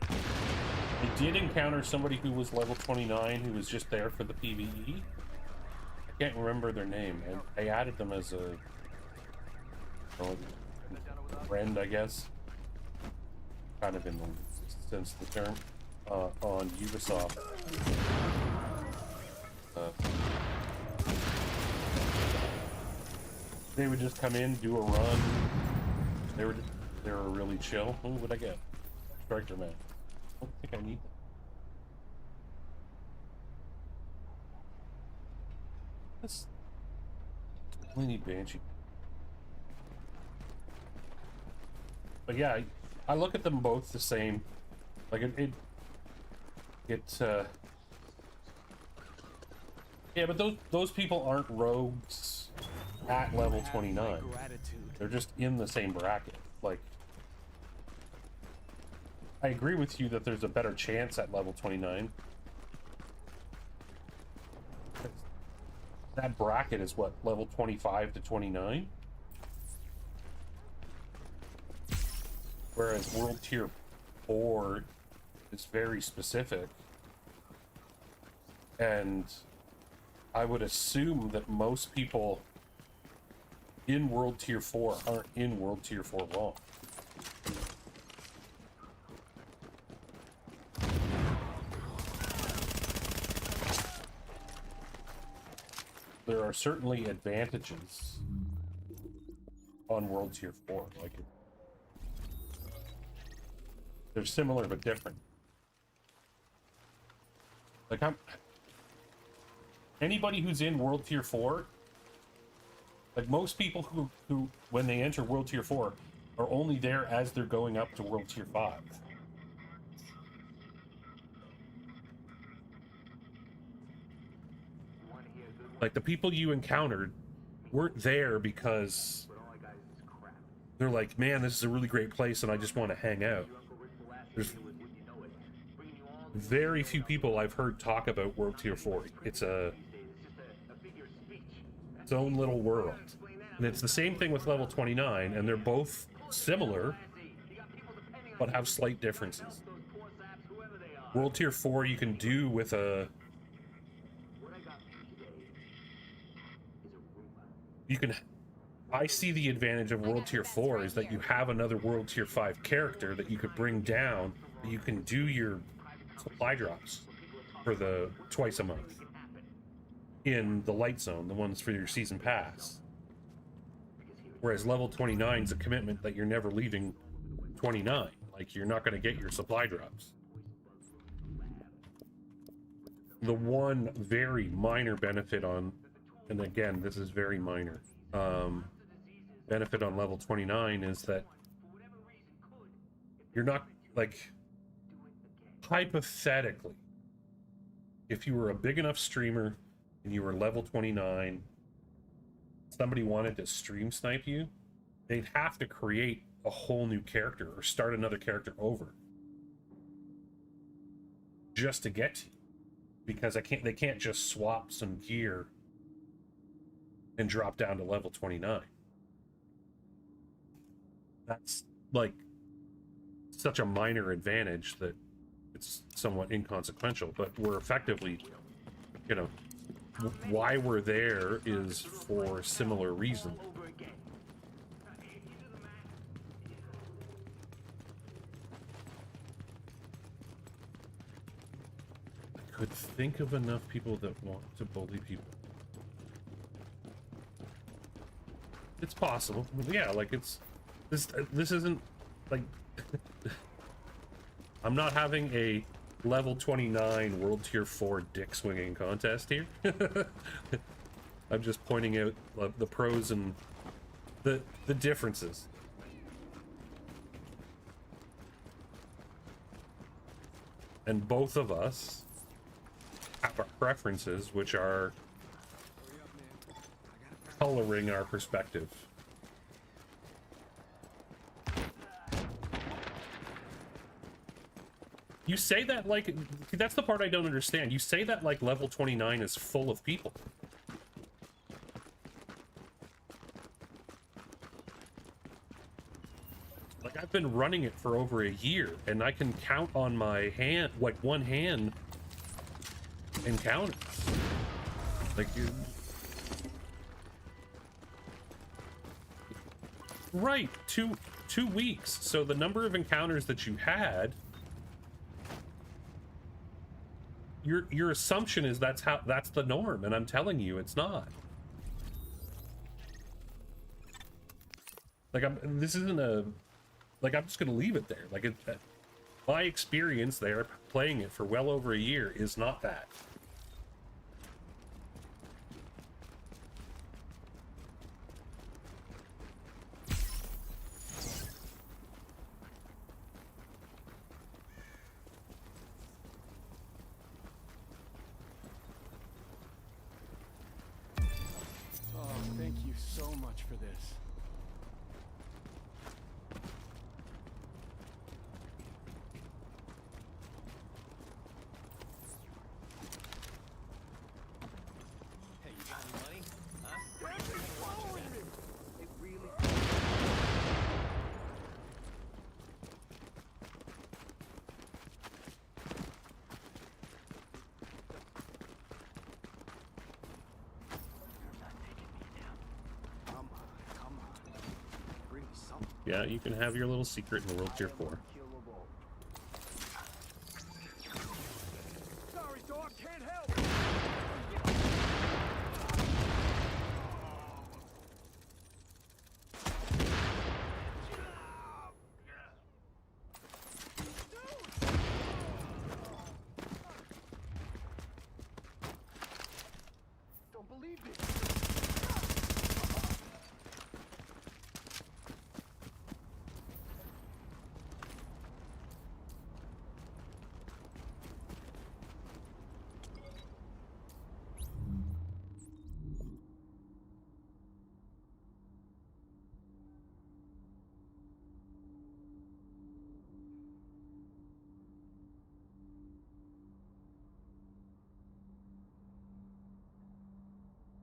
I did encounter somebody who was level 29 who was just there for the PvE. I can't remember their name. I added them as a friend, I guess. Kind of in the sense of the term. On Ubisoft. They would just come in, do a run. They were really chill. Who would I get? Striker man. I don't think I need them. Let's only need Banshee. But yeah, I look at them both the same. Like yeah, but those people aren't rogues at level 29. They're just in the same bracket. Like, I agree with you that there's a better chance at level 29. That bracket is what, level 25 to 29? Whereas World Tier 4 is very specific. And I would assume that most people in World Tier 4 aren't in World Tier 4 long. There are certainly advantages on World Tier 4. Like, they're similar but different. Like, anybody who's in World Tier 4, like most people who when they enter World Tier 4 are only there as they're going up to World Tier 5. Like, the people you encountered weren't there because they're like, man, this is a really great place and I just want to hang out. There's very few people I've heard talk about World Tier 4. It's its own little world. And it's the same thing with level 29, and they're both similar, but have slight differences. World Tier 4 you can do with a... I see the advantage of World Tier 4 is that you have another World Tier 5 character that you could bring down, that you can do your supply drops for the twice a month in the light zone, the ones for your season pass. Whereas level 29 is a commitment that you're never leaving 29. Like, you're not going to get your supply drops. The one very minor benefit on, and again, this is very minor, benefit on level 29 is that you're not, like, hypothetically, if you were a big enough streamer and you were level 29, somebody wanted to stream snipe you, they'd have to create a whole new character or start another character over just to get to you, because they can't just swap some gear and drop down to level 29. That's like such a minor advantage that it's somewhat inconsequential, but we're effectively, you know, why we're there is for similar reasons. I could think of enough people that want to bully people. It's possible. Yeah, like, it's this isn't like I'm not having a level 29 World Tier 4 dick swinging contest here. I'm just pointing out the pros and the differences. And both of us have our preferences, which are coloring our perspective. You say that like, that's the part I don't understand. You say that like level 29 is full of people. Like, I've been running it for over a year, and I can count on my hand, like one hand, encounters. Like, right, two weeks. So the number of encounters that you had, your assumption is that's the norm, and I'm telling you it's not. Like, this isn't a, like, I'm just gonna leave it there. Like, my experience there playing it for well over a year is not that. Oh, thank you so much for this. Hey, you got any money? Huh? Everything's following me! It really... Yeah, you can have your little secret in World Tier 4. Sorry, dog, can't help! Don't believe it.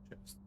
Chest.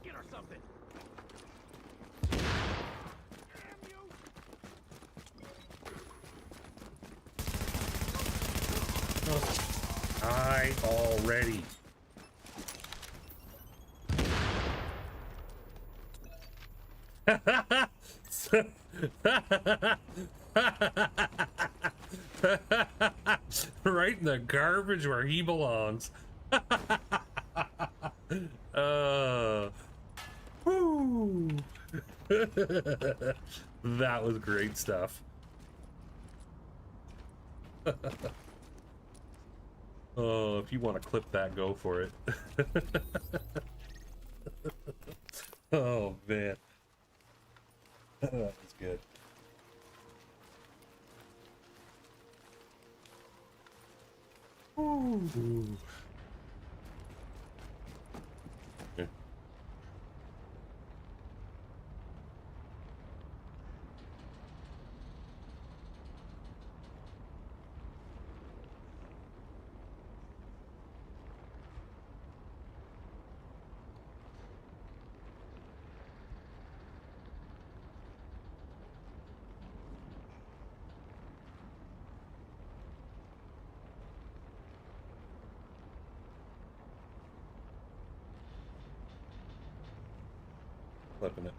Or something. I already. Right in the garbage where he belongs. Woo. That was great stuff. Oh, if you want to clip that, go for it. Oh, man. That was good. Ooh. Okay. Flipping it.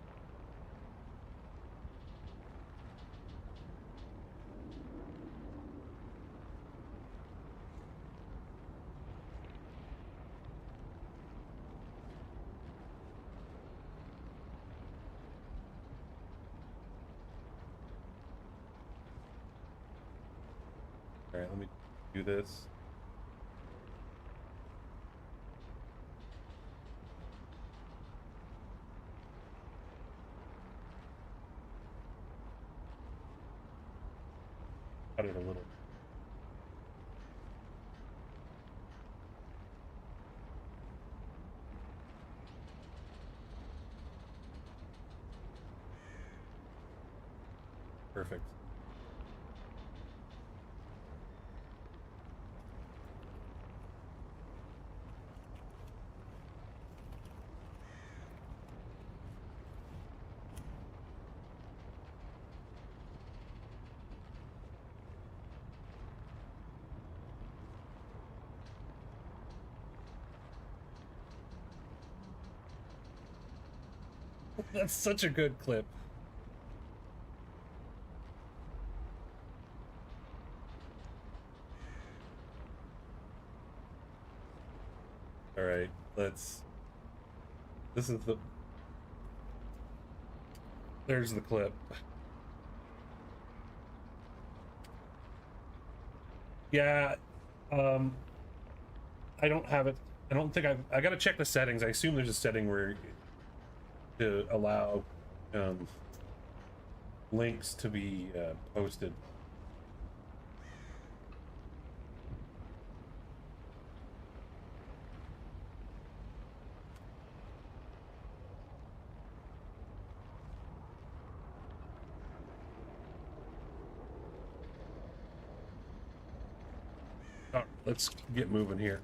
All right, let me do this. Cut it a little. Perfect. That's such a good clip. All right, let's. This is the. There's the clip. Yeah, I don't have it. I don't think I gotta check the settings. I assume there's a setting where to allow links to be posted. All right, let's get moving here.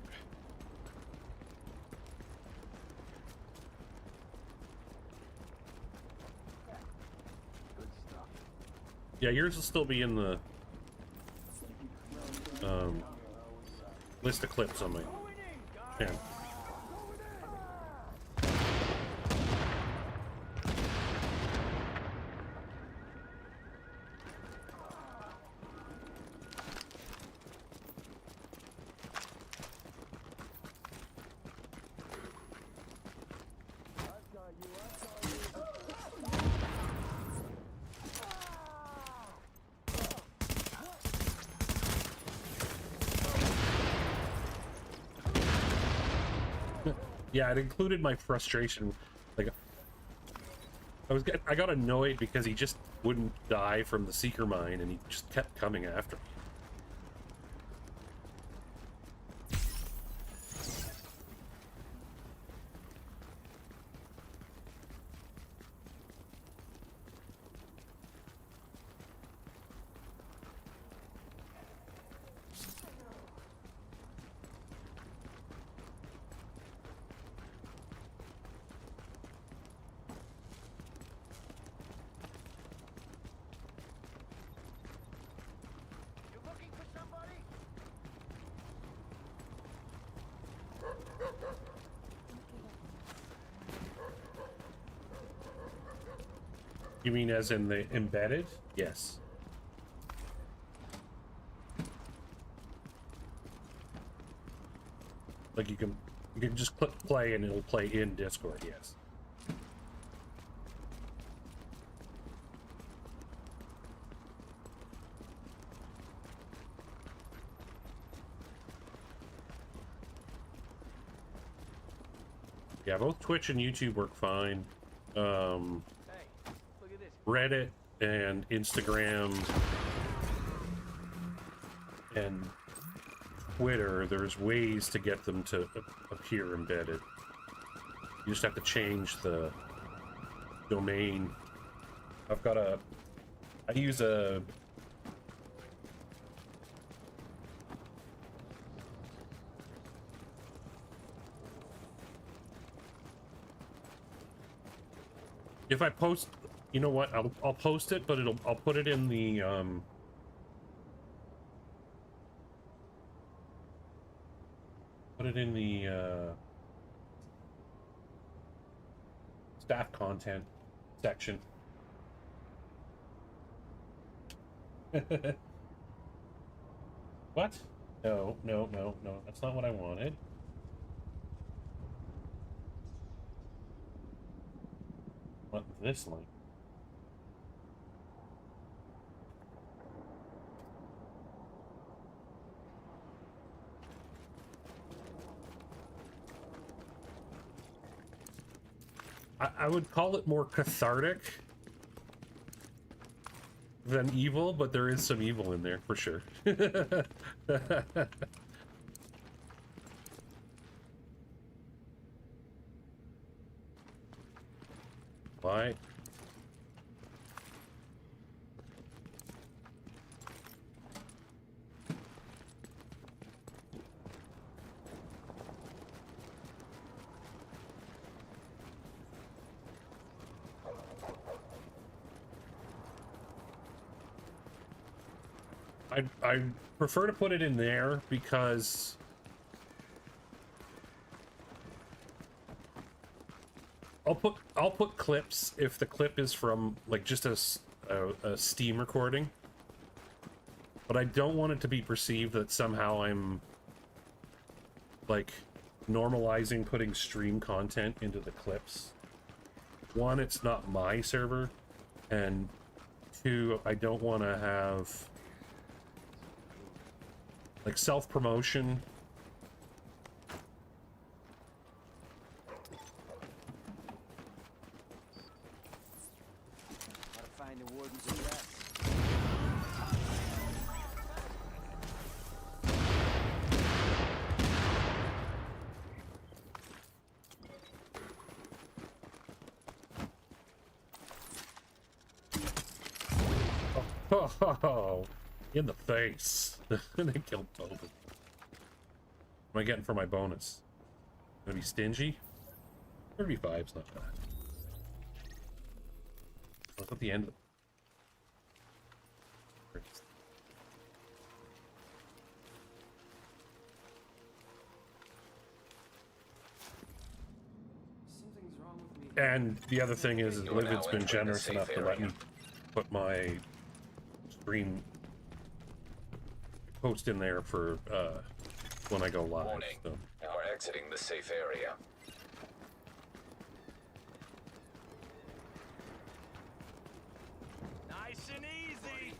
Yeah, yours will still be in the list of clips on my channel. Yeah, it included my frustration. Like, I got annoyed because he just wouldn't die from the seeker mine, and he just kept coming after me. You mean as in the embedded? Yes. Like you can just click play and it'll play in Discord, yes. Yeah, both Twitch and YouTube work fine. Hey, look at this. Reddit and Instagram and Twitter, there's ways to get them to appear embedded. You just have to change the domain. I use a if I post, you know what, I'll post it, but I'll put it in the staff content section. What? No, that's not what I wanted. I want this link. I would call it more cathartic than evil, but there is some evil in there for sure. Why? I prefer to put it in there because I'll put clips if the clip is from like just a Steam recording, but I don't want it to be perceived that somehow I'm like normalizing putting stream content into the clips. One, it's not my server, and two, I don't want to have like self-promotion. How to find the warden's address. Oh, in the face. And they killed Tobin. What am I getting for my bonus? Gonna be stingy? 35's not bad. Look at the end of it. Something's wrong with me. And the other thing is Livid's been generous enough to let me put my stream post in there for when I go live. Warning. So. You are exiting the safe area. Nice and easy.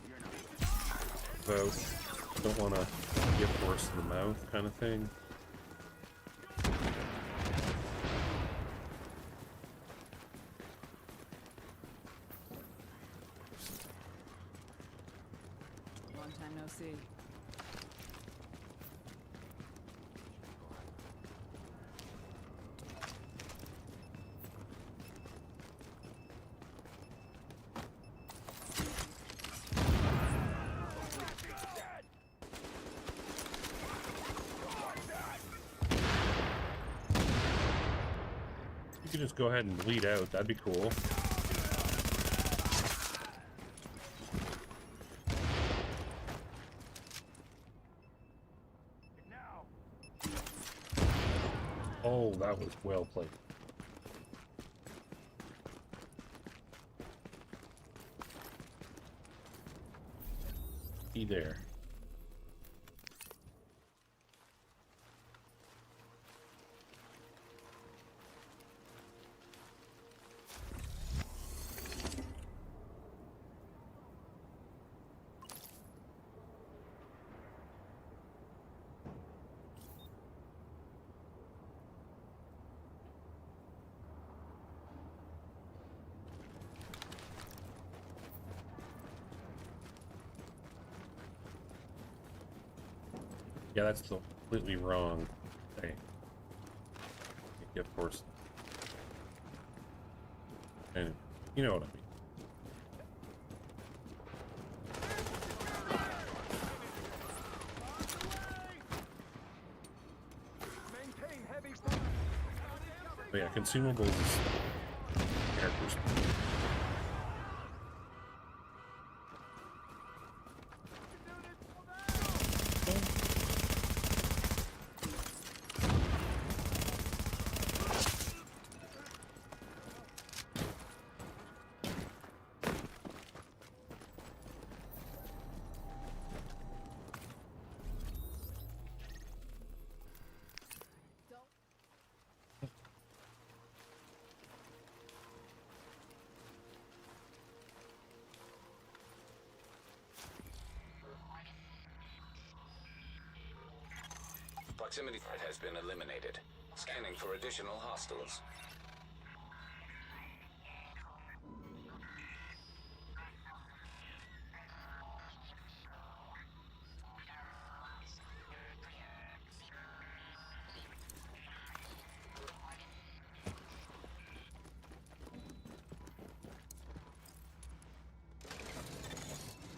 About don't want to get force in the mouth kind of thing. Long time no see. You could just go ahead and bleed out. That'd be cool. Oh, that was well played. He there. Yeah, that's completely wrong thing. Yeah, of course. And you know what I mean. But yeah, consumables is characters. Proximity threat has been eliminated. Scanning for additional hostiles.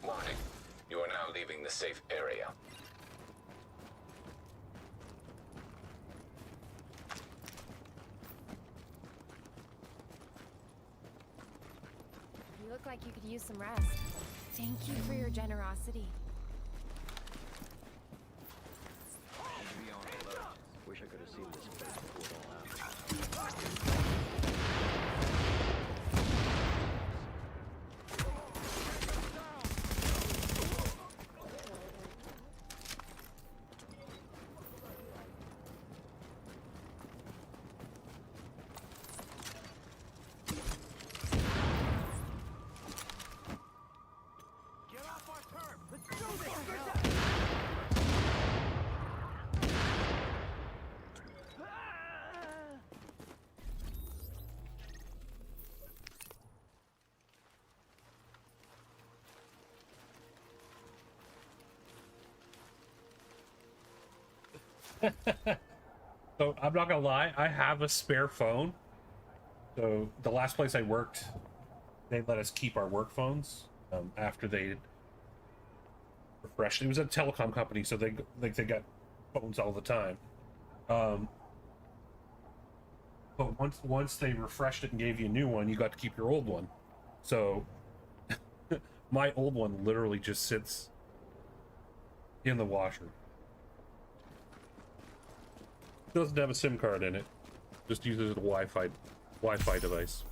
Warning. You are now leaving the safe area. You look like you could use some rest. Thank you for your generosity. Wish I could have seen this place before it all happened. So I'm not gonna lie, I have a spare phone. So the last place I worked, they let us keep our work phones after they refreshed. It was a telecom company, so they got phones all the time. But once they refreshed it and gave you a new one, you got to keep your old one. So my old one literally just sits in the washer. Doesn't have a SIM card in it. Just uses a Wi-Fi device.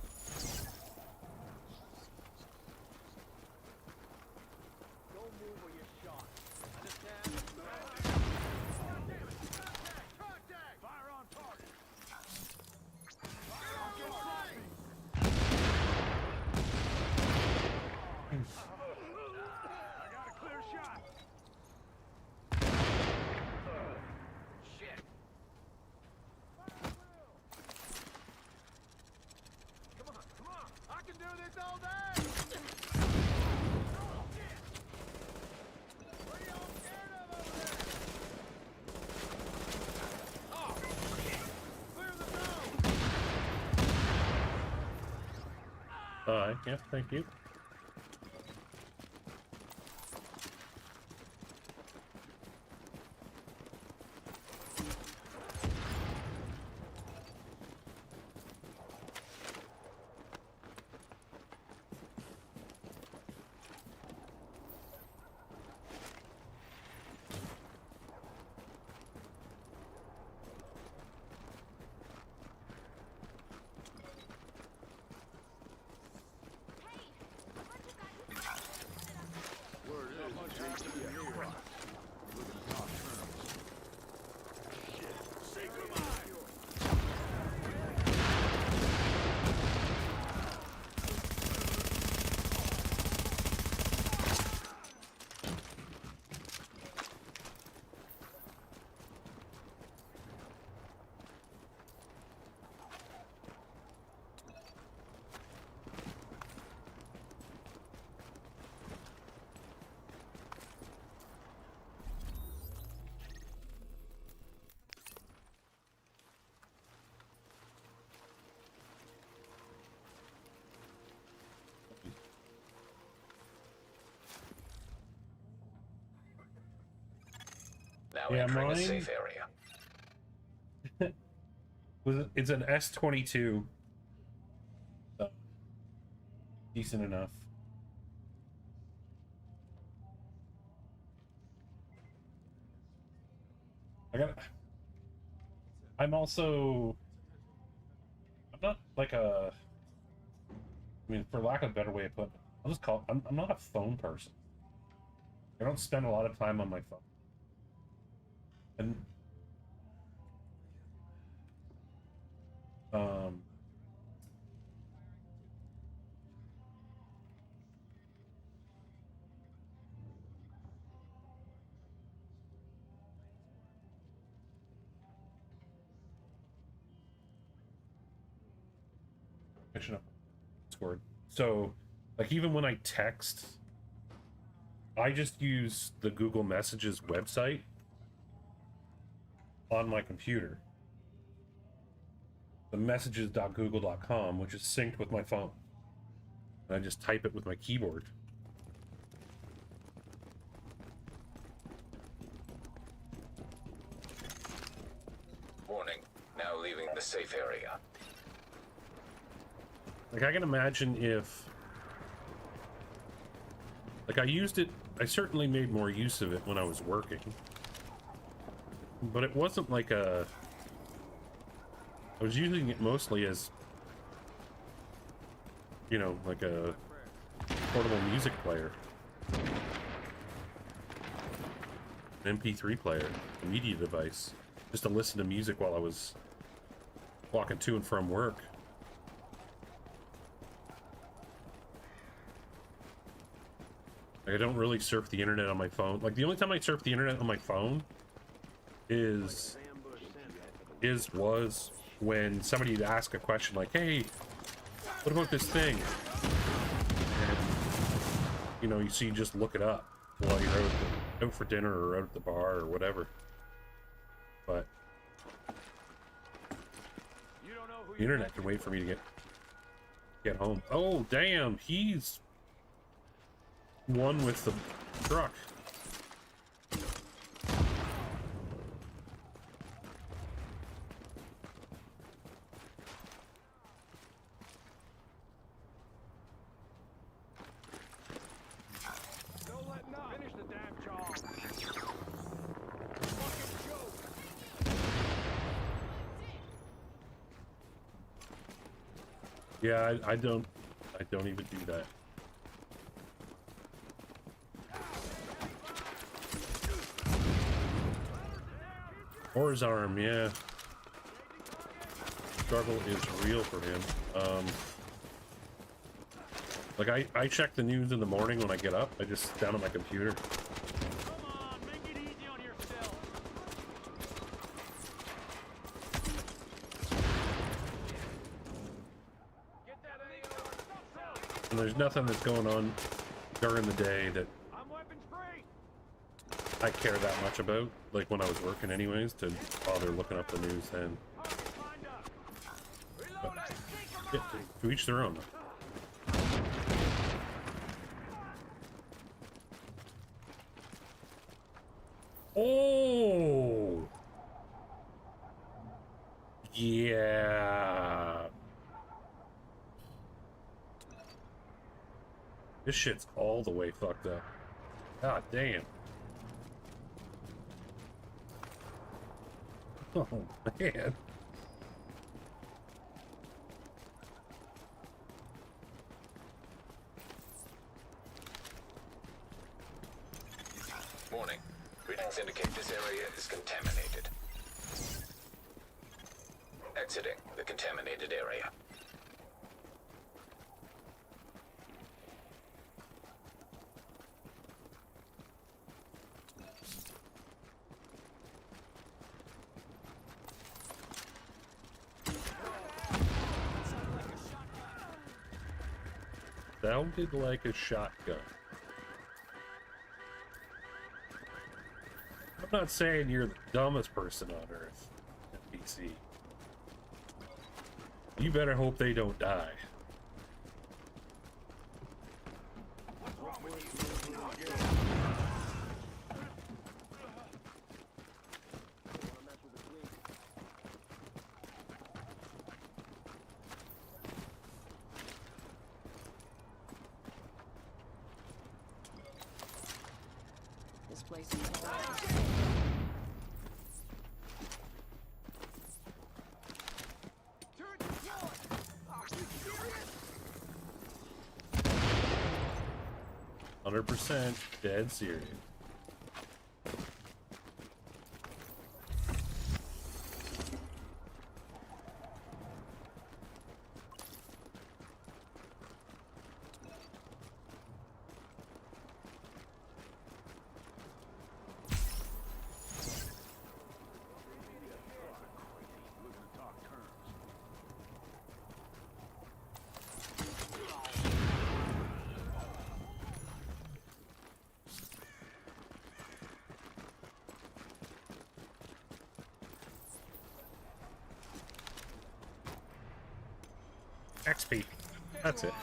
Yeah, thank you. now Yeah, entering a mine- safe area. It's an S22. Decent enough. I'm not like a, I mean, for lack of a better way of putting it, I'll just call, I'm not a phone person. I don't spend a lot of time on my phone. And, Discord. So, like, even when I text, I just use the Google Messages website on my computer. The messages.google.com, which is synced with my phone. And I just type it with my keyboard. Warning, now leaving the safe area. Like, I can imagine if... Like, I used it... I certainly made more use of it when I was working. But it wasn't like a... I was using it mostly as... You know, like a portable music player. An MP3 player. A media device. Just to listen to music while I was walking to and from work. Like, I don't really surf the internet on my phone. Like, the only time I surf the internet on my phone was when somebody would ask a question like, hey, what about this thing? And, you know, you just look it up while you're out for dinner or out at the bar or whatever. But the internet can wait for me to get home. Oh, damn, he's one with the truck. Don't let him finish the damn job. Fucking joke. Yeah, I don't even do that. Or his arm, yeah. Struggle is real for him. Like, I check the news in the morning when I get up. I just sit down on my computer. Come on, make it easy on yourself. Get that AO. And there's nothing that's going on during the day that I'm weapons free. I care that much about, like when I was working anyways, to bother looking up the news then. But, yeah, to each their own. Oh! Yeah. This shit's all the way fucked up. God damn. Oh, man. Warning. Readings indicate this area is contaminated. Exiting the contaminated area. Sounded like a shotgun. I'm not saying you're the dumbest person on Earth, NPC. You better hope they don't die. place until Turret deployed! Are you serious? 100% dead serious. Looking to talk terms. XP. That's it.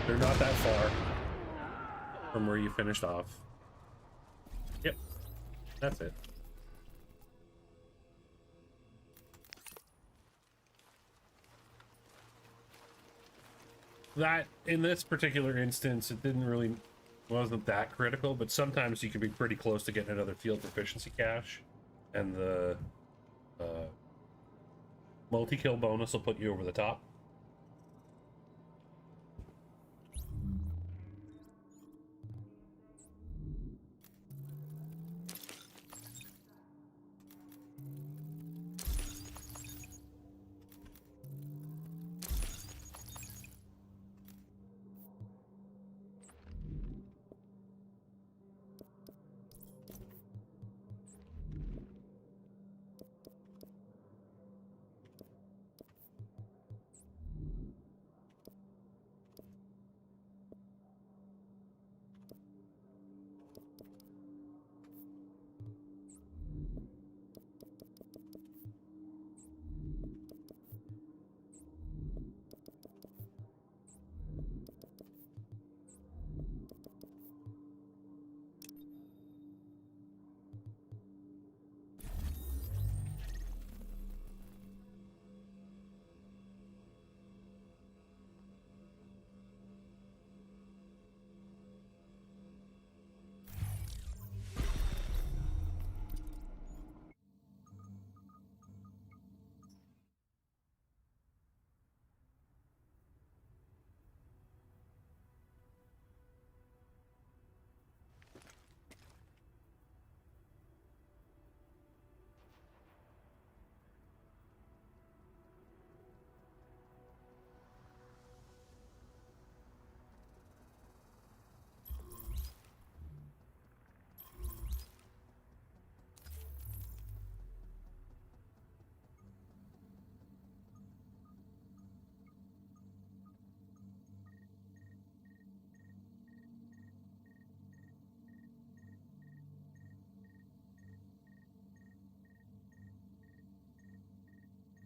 They're not that far from where you finished off. Yep, that's it. That, in this particular instance, it wasn't that critical, but sometimes you can be pretty close to getting another field proficiency cache, and the multi-kill bonus will put you over the top.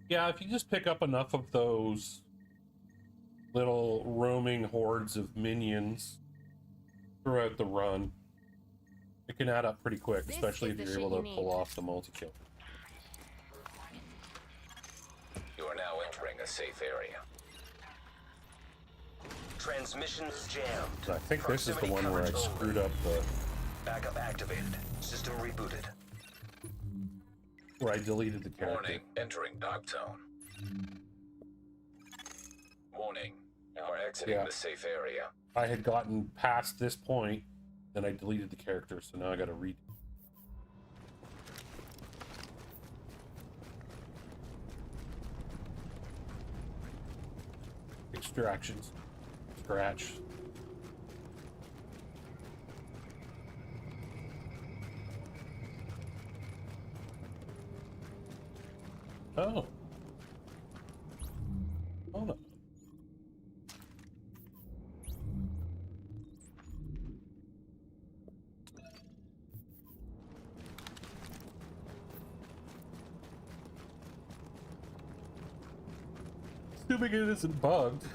Yeah, if you just pick up enough of those little roaming hordes of minions throughout the run, it can add up pretty quick, especially if you're able to pull off the multi-kill. You are now entering a safe area. Transmissions jammed. I think this is the one where I screwed up the... Backup activated. System rebooted. Where I deleted the character. Warning, entering dark zone. Warning, you are exiting the safe area. I had gotten past this point, then I deleted the character, so now I gotta read. Extractions. Scratch. Oh. Oh no. Assuming it isn't bugged.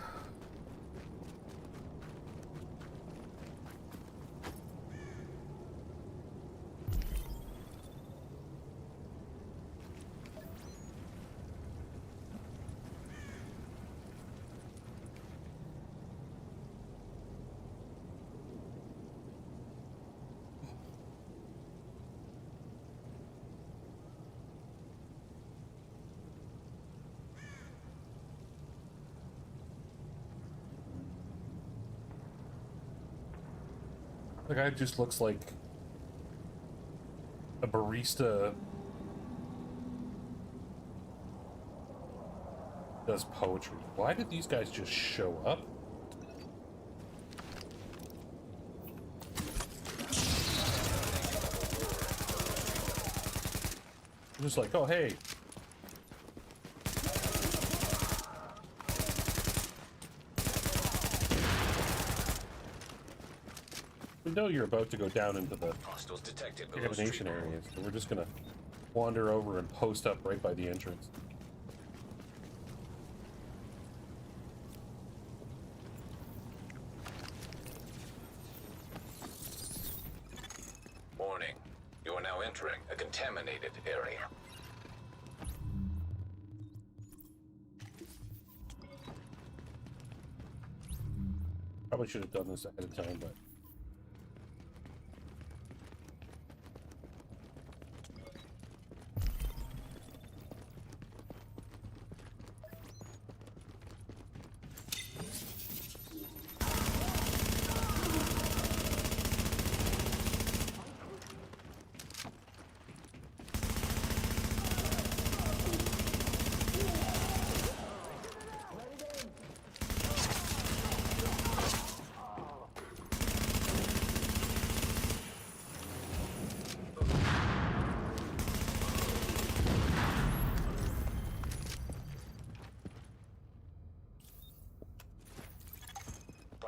The guy just looks like a barista does poetry. Why did these guys just show up? I'm just like, oh hey. We know you're about to go down into the Hostiles detected below examination street level. areas, so we're just gonna wander over and post up right by the entrance. Warning. You are now entering a contaminated area. Probably should have done this ahead of time, but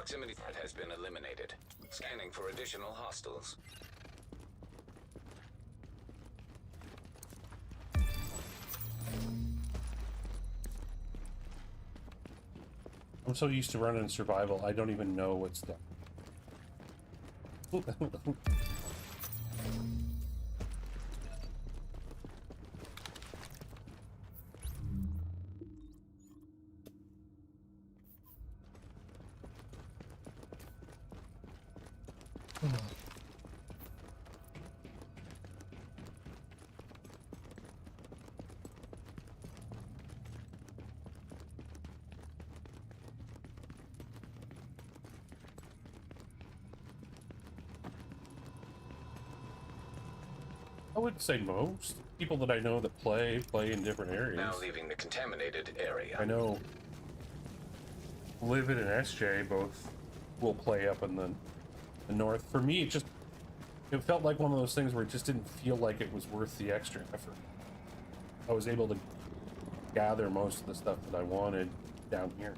Proximity threat has been eliminated. Scanning for additional hostiles. I'm so used to running survival, I don't even know what's done. I would say most people that I know that play in different areas. Now leaving the contaminated area. I know Livid and SJ both will play up in the north. For me, it felt like one of those things where it just didn't feel like it was worth the extra effort. I was able to gather most of the stuff that I wanted down here.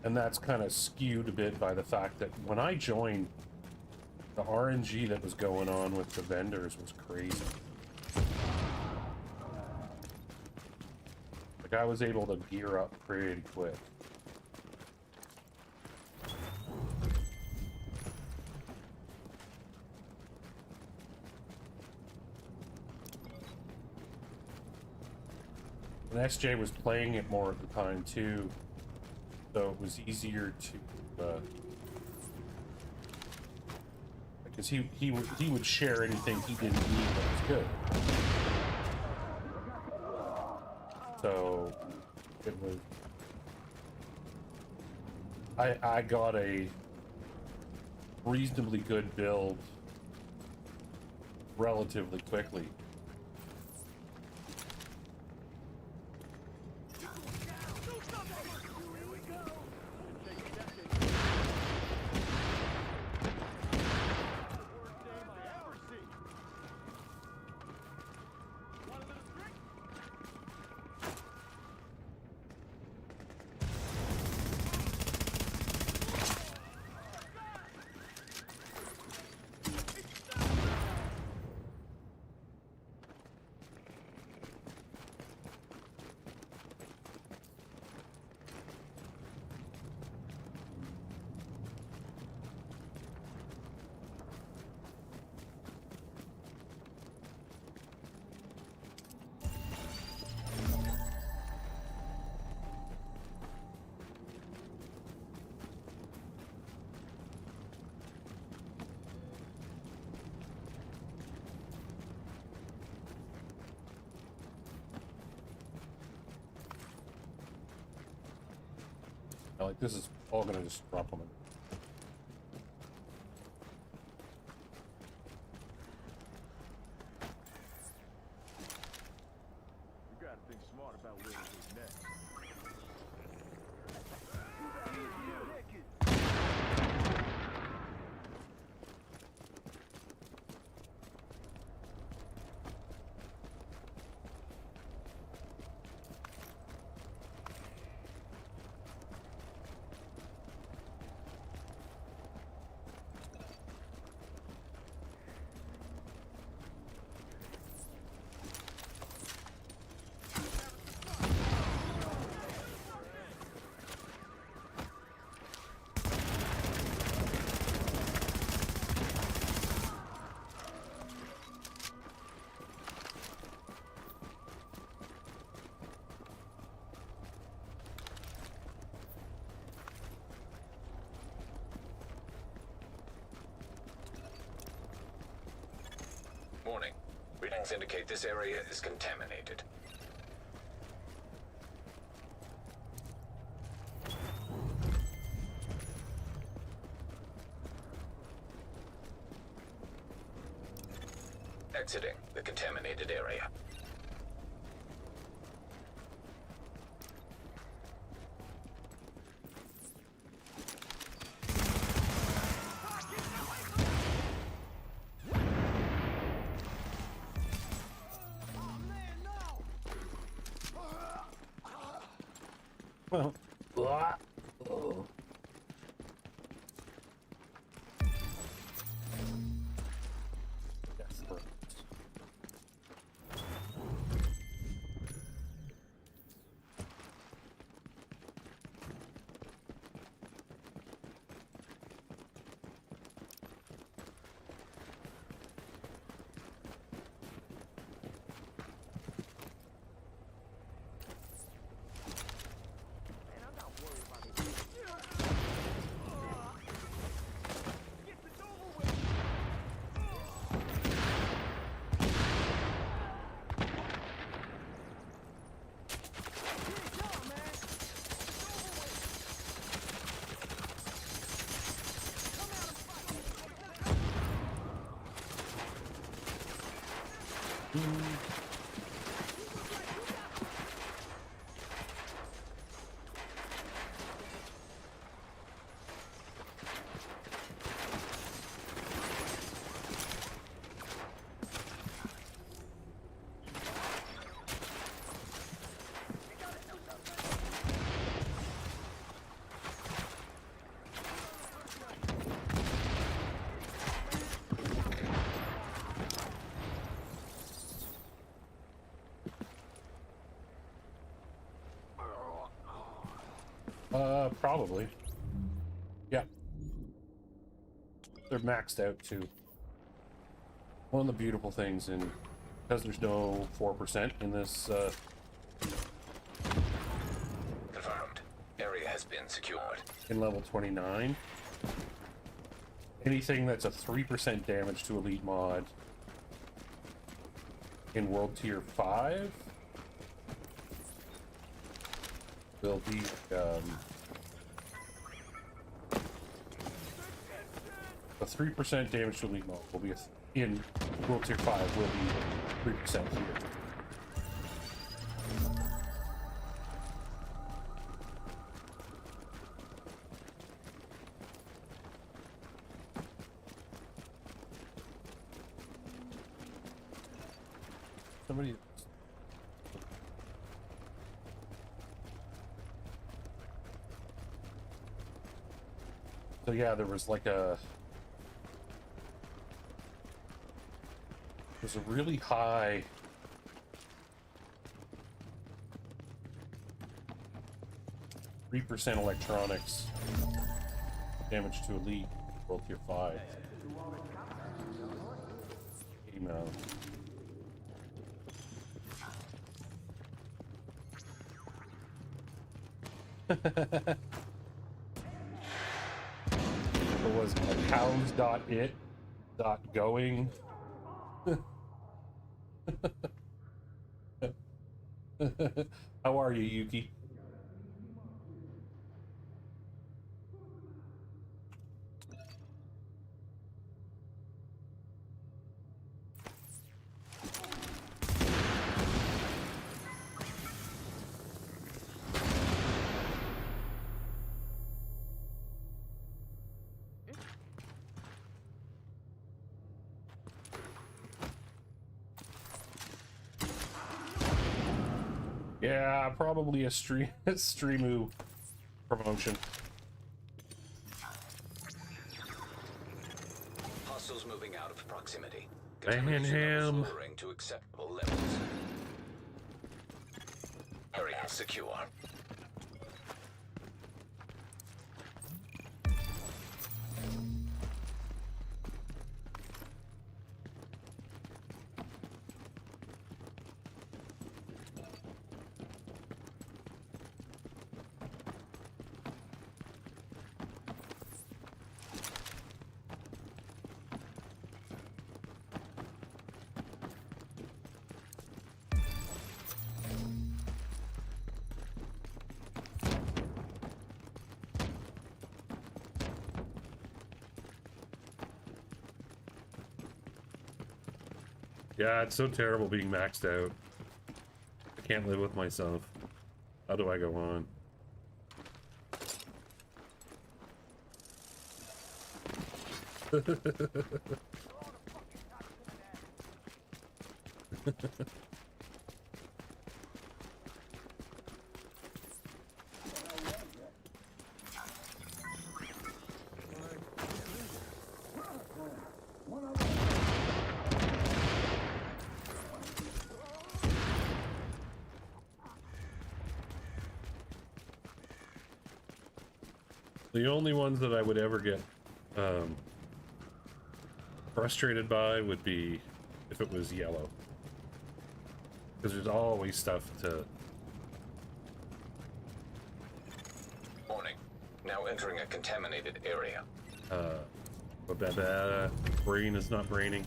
And that's kind of skewed a bit by the fact that when I joined, the RNG that was going on with the vendors was crazy. Like, I was able to gear up pretty quick. And SJ was playing it more at the time too, so it was easier to because he would share anything he didn't need that was good. So it was I got a reasonably good build relatively quickly. Like, this is all gonna just drop them in. Warning. Readings indicate this area is contaminated. Exiting the contaminated area. Well, oh. Death throes. Probably. Yeah. They're maxed out too. One of the beautiful things, and because there's no 4% in this, Confirmed. Area has been secured. in level 29, anything that's a 3% damage to elite mod in world tier 5 will be, a 3% damage to elite mod will be in world tier 5 will be 3% here. Somebody. So yeah, there was like there's a really high % electronics damage to elite world tier 5. Email. It was accounts.it.going. How are you, Yuki? Yeah, probably a streamu promotion. Hostiles moving out of proximity. Ban Contamination him. levels lowering to acceptable levels. Area secure. Yeah, it's so terrible being maxed out. I can't live with myself. How do I go on? The only ones that I would ever get frustrated by would be if it was yellow. Because there's always stuff to... Warning. Now entering a contaminated area. Brain is not braining.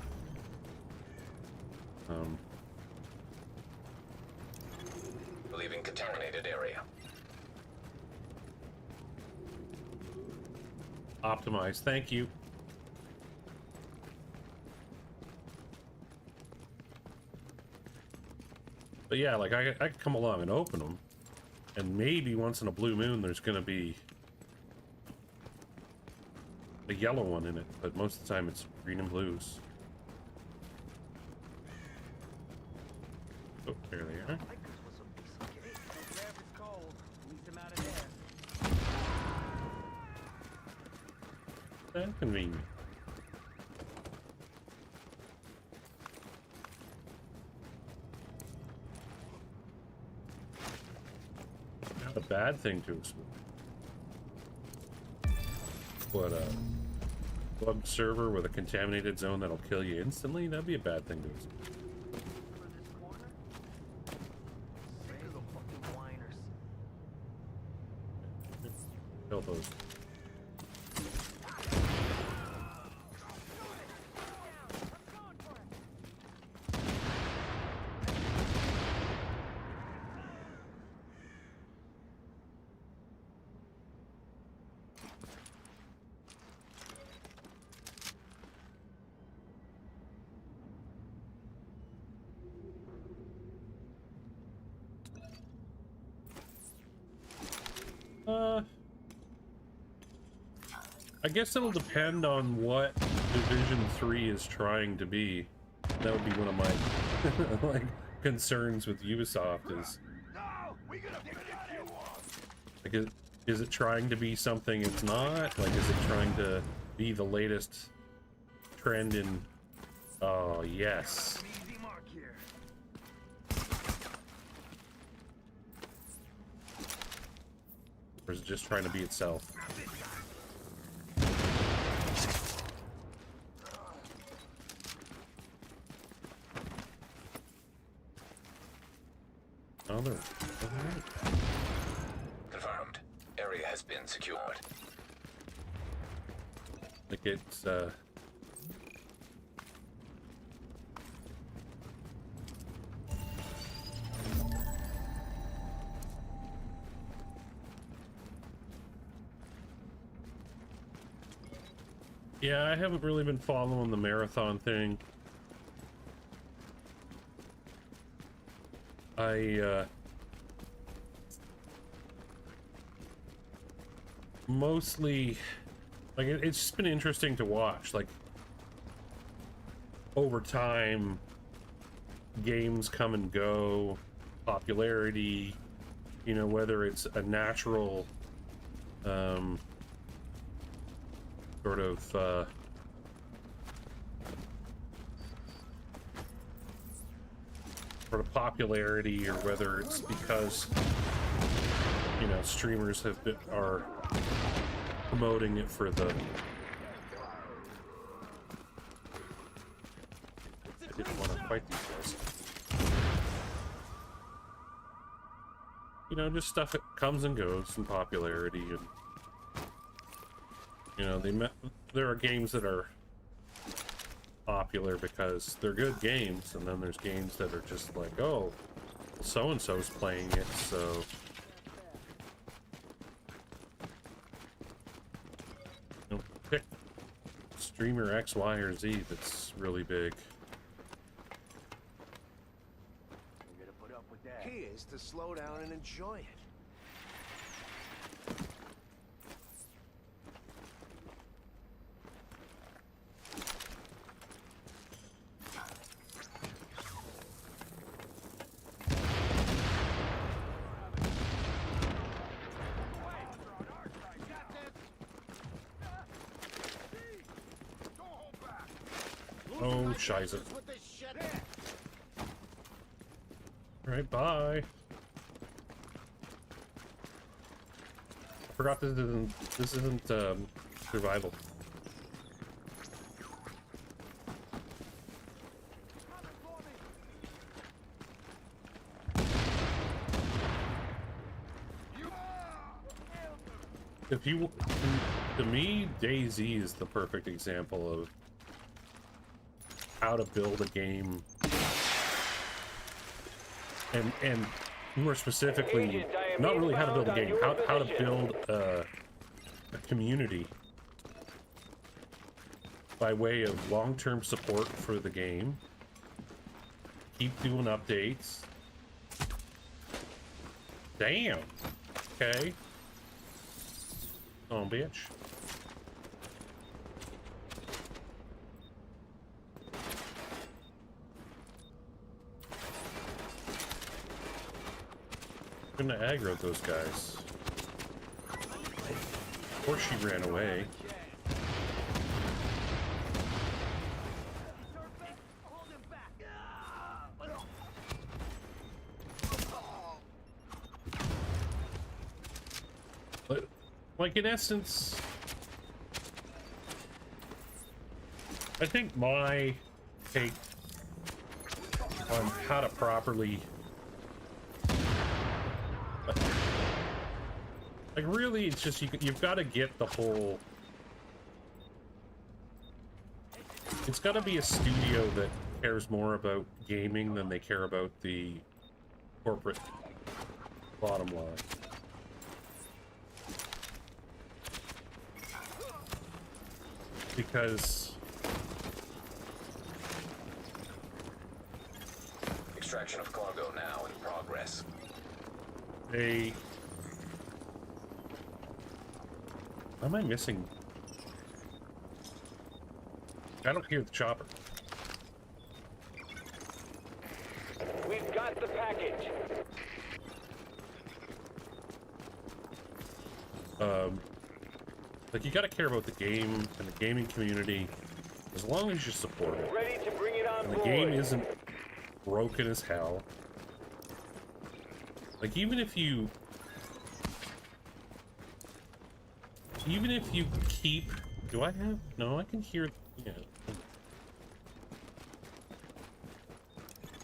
Leaving contaminated area. Optimize, thank you. But yeah, like I could come along and open them, and maybe once in a blue moon there's gonna be a yellow one in it, but most of the time it's green and blues. Oh, there they are. That's convenient. Not a bad thing to explore. What a plugged server with a contaminated zone that'll kill you instantly? That'd be a bad thing to explore. Kill those. I guess it'll depend on what Division 3 is trying to be. That would be one of my like concerns with Ubisoft is like is it trying to be something it's not? Like is it trying to be the latest trend in oh yes. Or is it just trying to be itself? Oh, there. Confirmed. Area has been secured. Like it's yeah, I haven't really been following the marathon thing. Mostly like it's just been interesting to watch, like over time games come and go, popularity, you know, whether it's a natural sort of popularity, or whether it's because, you know, streamers are promoting it for the... I didn't want to fight these guys. You know, just stuff that comes and goes in popularity, and you know, there are games that are popular because they're good games, and then there's games that are just like, oh, so-and-so's playing it, so... You know, pick streamer X, Y, or Z that's really big. Key is to slow down and enjoy it. Oh, scheiße. Alright, bye. Forgot this isn't survival. If you, to me, DayZ is the perfect example of how to build a game, and more specifically, not really how to build a game, how to build a community by way of long-term support for the game. Keep doing updates. Damn. Okay. Oh, bitch. I'm gonna aggro those guys. Of course she ran away. But, like, in essence, I think my take on how to properly, like, really, it's just you've got to get the whole. It's got to be a studio that cares more about gaming than they care about the corporate bottom line. Because extraction of cargo now in progress. They. Am I missing? I don't hear the chopper. We've got the package. Like, you gotta care about the game and the gaming community as long as you support it. Ready to bring it on And the board. game isn't broken as hell. Like, even if you keep, do I have, no, I can hear, yeah.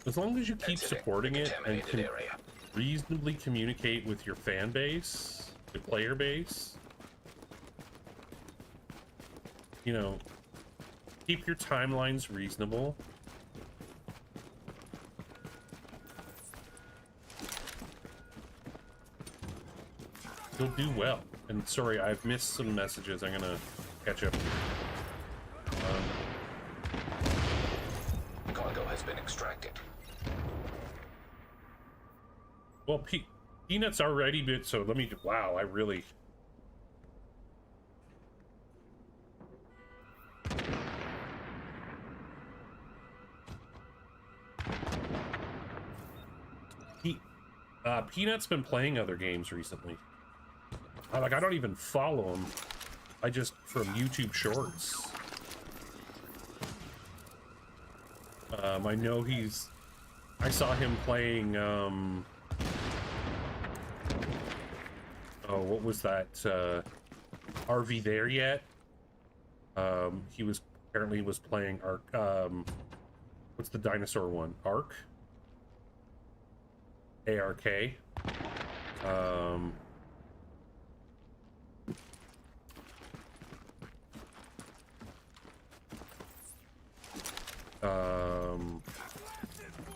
As long as you keep supporting it and can reasonably communicate with your fan base, your player base, you know, keep your timelines reasonable. You'll do well. And sorry, I've missed some messages. I'm gonna catch up. Cargo has been extracted. Well, Peanut's already bit, so let me. Wow, I really. Peanut's been playing other games recently. Like, I don't even follow him. I just, from YouTube Shorts. I know he's... I saw him playing, oh, what was that? RV There Yet? He was, apparently was playing Ark, what's the dinosaur one? Ark? ARK.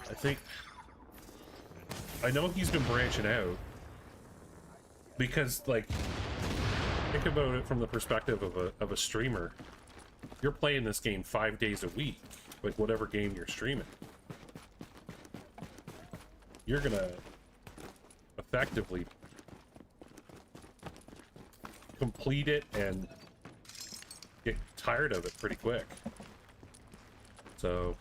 I think I know he's been branching out because, like, think about it from the perspective of a streamer. You're playing this game 5 days a week, like whatever game you're streaming. you're gonna effectively complete it and get tired of it pretty quick. So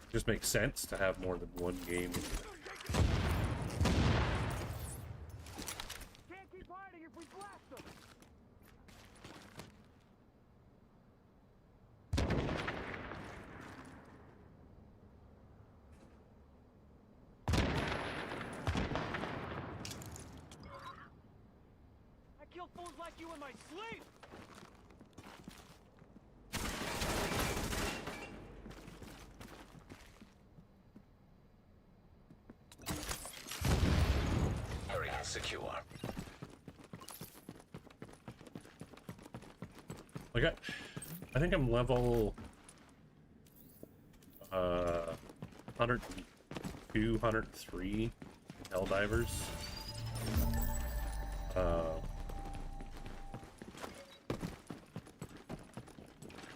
it just makes sense to have more than one game. Can't keep hiding if we blast them. I kill fools like you in my sleep. Area secure. Like I think I'm level 102, 103 Helldivers.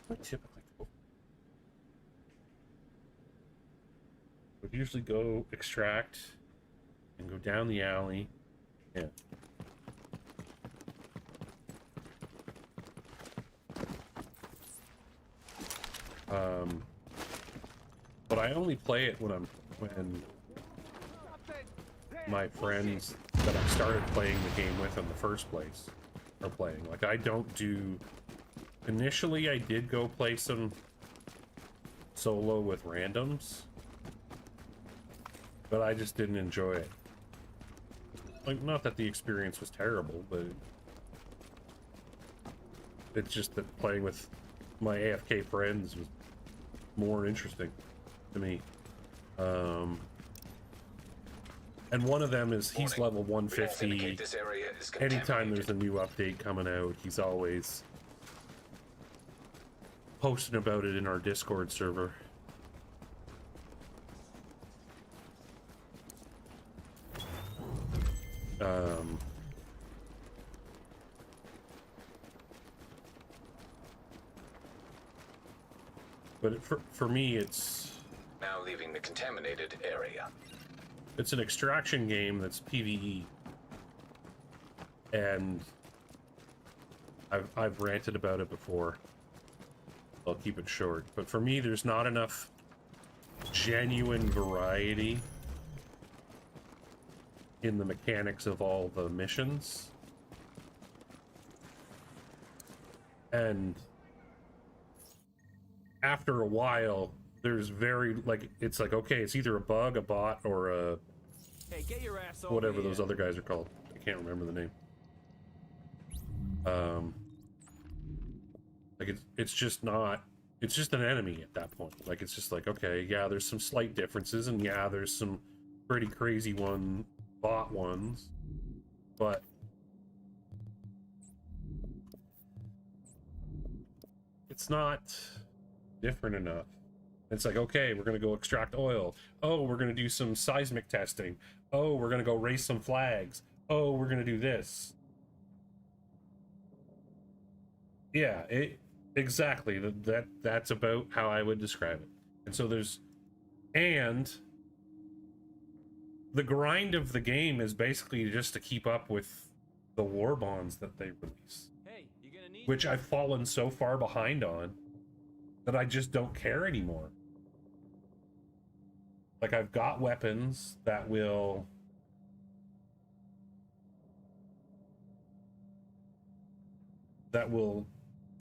I typically go. Would usually go extract and go down the alley. Yeah. But I only play it when my friends that I started playing the game with in the first place are playing. Like, I don't do... Initially, I did go play some solo with randoms, but I just didn't enjoy it. Like, not that the experience was terrible, but it's just that playing with my AFK friends was more interesting to me. And one of them is, he's level 150. Anytime there's a new update coming out, he's always posting about it in our Discord server. But for me, it's... Now leaving the contaminated area. It's an extraction game that's PvE. And I've ranted about it before. I'll keep it short. But for me, there's not enough genuine variety in the mechanics of all the missions. And after a while, there's very, like, it's like, okay, it's either a bug, a bot, or a... Hey, get your ass over whatever here. those other guys are called. I can't remember the name. Like, it's just not... It's just an enemy at that point. Like, it's just like, okay, yeah, there's some slight differences, and yeah, there's some pretty crazy bot ones, but... It's not different enough. It's like, okay, we're gonna go extract oil. Oh, we're gonna do some seismic testing. Oh, we're gonna go raise some flags. Oh, we're gonna do this. Yeah, exactly. That's about how I would describe it. And so and the grind of the game is basically just to keep up with the war bonds that they release. Hey, you gonna need Which I've fallen so far behind on that I just don't care anymore. Like, I've got weapons that will...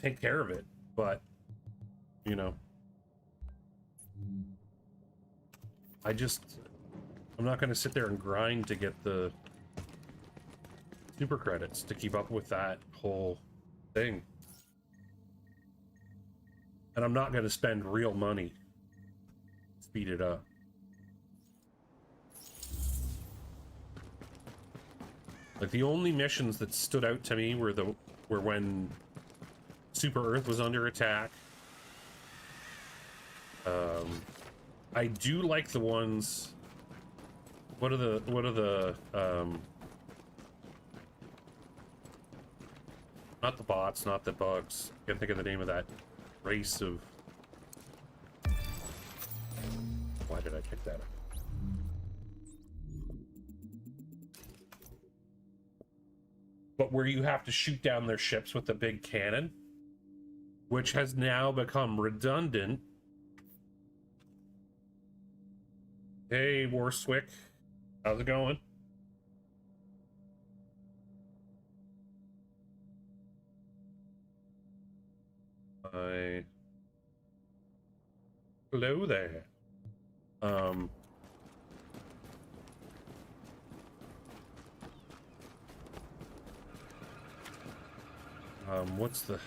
take care of it, but, you know, I'm not going to sit there and grind to get the super credits to keep up with that whole thing. And I'm not going to spend real money to speed it up. Like, the only missions that stood out to me were when Super Earth was under attack. I do like the ones... What are the not the bots, not the bugs. Can't think of the name of that race of... Why did I pick that up? but where you have to shoot down their ships with a big cannon, which has now become redundant. Hey, Warswick, how's it going? Hello there. What's the...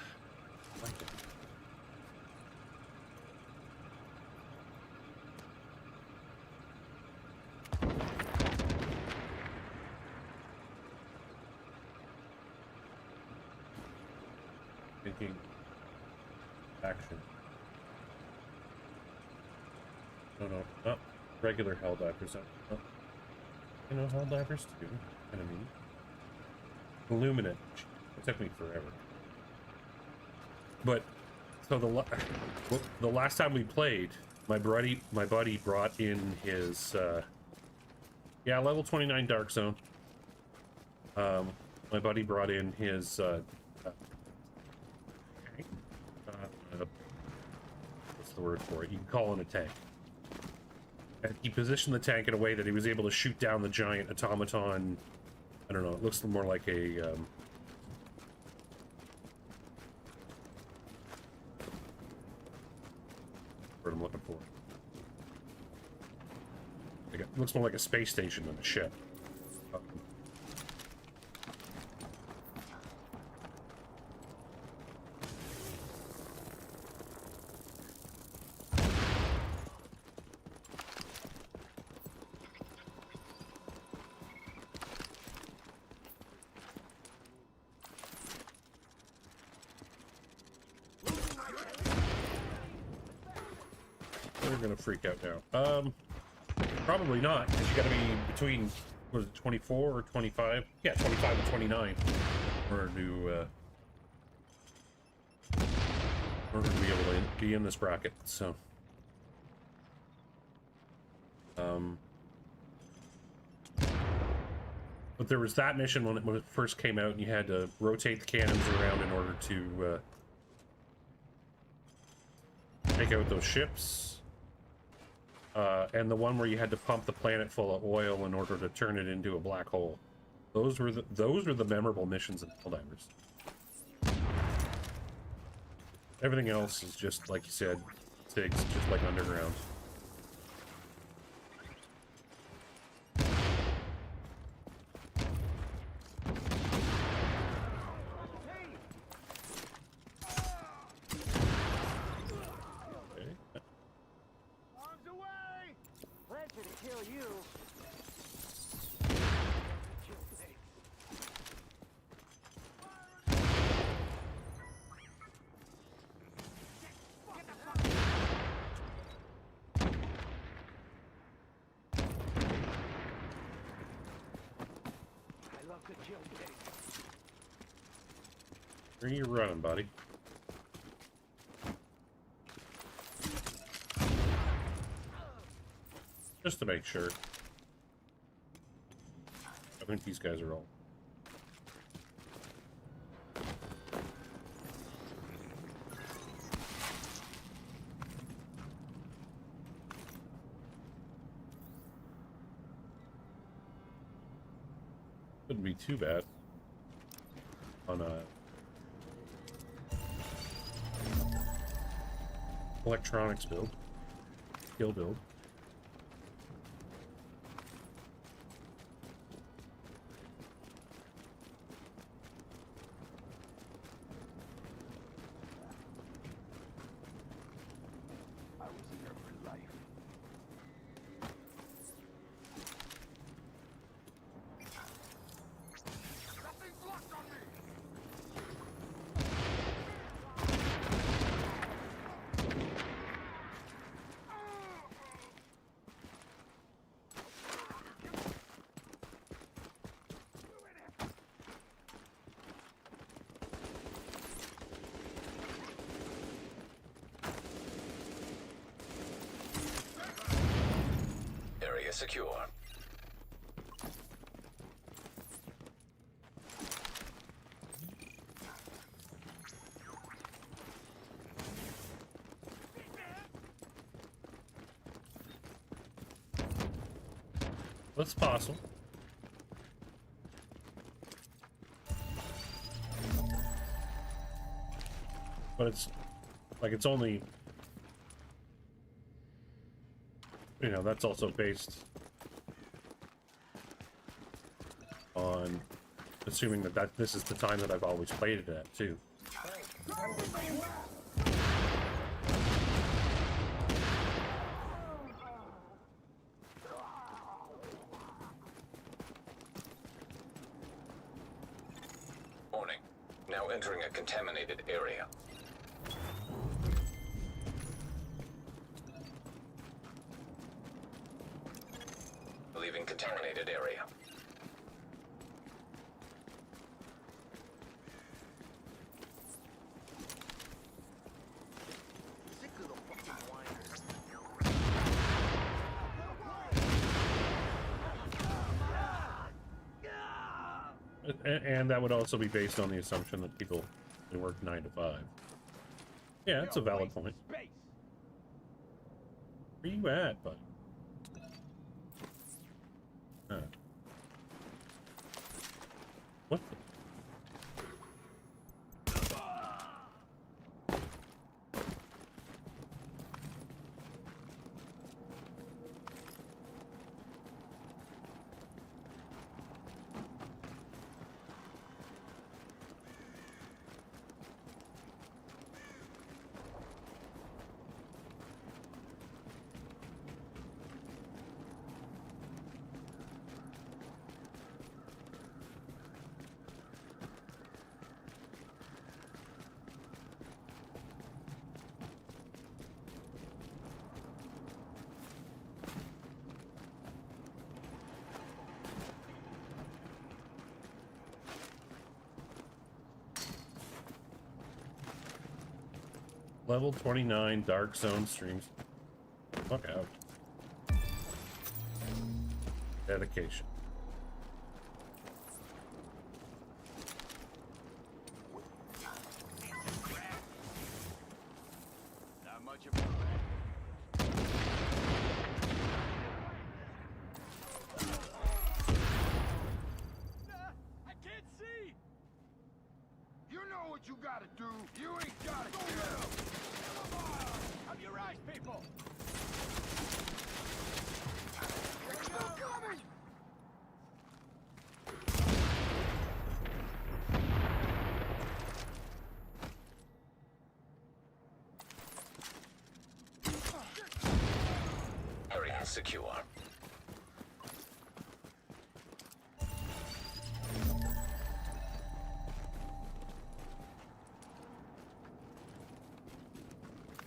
Thinking... Action. No, not regular Helldivers. Oh, you know Helldivers too. Kind of neat. Illuminate. It took me forever. But so the last time we played, my buddy brought in his level 29 Dark Zone. My buddy brought in his what's the word for it? You can call it a tank. And he positioned the tank in a way that he was able to shoot down the giant automaton. I don't know, it looks more like a what I'm looking for. Like it looks more like a space station than a ship. Gonna freak out now. Probably not, because you gotta be between, was it 24 or 25? Yeah, 25 and 29 in order to be able to be in this bracket. So but there was that mission when it first came out, and you had to rotate the cannons around in order to take out those ships. And the one where you had to pump the planet full of oil in order to turn it into a black hole. Those were the memorable missions in Helldivers. Everything else is just, like you said, SIGs, just like underground. Where are you running, buddy? Just to make sure. I think these guys are all... Wouldn't be too bad on a electronics build, skill build. Secure. That's possible. But it's like it's only, you know, that's also based on assuming that this is the time that I've always played it at too. Warning. Now entering a contaminated area. Leaving contaminated area. And that would also be based on the assumption that people they work 9 to 5. Yeah, that's a valid point. Where you at, bud? Huh. What the? Level 29 Dark Zone streams. Fuck out. Dedication. Not much of a I can't see! You know what you gotta do. You ain't gotta kill. Have your eyes, people! Coming! Area secure.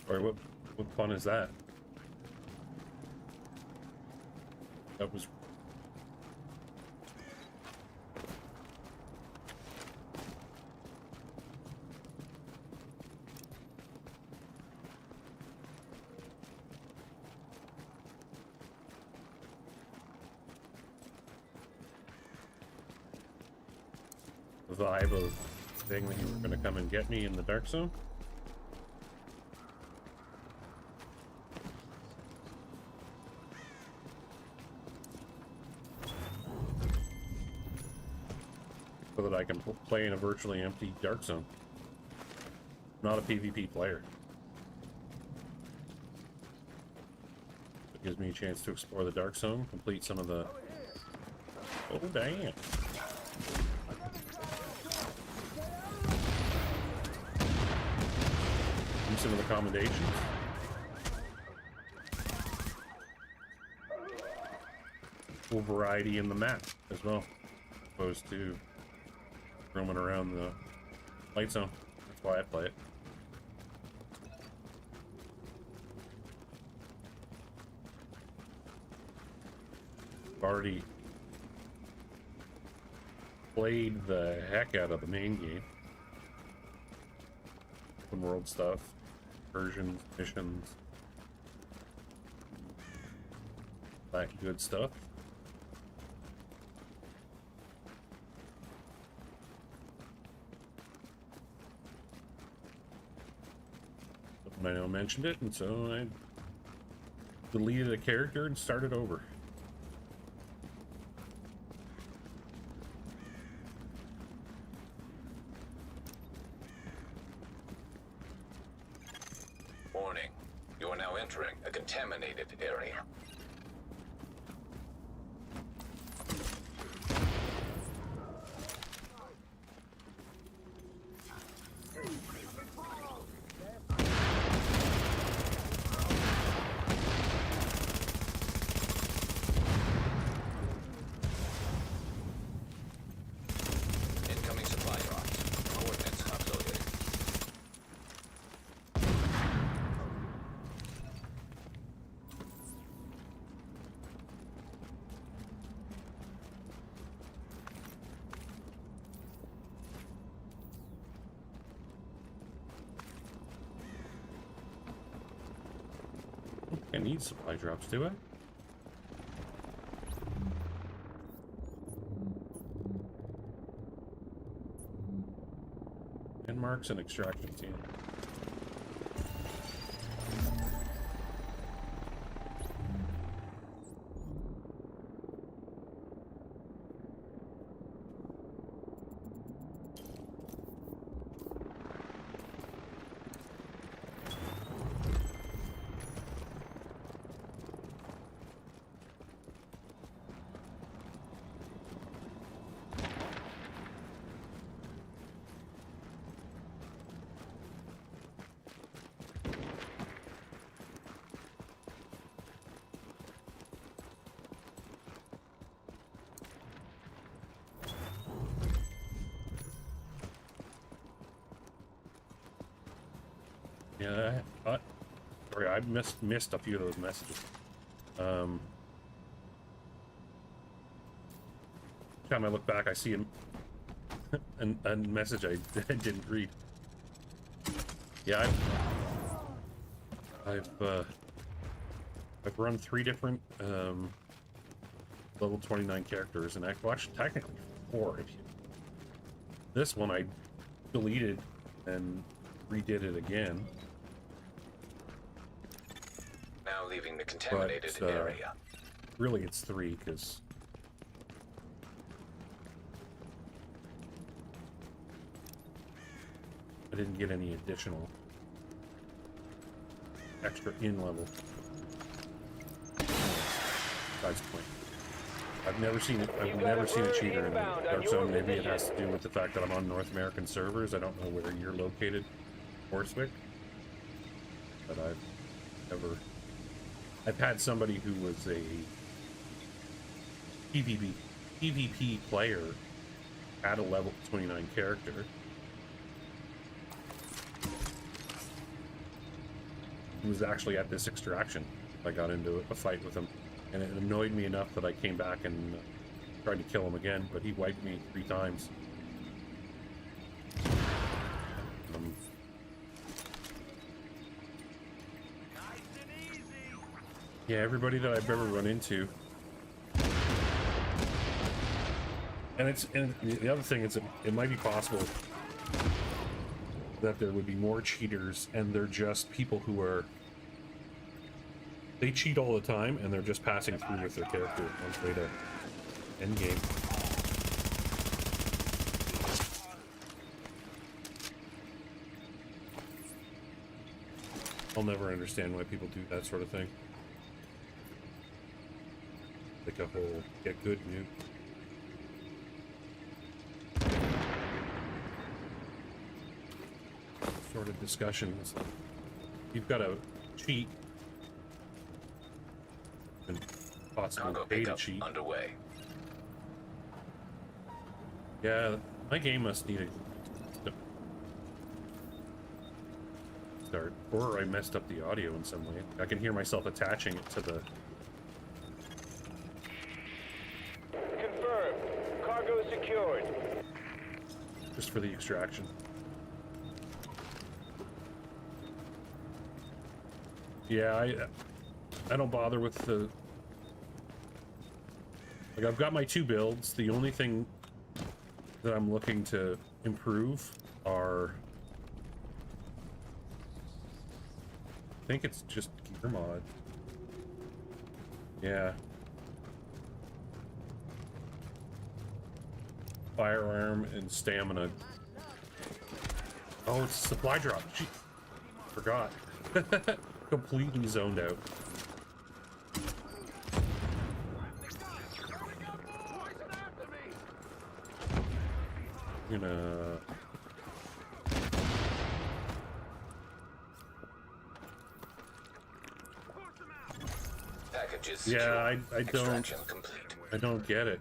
Or what fun is that? That was the vibe of saying that you were going to come and get me in the Dark Zone. So that I can play in a virtually empty Dark Zone. Not a PvP player. It gives me a chance to explore the Dark Zone, complete some of the... Oh, damn. Do some of the commendations. Full variety in the map as well, opposed to roaming around the light zone. That's why I play it. I've already played the heck out of the main game. Open world stuff, versions, missions, that good stuff. I know I mentioned it, and so I deleted a character and started over. I need supply drops, do I? And marks and extraction team. Yeah, sorry, I missed a few of those messages. Time I look back, I see a message I didn't read. Yeah, I've run 3 different level 29 characters, and I've watched technically 4. If you, this one I deleted and redid it again. Now leaving the contaminated area. Really, it's 3 because I didn't get any additional extra in level. That's the point. I've never seen it. I've never seen a cheater in Dark Zone. Maybe it has to do with the fact that I'm on North American servers. I don't know where you're located, Horswick, but I've had somebody who was a PvP player at a level 29 character. He was actually at this extraction. I got into a fight with him, and it annoyed me enough that I came back and tried to kill him again, but he wiped me 3 times. Yeah, everybody that I've ever run into. And the other thing is it might be possible that there would be more cheaters, and they're just people who are, they cheat all the time and they're just passing through with their character on the way to end game. I'll never understand why people do that sort of thing. Like a whole get good nuke. Sort of discussions. You've got to cheat and possibly pay to cheat. Underway. Yeah, my game must need a start, or I messed up the audio in some way. I can hear myself attaching it to the. Confirmed. Cargo secured. Just for the extraction. Yeah, I don't bother with the, like, I've got my 2 builds. The only thing that I'm looking to improve are, I think it's just gear mod. Yeah. Firearm and stamina. Oh, it's a supply drop. Gee, forgot. Completely zoned out. Gonna. Packages. Yeah, I Extraction complete. I don't get it.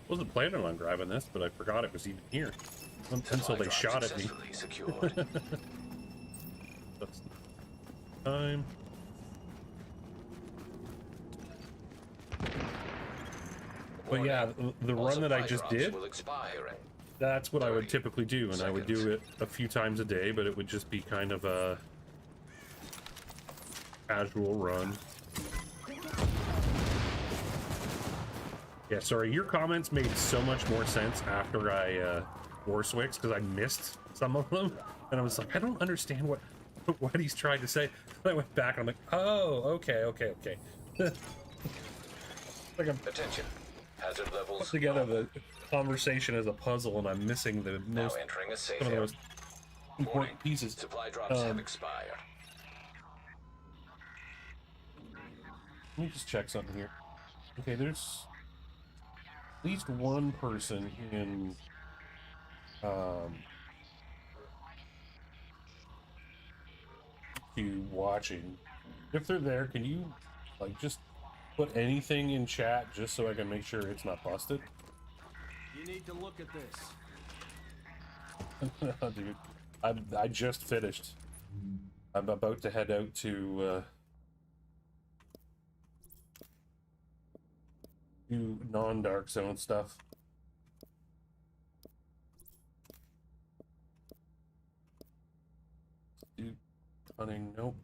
Wasn't planning on grabbing this, but I forgot it was even here until Supply they drop shot at me. successfully secured. That's time. But yeah, the run that I just did, Will expire. that's what I would typically do, and I would do it a few times a day, but it would just be kind of a casual run. Yeah, sorry, your comments made so much more sense after I war switched, because I missed some of them, and I was like, I don't understand what he's trying to say. And I went back and I'm like, oh, okay. Like I'm Attention. Hazard levels. put together the conversation as a puzzle, and I'm missing the most entering a safe some of the area. most important pieces. Supply drops have expired. Let me just check something here. Okay, there's at least one person in you watching. If they're there, can you like just put anything in chat just so I can make sure it's not busted? You need to look at this. Dude, I just finished. I'm about to head out to do non-dark zone stuff. Dude, hunting, nope.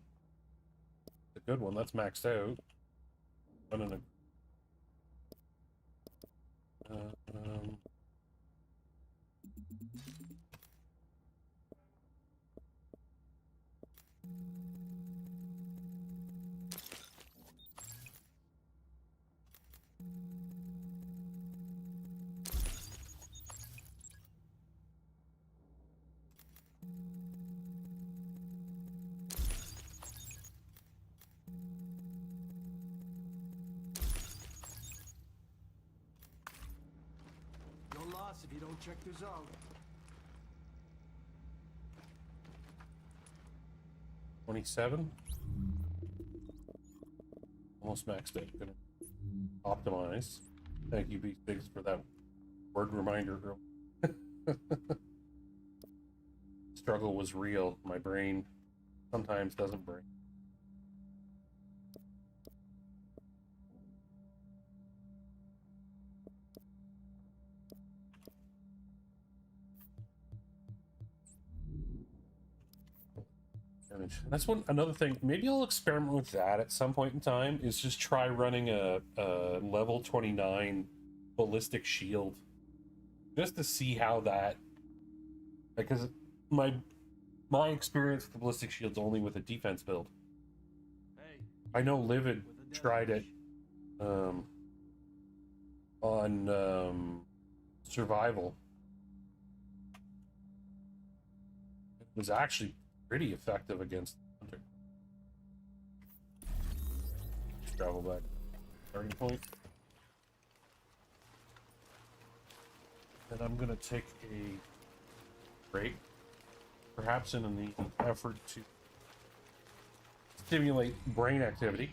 A good one, that's maxed out. Running a No loss if you don't check this out. 27. Almost maxed out. Gonna optimize. Thank you, B6, for that word reminder, girl. Struggle was real. My brain sometimes doesn't break. That's another thing. Maybe I'll experiment with that at some point in time. Is just try running a level 29 ballistic shield, just to see how that. Because my experience with the ballistic shield's only with a defense build. I know Livid tried it on survival. It was actually pretty effective against Hunter. Let's travel back. Starting point. And I'm gonna take a break, perhaps in the effort to stimulate brain activity.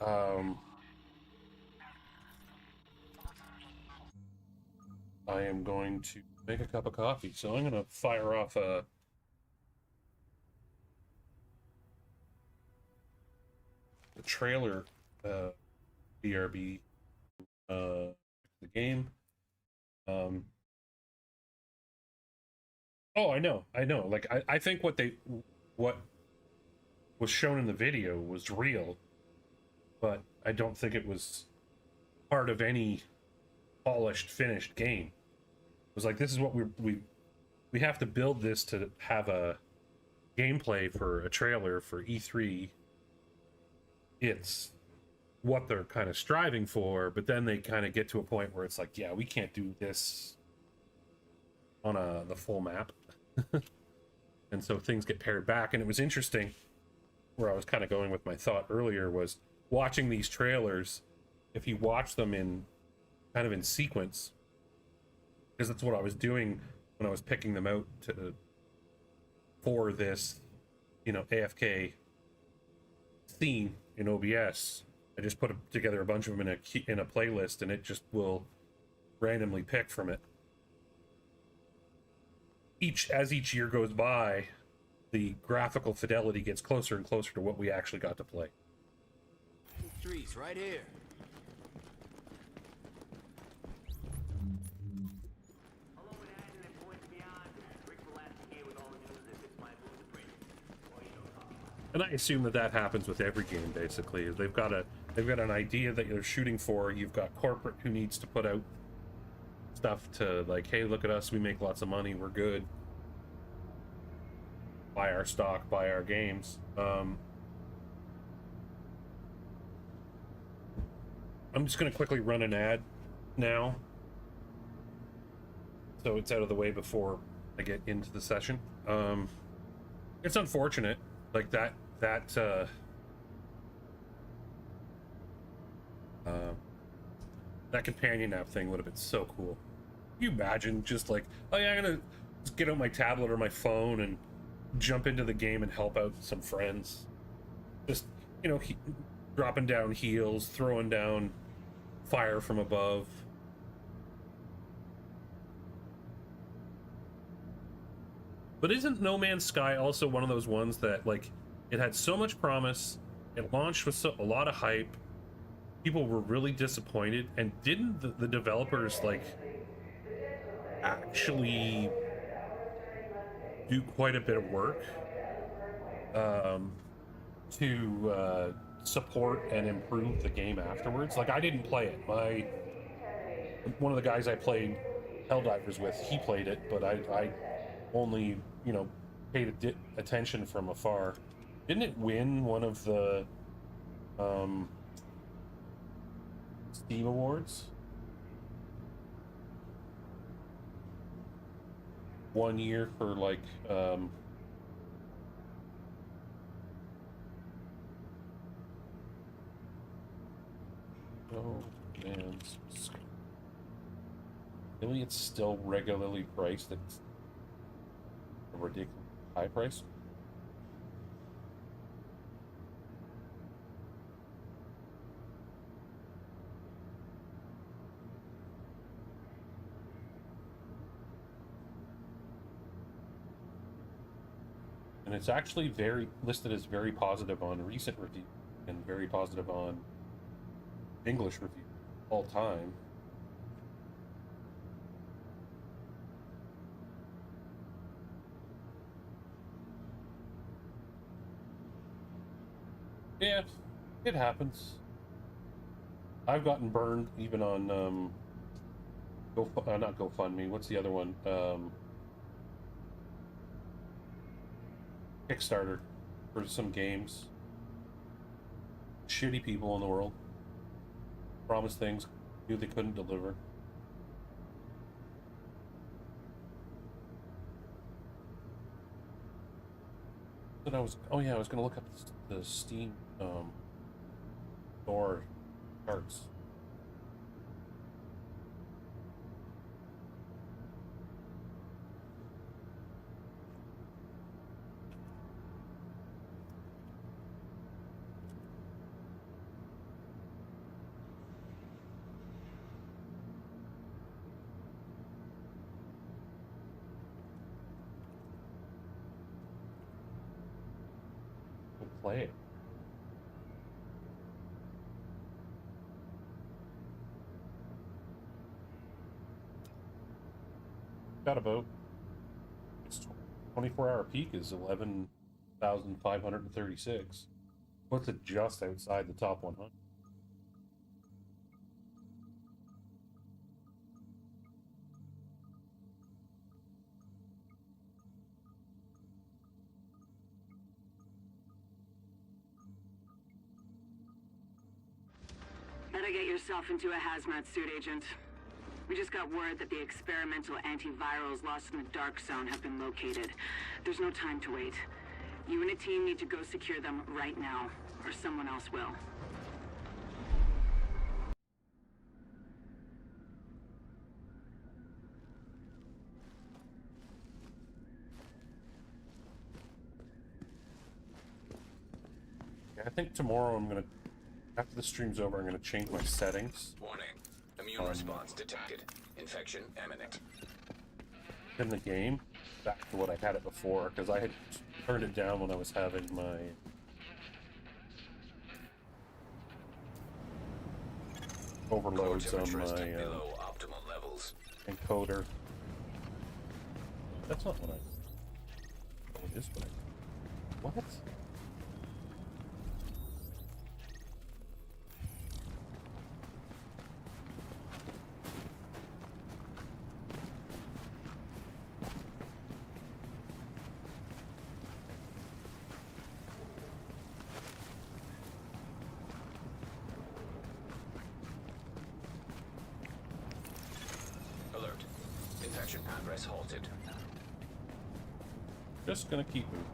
I am going to make a cup of coffee, so I'm gonna fire off a trailer BRB the game. Oh, I know. Like I think what was shown in the video was real, but I don't think it was part of any polished, finished game. It was like, this is what we have to build this to have a gameplay for a trailer for E3. It's what they're kind of striving for, but then they kind of get to a point where it's like, yeah, we can't do this on the full map. And so things get pared back. And it was interesting, where I was kind of going with my thought earlier, was watching these trailers. If you watch them in kind of in sequence, because that's what I was doing when I was picking them out for this, AFK scene in OBS. I just put together a bunch of them in a playlist, and it just will randomly pick from it. As each year goes by, the graphical fidelity gets closer and closer to what we actually got to play. Trees right here. And I assume that happens with every game, basically. They've got an idea that they're shooting for. You've got corporate who needs to put out stuff to, like, hey, look at us, we make lots of money, we're good. Buy our stock, buy our games. I'm just going to quickly run an ad now, so it's out of the way before I get into the session. It's unfortunate, like that companion app thing would have been so cool. Can you imagine just like, oh yeah, I'm gonna just get out my tablet or my phone and jump into the game and help out some friends. Just, you know, dropping down heals, throwing down fire from above. But isn't No Man's Sky also one of those ones that, like, it had so much promise, it launched with a lot of hype, people were really disappointed, and didn't the developers, like, actually do quite a bit of work to support and improve the game afterwards? Like, I didn't play it. One of the guys I played Helldivers with, he played it, but I only, you know, paid attention from afar. Didn't it win one of the Steam Awards? One year for, like, oh man, really, it's still regularly priced at a ridiculous high price. And it's actually listed as very positive on recent review and very positive on English review all time. Yeah, it happens. I've gotten burned even on not GoFundMe. What's the other one? Kickstarter for some games. Shitty people in the world promised things, knew they couldn't deliver. But I was gonna look up the Steam store charts. Play it. Got about, its 24-hour peak is 11,536. What's it just outside the top 100? Better get yourself into a hazmat suit, Agent. We just got word that the experimental antivirals lost in the Dark Zone have been located. There's no time to wait. You and a team need to go secure them right now, or someone else will. I think tomorrow I'm gonna After the stream's over, I'm going to change my settings. Warning. Immune response detected. Infection imminent. In the game, back to what I had it before, because I had turned it down when I was having my overloads on my below optimal levels. encoder. That's not what I... Oh, it is what I... What? Alert. Infection progress halted. Just gonna keep moving.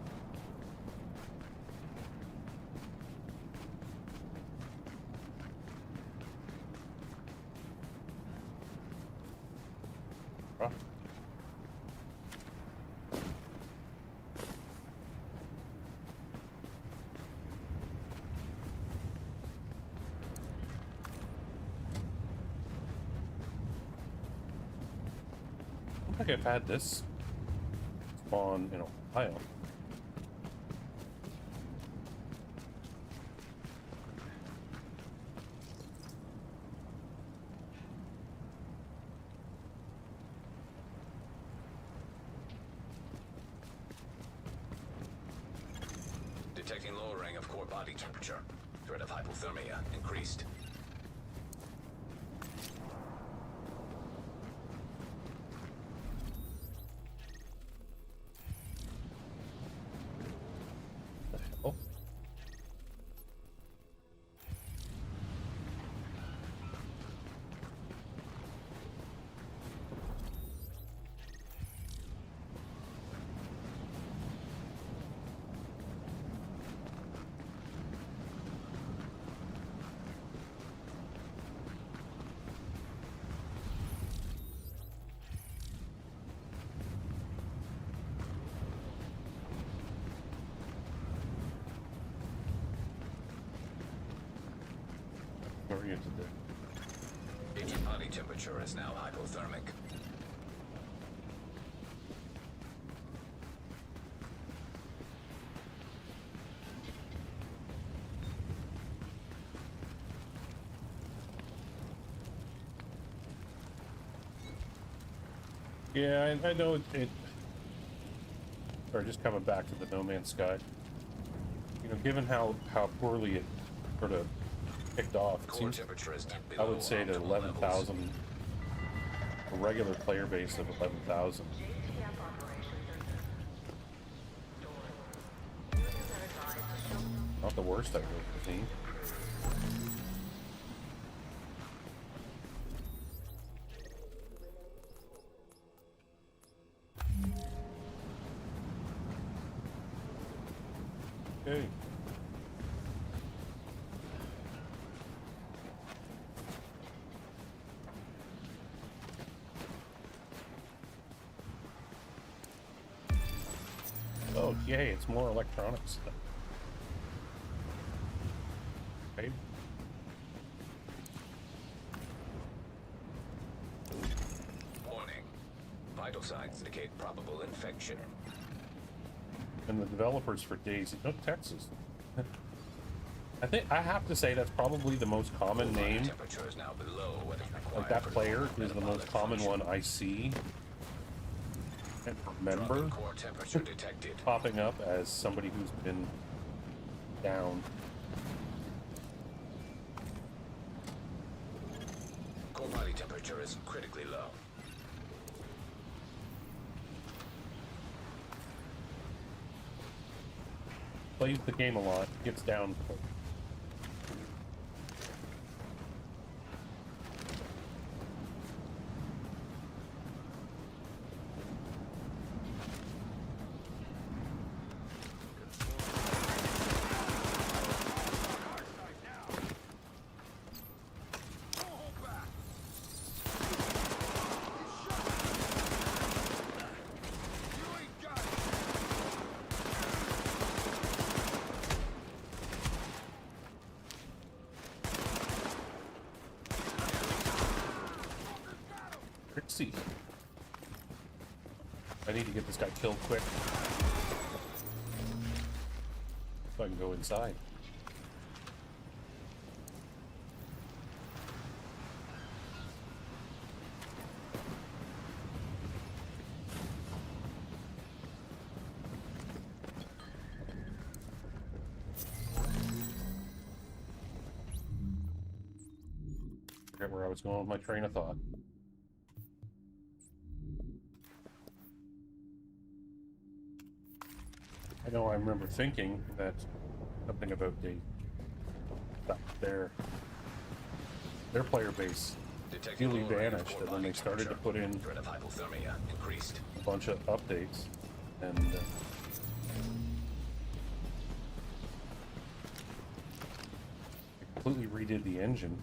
Ah. I don't think I've had this spawn in a while. Detecting lowering of core body temperature. Threat of hypothermia increased. The hell? Where are you today? Agent body temperature is now hypothermic. Yeah, I know it. Or just coming back to the No Man's Sky. You know, given how poorly it sort of kicked off, it Core seems, temperature is I would say that optimal levels. 11,000, a regular player base of 11,000. Not the worst I've ever seen. Okay. Oh, yay, it's more electronics. Okay. Warning. Vital signs indicate probable infection. And the developers for Daisy, no, Texas. I have to say that's probably the most common name. Temperature is now below what is required Like that for player normal is the most metabolic common function. one I see and remember Dropping core temperature detected. popping up as somebody who's been down. Core body temperature is critically low. Plays the game a lot, gets down quick. Trixie. I need to get this guy killed quick so I can go inside. Forget where I was going with my train of thought. I know I remember thinking that something about their player base really vanished, and then they started to put in Threat of hypothermia increased. a bunch of updates, and completely redid the engine.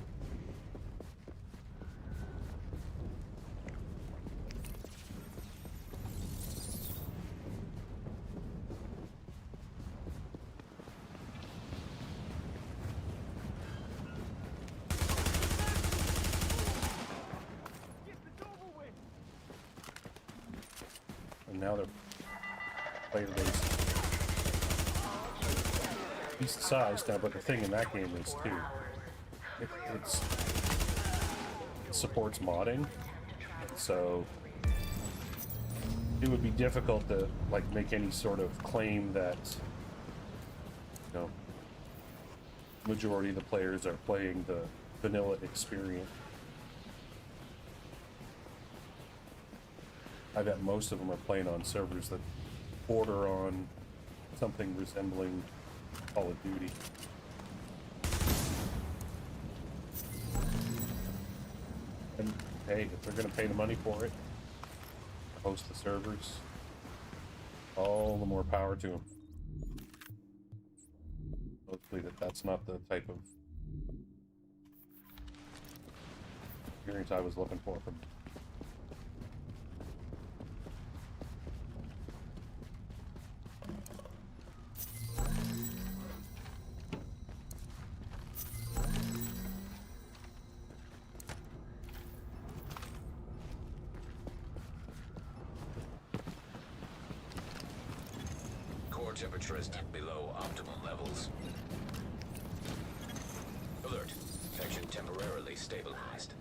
And now their player base decent size now, but the thing in that game is too, it supports modding, so it would be difficult to like make any sort of claim that, you know, majority of the players are playing the vanilla experience. I bet most of them are playing on servers that border on something resembling Call of Duty. And hey, if they're going to pay the money for it, host the servers, all the more power to them. Hopefully that's not the type of experience I was looking for from. Temperature is below optimal levels. Alert. Section temporarily stabilized.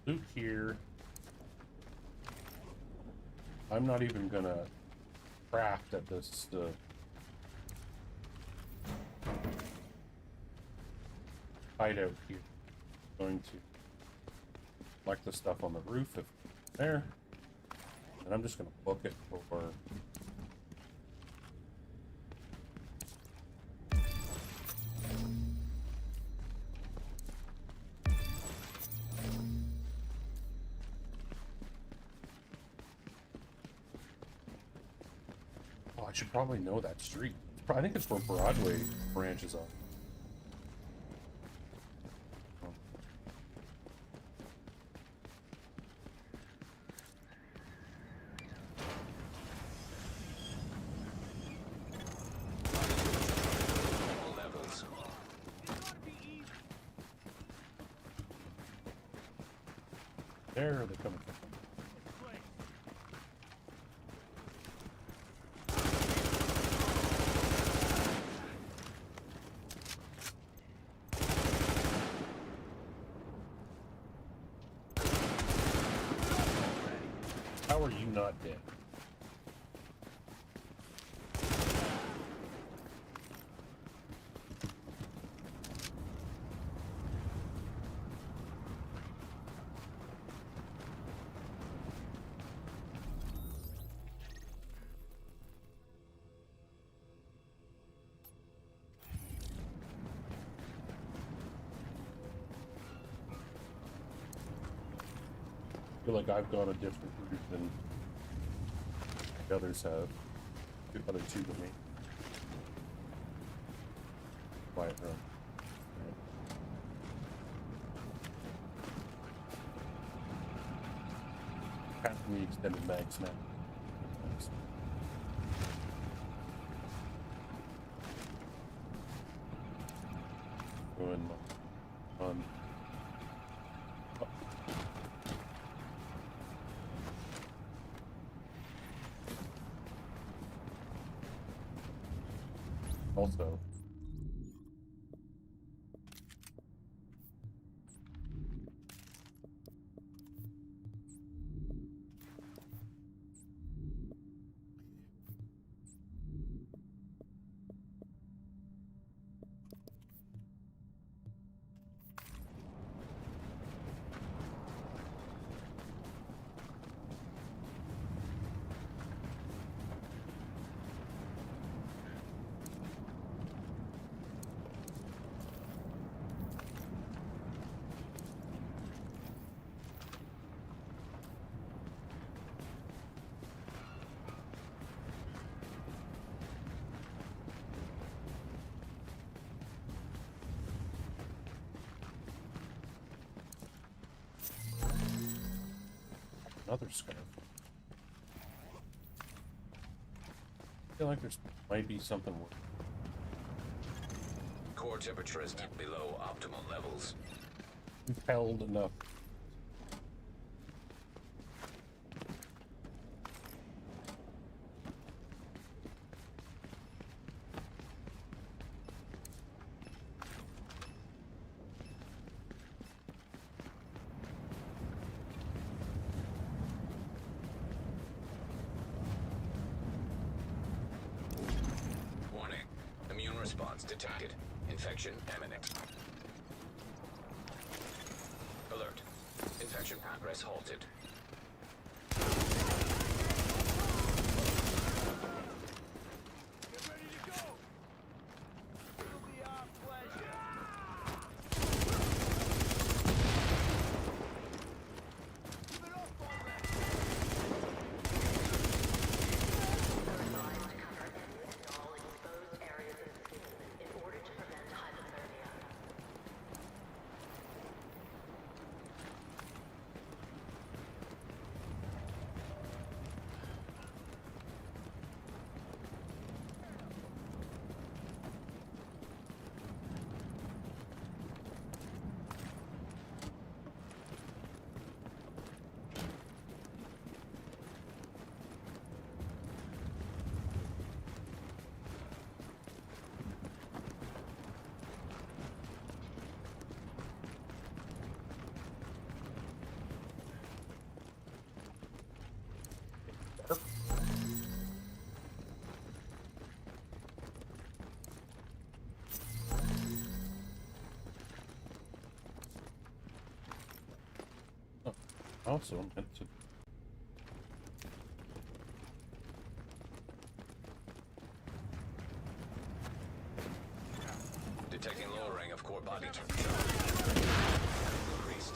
Loot here. I'm not even gonna craft at this. hideout here. I'm going to collect the stuff on the roof if it's there. And I'm just going to book it for... Oh, I should probably know that street. I think it's where Broadway branches off. There they're coming from. How are you not dead? I feel like I've gone a different route than the others have. The other two with me. Quiet run. Passing the extended mags now. Going on. Also, another scarf. I feel like there's might be something worse. Core temperature is below optimal levels. We've held enough. Response detected. Infection imminent. Alert. Infection progress halted. Get ready to go! It'll be our pleasure. Give it up already! Also meant to. Detecting lowering of core body temperature. Increased.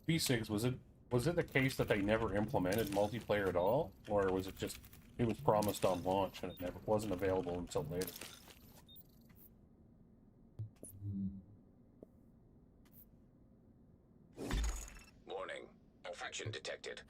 B6, was it the case that they never implemented multiplayer at all, or was it just it was promised on launch and it never wasn't available until later? Warning. Infection detected.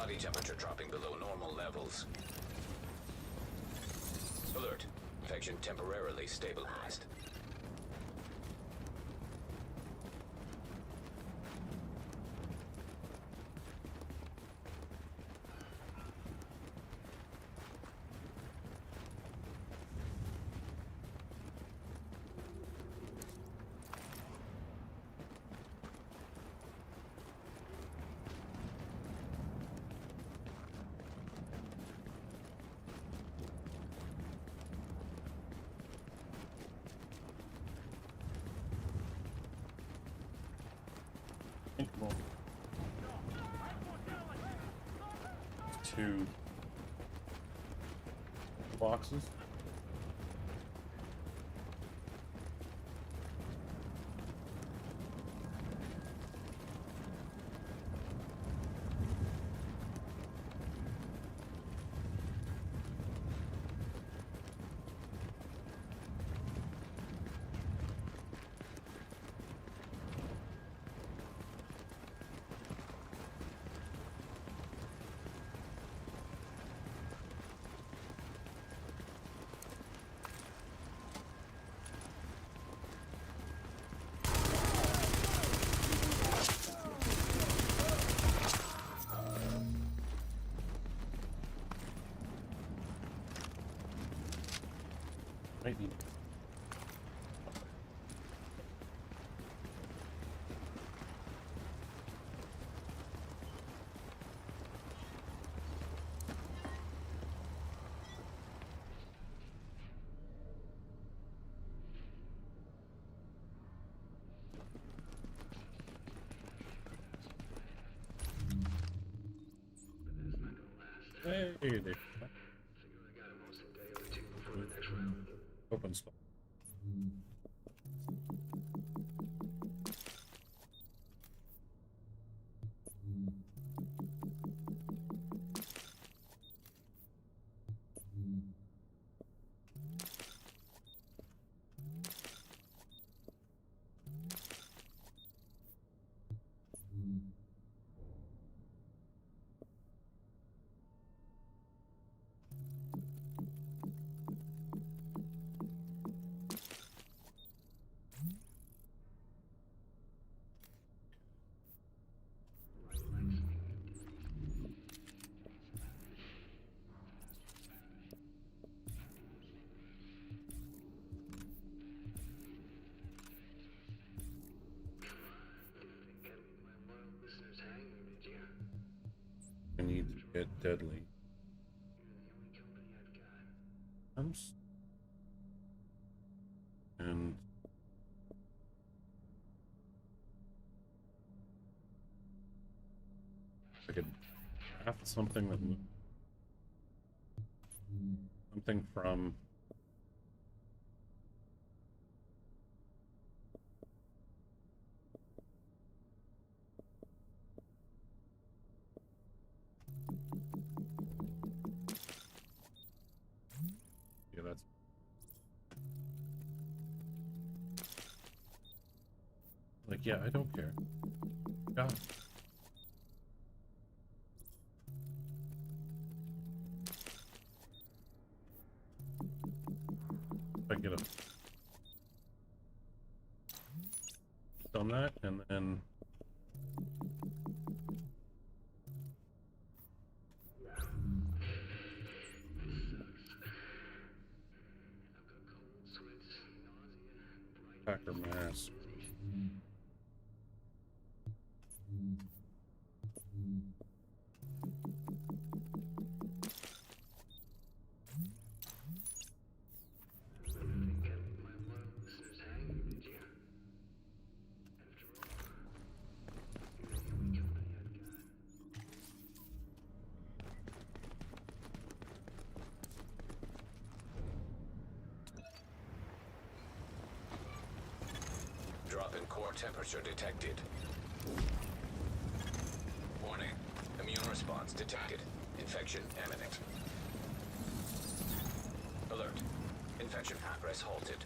Body temperature dropping below normal levels. Alert. Infection temporarily stabilized. Two boxes. Might need. Hey there. Open spot. I need to get deadly. And I could craft something that something from that's like, yeah, I don't care. God. If I get a done that, and then Packer mask. Drop in core temperature detected. Warning. Immune response detected. Infection imminent. Alert. Infection progress halted.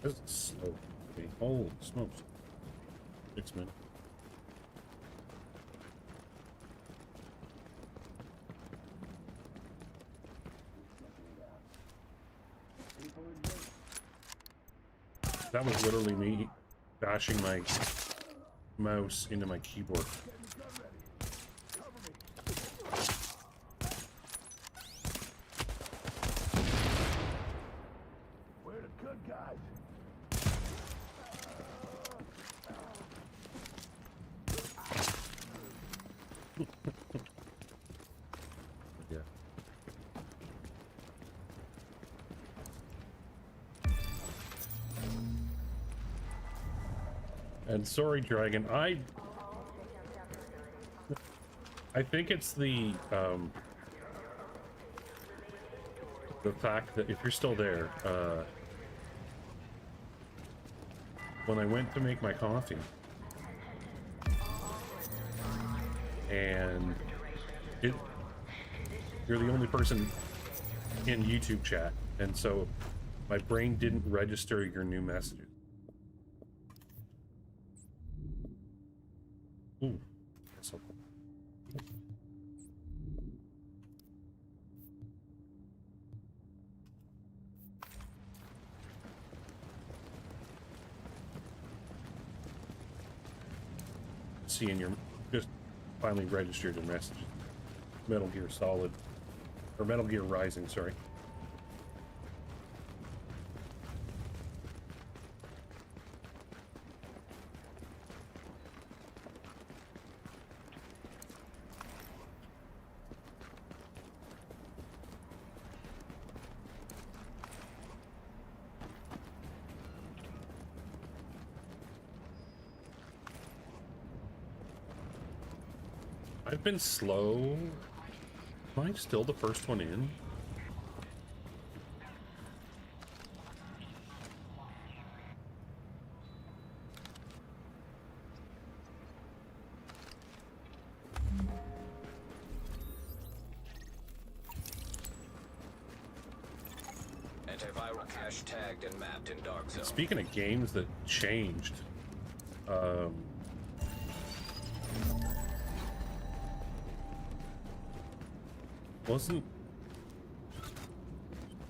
This is slow. Holy smokes. 6 minutes. That was literally me bashing my mouse into my keyboard. We're the good guys. Yeah. And sorry, Dragon, I think it's the fact that if you're still there, when I went to make my coffee, and you're the only person in YouTube chat, and so my brain didn't register your new messages. Ooh, that's so cool. Seeing your just finally registered your messages. Metal Gear Solid, or Metal Gear Rising, sorry. I've been slow. Am I still the first one in? Antiviral cache tagged and mapped in dark zone. Speaking of games that changed,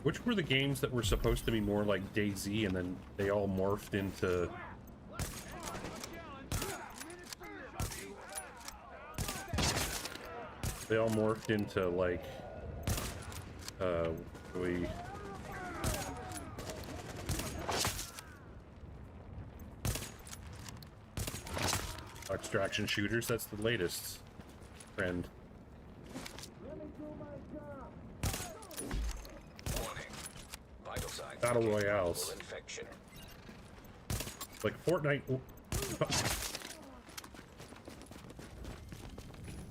which were the games that were supposed to be more like DayZ and then they all morphed into like extraction shooters? That's the latest trend. Battle Royales. Like Fortnite.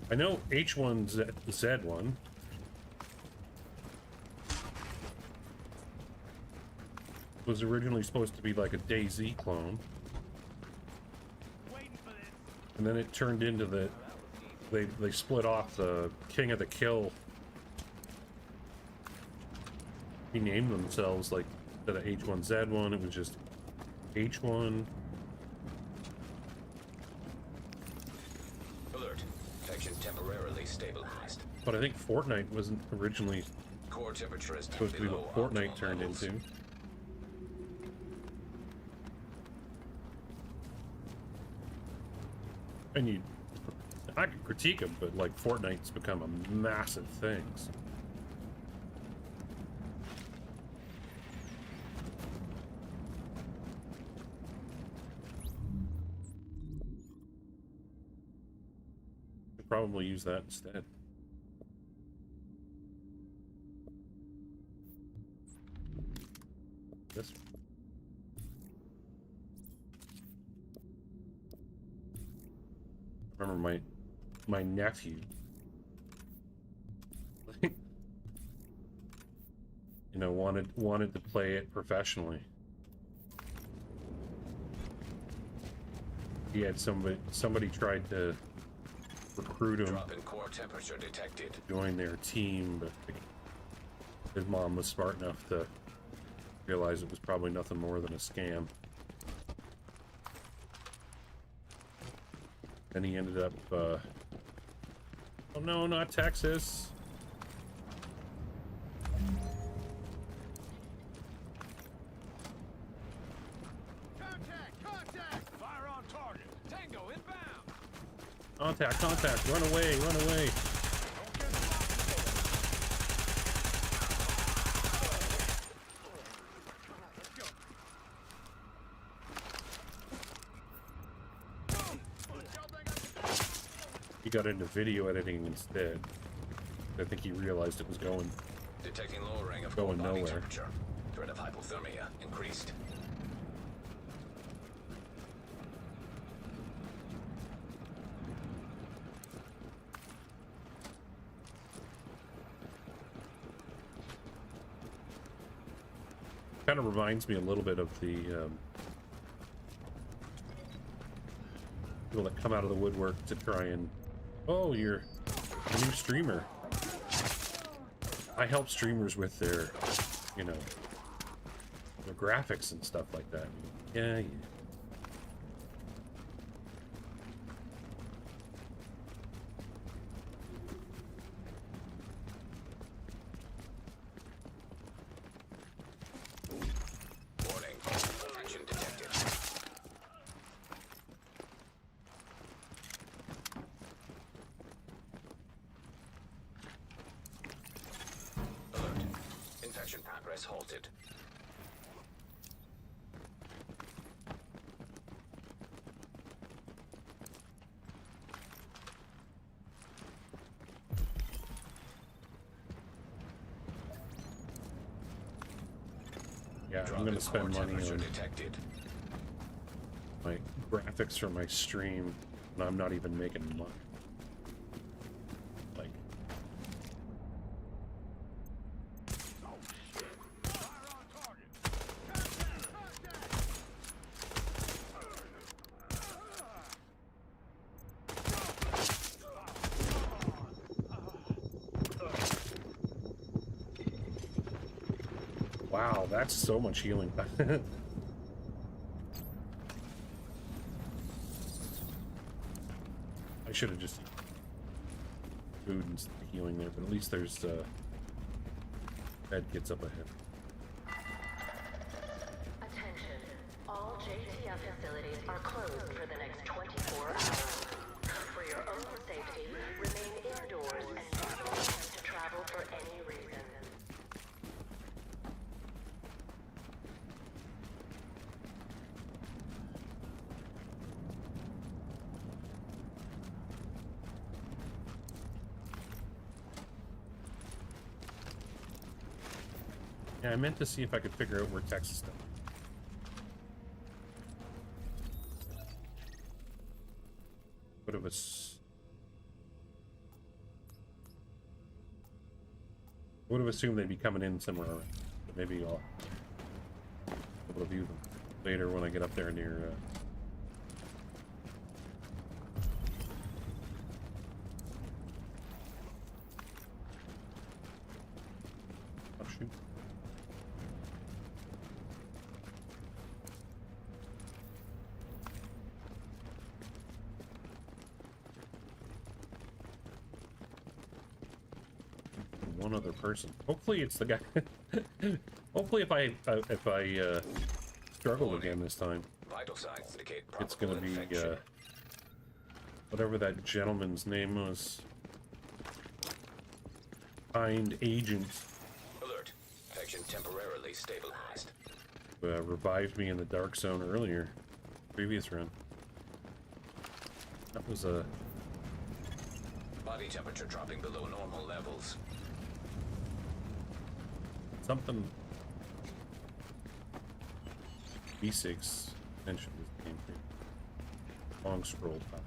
I know H1Z1 was originally supposed to be like a DayZ clone. And then it turned into the they split off the King of the Kill. He named themselves like instead of H1Z1, it was just H1. Alert. Section temporarily stabilized. But I think Fortnite wasn't originally Core temperature is supposed to be what Fortnite turned into. And I could critique them, but like Fortnite's become a massive thing. So. Could probably use that instead. This one. Remember my nephew, you know, wanted to play it professionally. He had somebody tried to recruit him Drop in core temperature detected. to join their team, but his mom was smart enough to Realized it was probably nothing more than a scam. Then he ended up, oh no, not Texas. Contact! Fire on target! Tango inbound! Contact, run away, run away. He got into video editing instead. I think he realized it was going Detecting lowering of going body nowhere. temperature. Threat of hypothermia increased. Kind of reminds me a little bit of the people that come out of the woodwork to try and, oh, you're a new streamer. I help streamers with their, you know, their graphics and stuff like that. Yeah. Warning. Action detected. Alert. Infection progress halted. Yeah, Drop I'm gonna in spend core money temperature on detected. my graphics for my stream, and I'm not even making money. Like, wow, that's so much healing. I should have just food and healing there, but at least there's bed gets up ahead. Attention. All JTF facilities are closed for the next 24 hours. For your own safety, remain indoors and don't attempt to travel for any reason. Yeah, I meant to see if I could figure out where Texas is. Would have assumed they'd be coming in somewhere. But maybe I'll be able to view them later when I get up there near. Oh shoot. One other person. Hopefully it's the guy. Hopefully if I struggle again this time, Vital signs indicate it's gonna probable be infection. whatever that gentleman's name was. Kind agent Alert. Infection temporarily stabilized. revived me in the dark zone earlier, previous run. That was a Body temperature dropping below normal levels. something. B6 mentioned this game here. Long scroll top.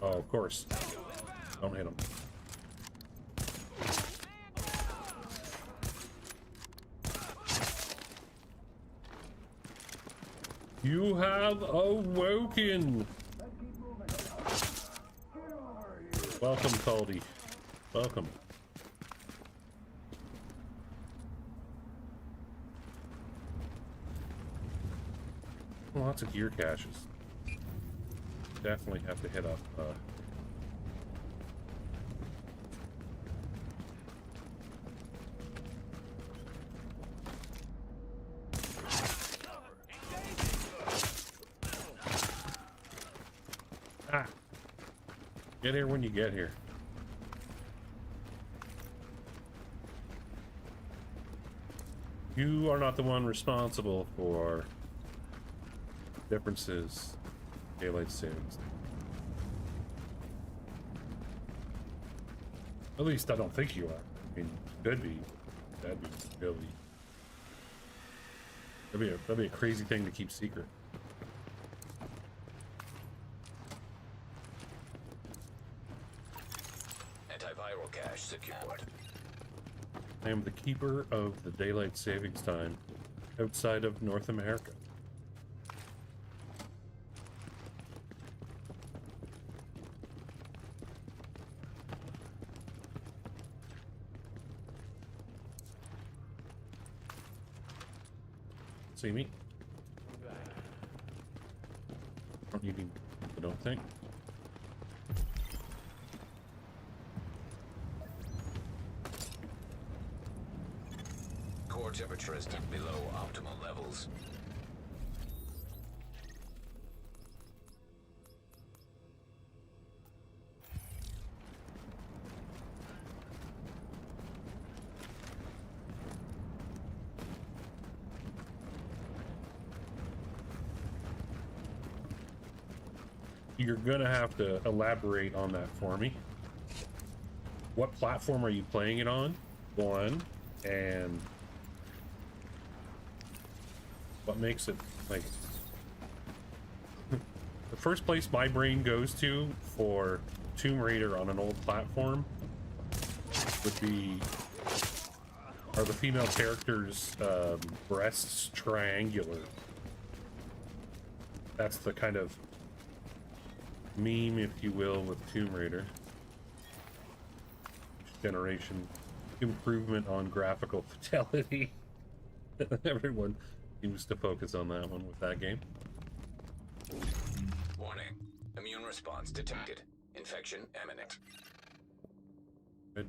Oh, of course. Don't hit him. You have awoken. Welcome, Caldy. Welcome. Lots of gear caches. Definitely have to hit up. Get here when you get here. You are not the one responsible for differences in daylight savings. At least I don't think you are. I mean, could be. That'd be really. That'd be a crazy thing to keep secret. Antiviral cache secured. I am the keeper of the daylight savings time outside of North America. See me? Don't need him, I don't think. Core temperature is below optimal levels. You're gonna have to elaborate on that for me. What platform are you playing it on? One, and what makes it like the first place my brain goes to for Tomb Raider on an old platform would be, are the female characters' breasts triangular? That's the kind of meme, if you will, with Tomb Raider. Generation improvement on graphical fidelity. Everyone seems to focus on that one with that game. Warning. Immune response detected. Infection imminent. Good.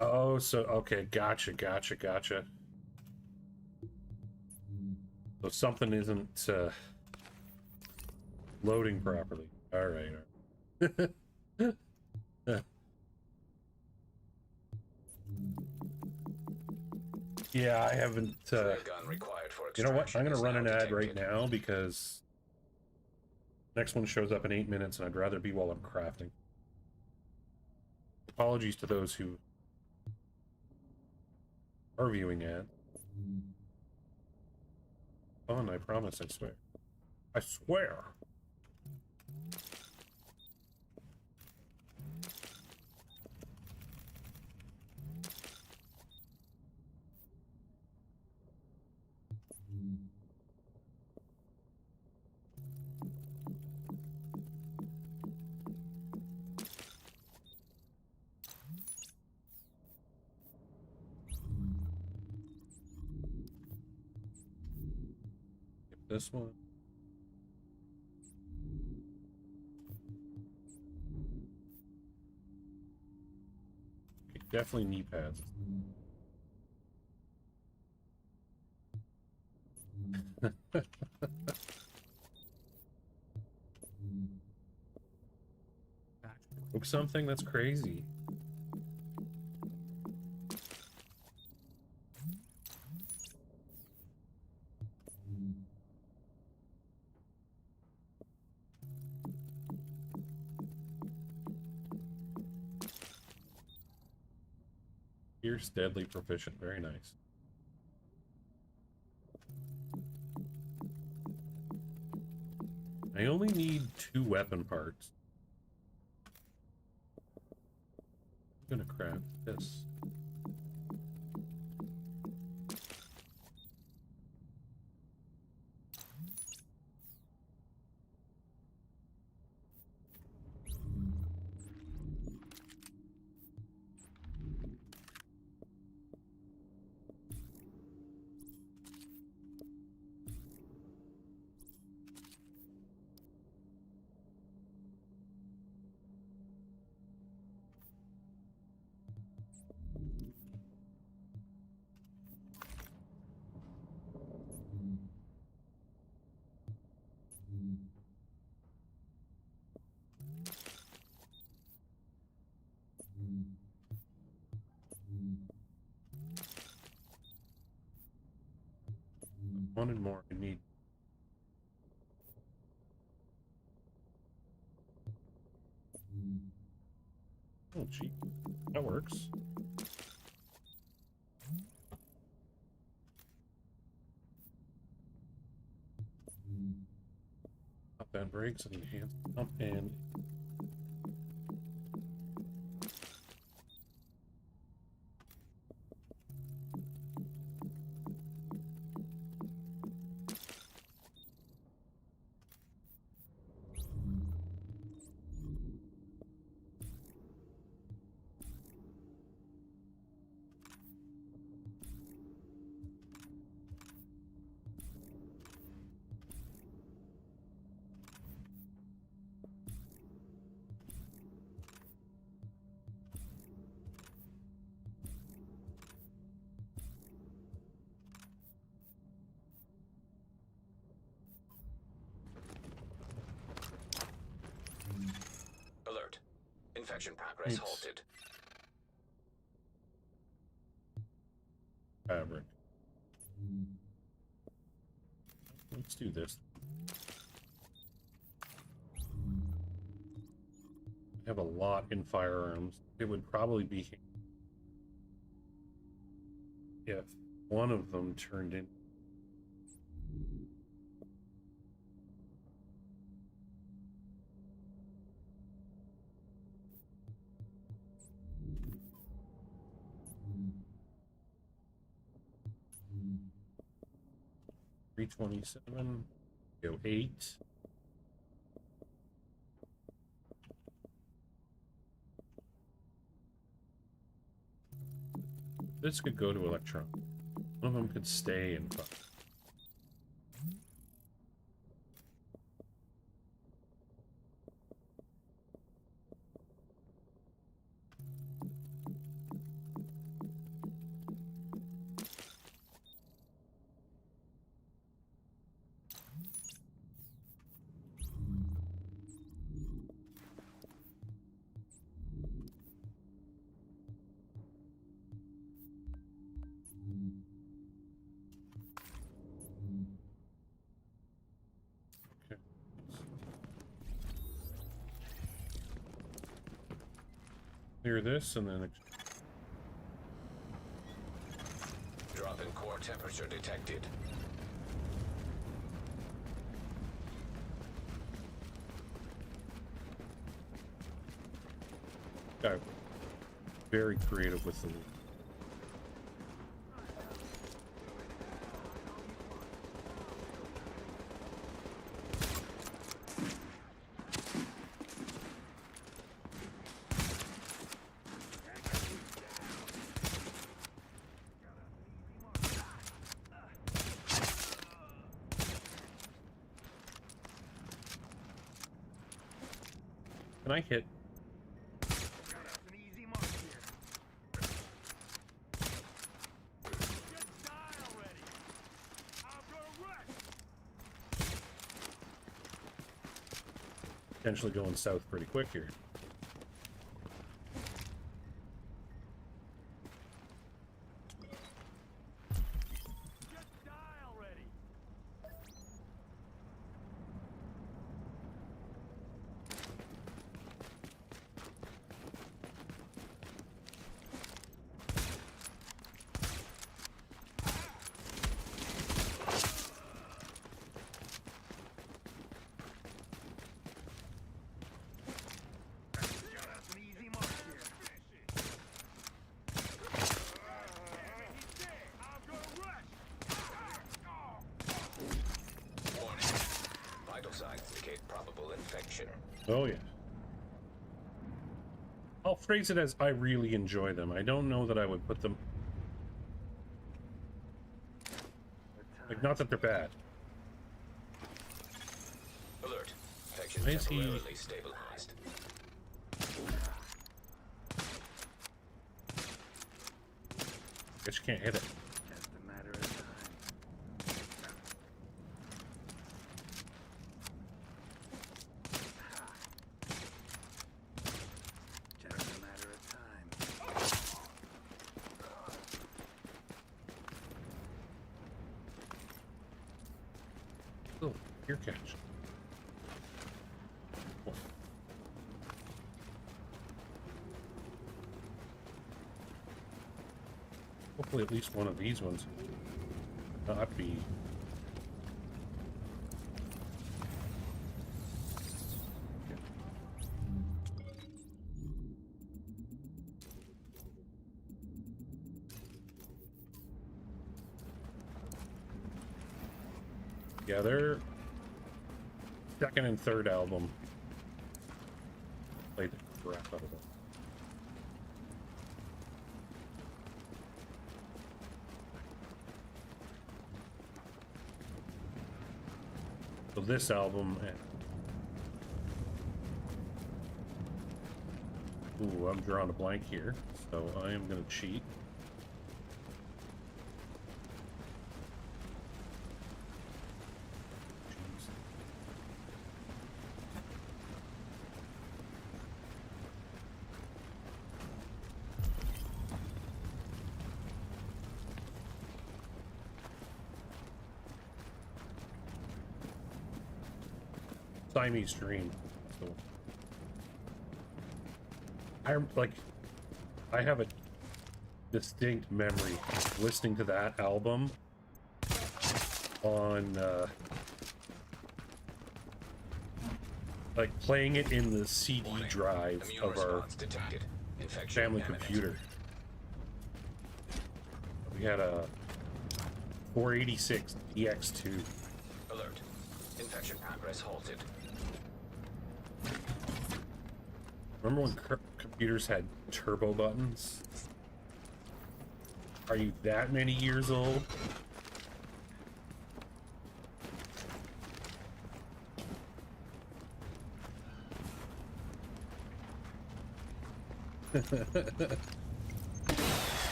Oh, so okay, gotcha. So something isn't loading properly. All right. Yeah, I haven't. You know what? I'm gonna run an ad right now because next one shows up in 8 minutes, and I'd rather be while I'm crafting. Apologies to those who are viewing ads. Fun, I promise, I swear. I swear! This one. Okay, definitely knee pads. Broke something? That's crazy. Pierce, deadly, proficient. Very nice. I only need 2 weapon parts. I'm gonna craft this. wanted more. I need. Oh, gee. That works. Up and brakes and enhance up and. Alert. Infection progress Thanks. halted. Fabric. Let's do this. I have a lot in firearms. It would probably be if one of them turned in. $327. Go 8. This could go to electron. One of them could stay in fire. Clear this and then Drop in core temperature detected. got very creative with the loot. Can I hit? Potentially going south pretty quick here. Oh yeah. I'll phrase it as I really enjoy them. I don't know that I would put them like, not that they're bad. Alert. Infection Why is he temporarily stabilized. guess you can't hit it. Just a matter of time. Just a matter of time. Here, catch. Cool. Hopefully at least one of these ones not be. Yeah, their second and third album played the crap out of it. So this album, ooh, I'm drawing a blank here, so I am going to cheat. Siamese Dream. So I have a distinct memory listening to that album on like playing it in the CD drive of our family computer. We had a 486 DX2. Alert. Infection progress halted. Remember when computers had turbo buttons? Are you that many years old?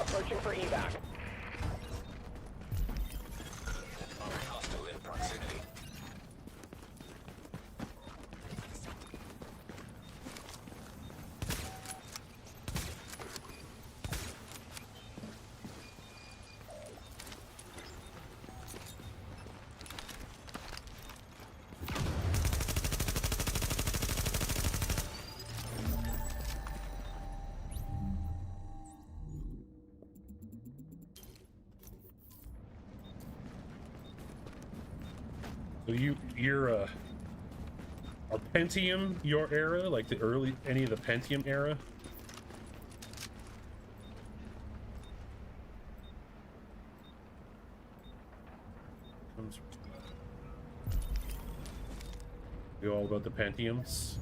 Approaching for evac. Hostile in proximity. So you're are Pentium your era, like the early any of the Pentium era? You all about the Pentiums?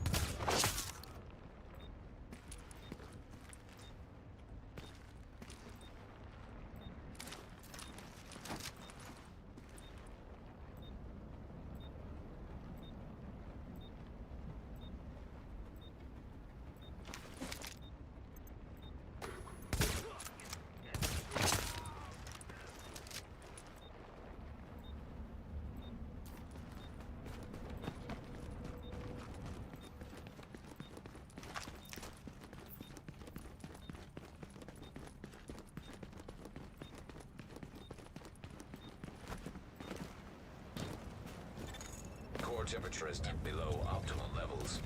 Temperature is below optimal levels.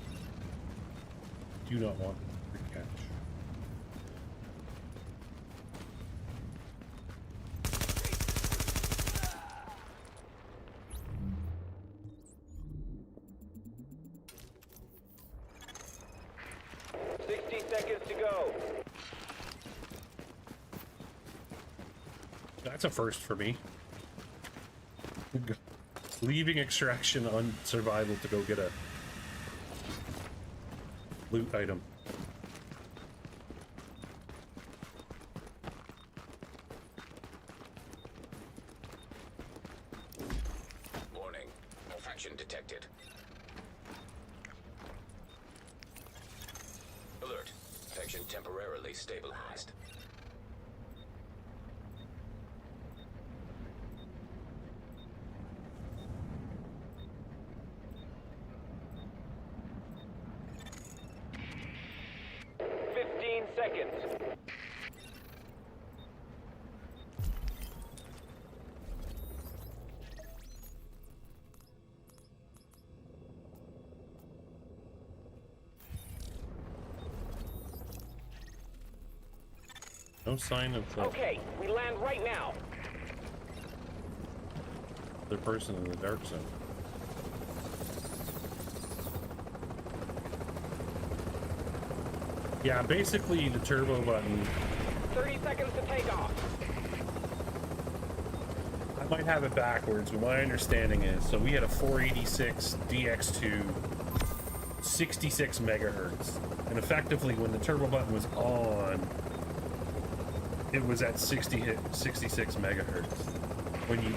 Do not want to catch. Seconds to go. That's a first for me. Leaving extraction on survival to go get a loot item. Warning. Infection detected. Alert. Infection temporarily stabilized. No sign of the Okay, we land right now. other person in the dark zone. Yeah, basically the turbo button. 30 seconds to take off. I might have it backwards, but my understanding is, so we had a 486 DX2, 66 megahertz, and effectively when the turbo button was on, it was at 66 megahertz. When you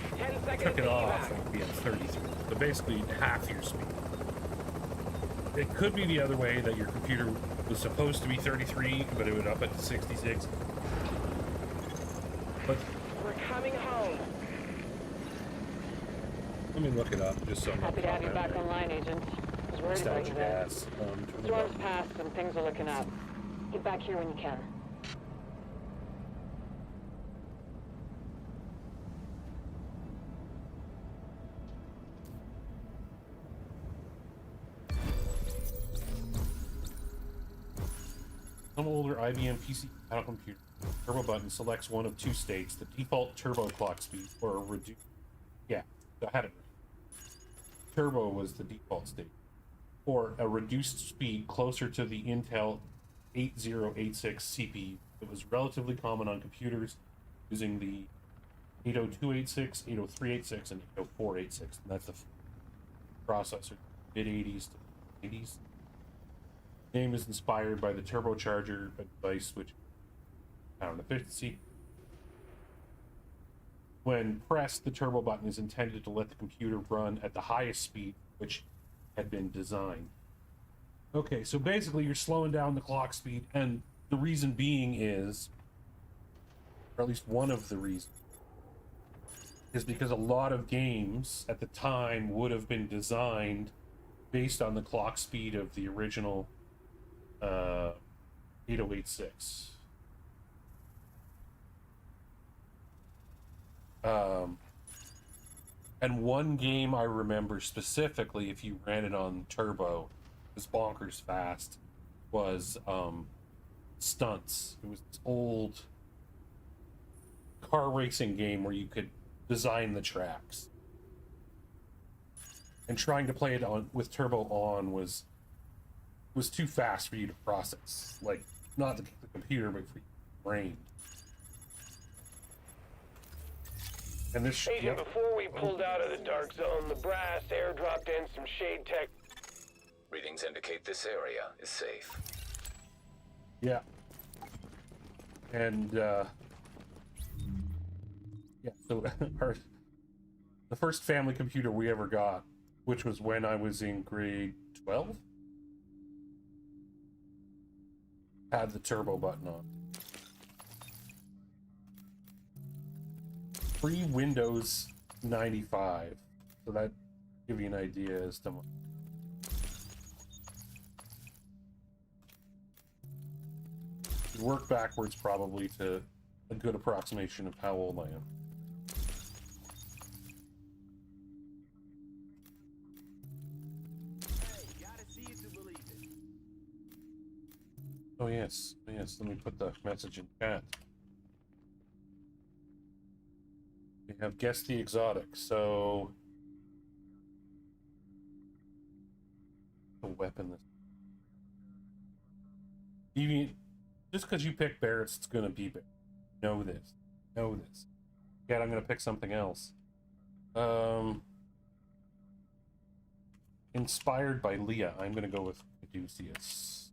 took it off, it would be at 33. So basically half your speed. It could be the other way, that your computer was supposed to be 33, but it would up it to 66. But We're coming home. let me look it up just so I'm not Happy to have you talking back out online, Agent. I was worried about you nostalgic there. ass. Turbo Storm's button. passed and things are looking up. Get back here when you can. Some older IBM PC compatible computer turbo button selects one of two states: the default turbo clock speed or a reduced. Yeah, I had it right. Turbo was the default state, or a reduced speed closer to the Intel 8086 CPU. It was relatively common on computers using the 80286, 80386, and 80486. And that's the processor, mid 80s to 80s. Name is inspired by the turbocharger device, which pound efficiency. When pressed, the turbo button is intended to let the computer run at the highest speed which had been designed. Okay, so basically you're slowing down the clock speed, and the reason being is, or at least one of the reasons, is because a lot of games at the time would have been designed based on the clock speed of the original 8086. And one game I remember specifically, if you ran it on turbo, was bonkers fast, was Stunts. It was this old car racing game where you could design the tracks. And trying to play it on with turbo on was too fast for you to process. Like, not the computer, but for your brain. And this Agent, before we pulled out of the dark zone, the brass airdropped in some shade tech. Readings indicate this area is safe. Yeah. And yeah, so the first family computer we ever got, which was when I was in grade 12, had the turbo button on. Free Windows 95, so that give you an idea as to work backwards probably to a good approximation of how old I am. Oh yes, let me put the message in chat. We have guessed the exotic, so a weapon this deviant. Just because you pick Barrett's, it's gonna be Barrett. Know this. Yeah, I'm gonna pick something else. Inspired by Leah, I'm gonna go with Caduceus.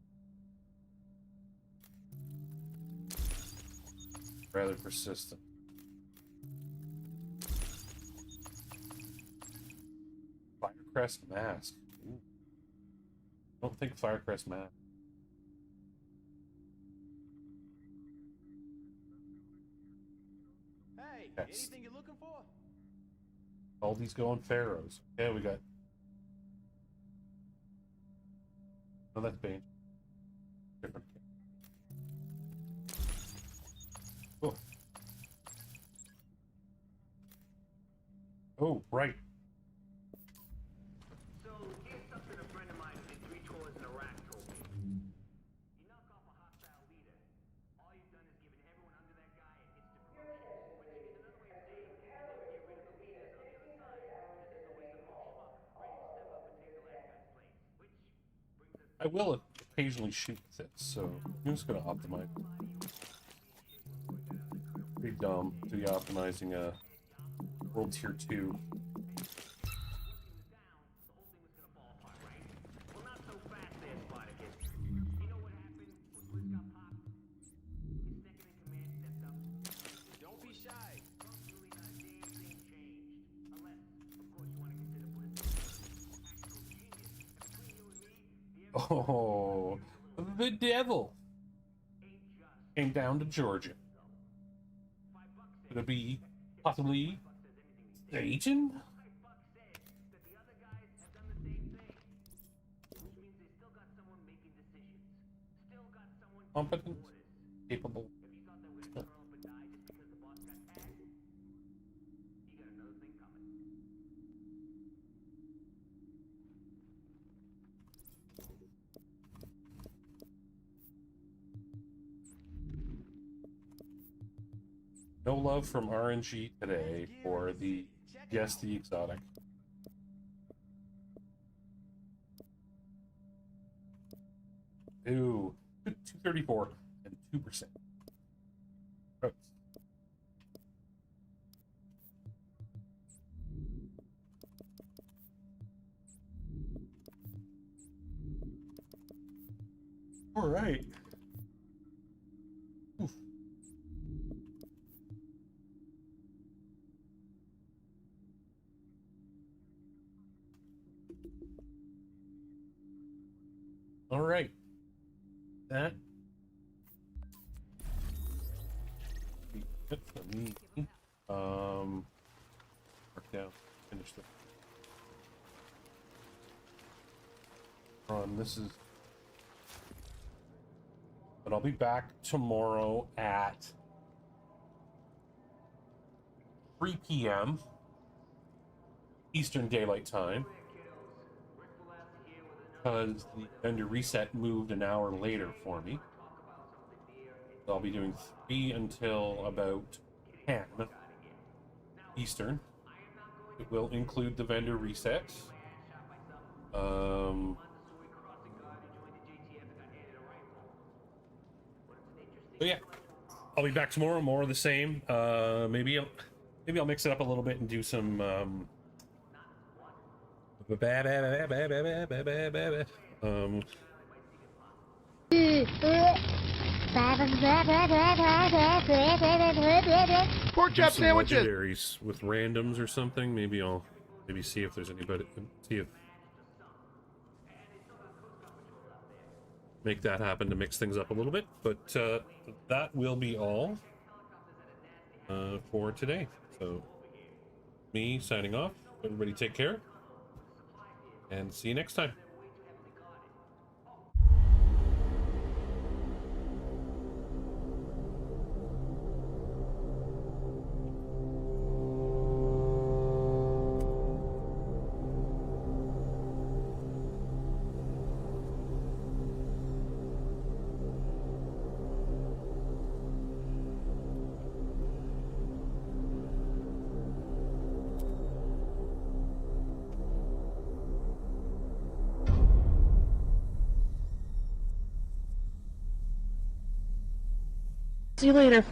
Rather persistent. Firecrest Mask. Ooh. I don't think Firecrest Mask. Hey, Yes. anything you're looking for? All these going pharaohs. Yeah, we got. Oh, that's Bane. Different. Oh. Oh, right. So, here's something a friend of mine who did 3 tours in Iraq told me. You knock off a hostile leader, all you've done is given everyone under I will occasionally shoot with it, so I'm just gonna optimize. Pretty dumb to be optimizing a World Tier 2. Don't be shy. Oh, the devil came down to Georgia. Could it be possibly Satan? Competent, capable. No love from RNG today for the Yes, the Exotic. Ooh, 234 and 2%. Gross. All right. Oof. All right. That be it for me. Mark down. Finish this. This is. But I'll be back tomorrow at 3 p.m. Eastern Daylight Time. Because the vendor reset moved an hour later for me. So I'll be doing 3 until about 10 Eastern. It will include the vendor reset. But yeah, I'll be back tomorrow. More of the same. Maybe I'll mix it up a little bit and do some. Pork chop sandwiches. Legendaries with randoms or something. Maybe I'll see if there's anybody. See if make that happen to mix things up a little bit. But that will be all for today. So me signing off. Everybody take care. And see you next time. See you later.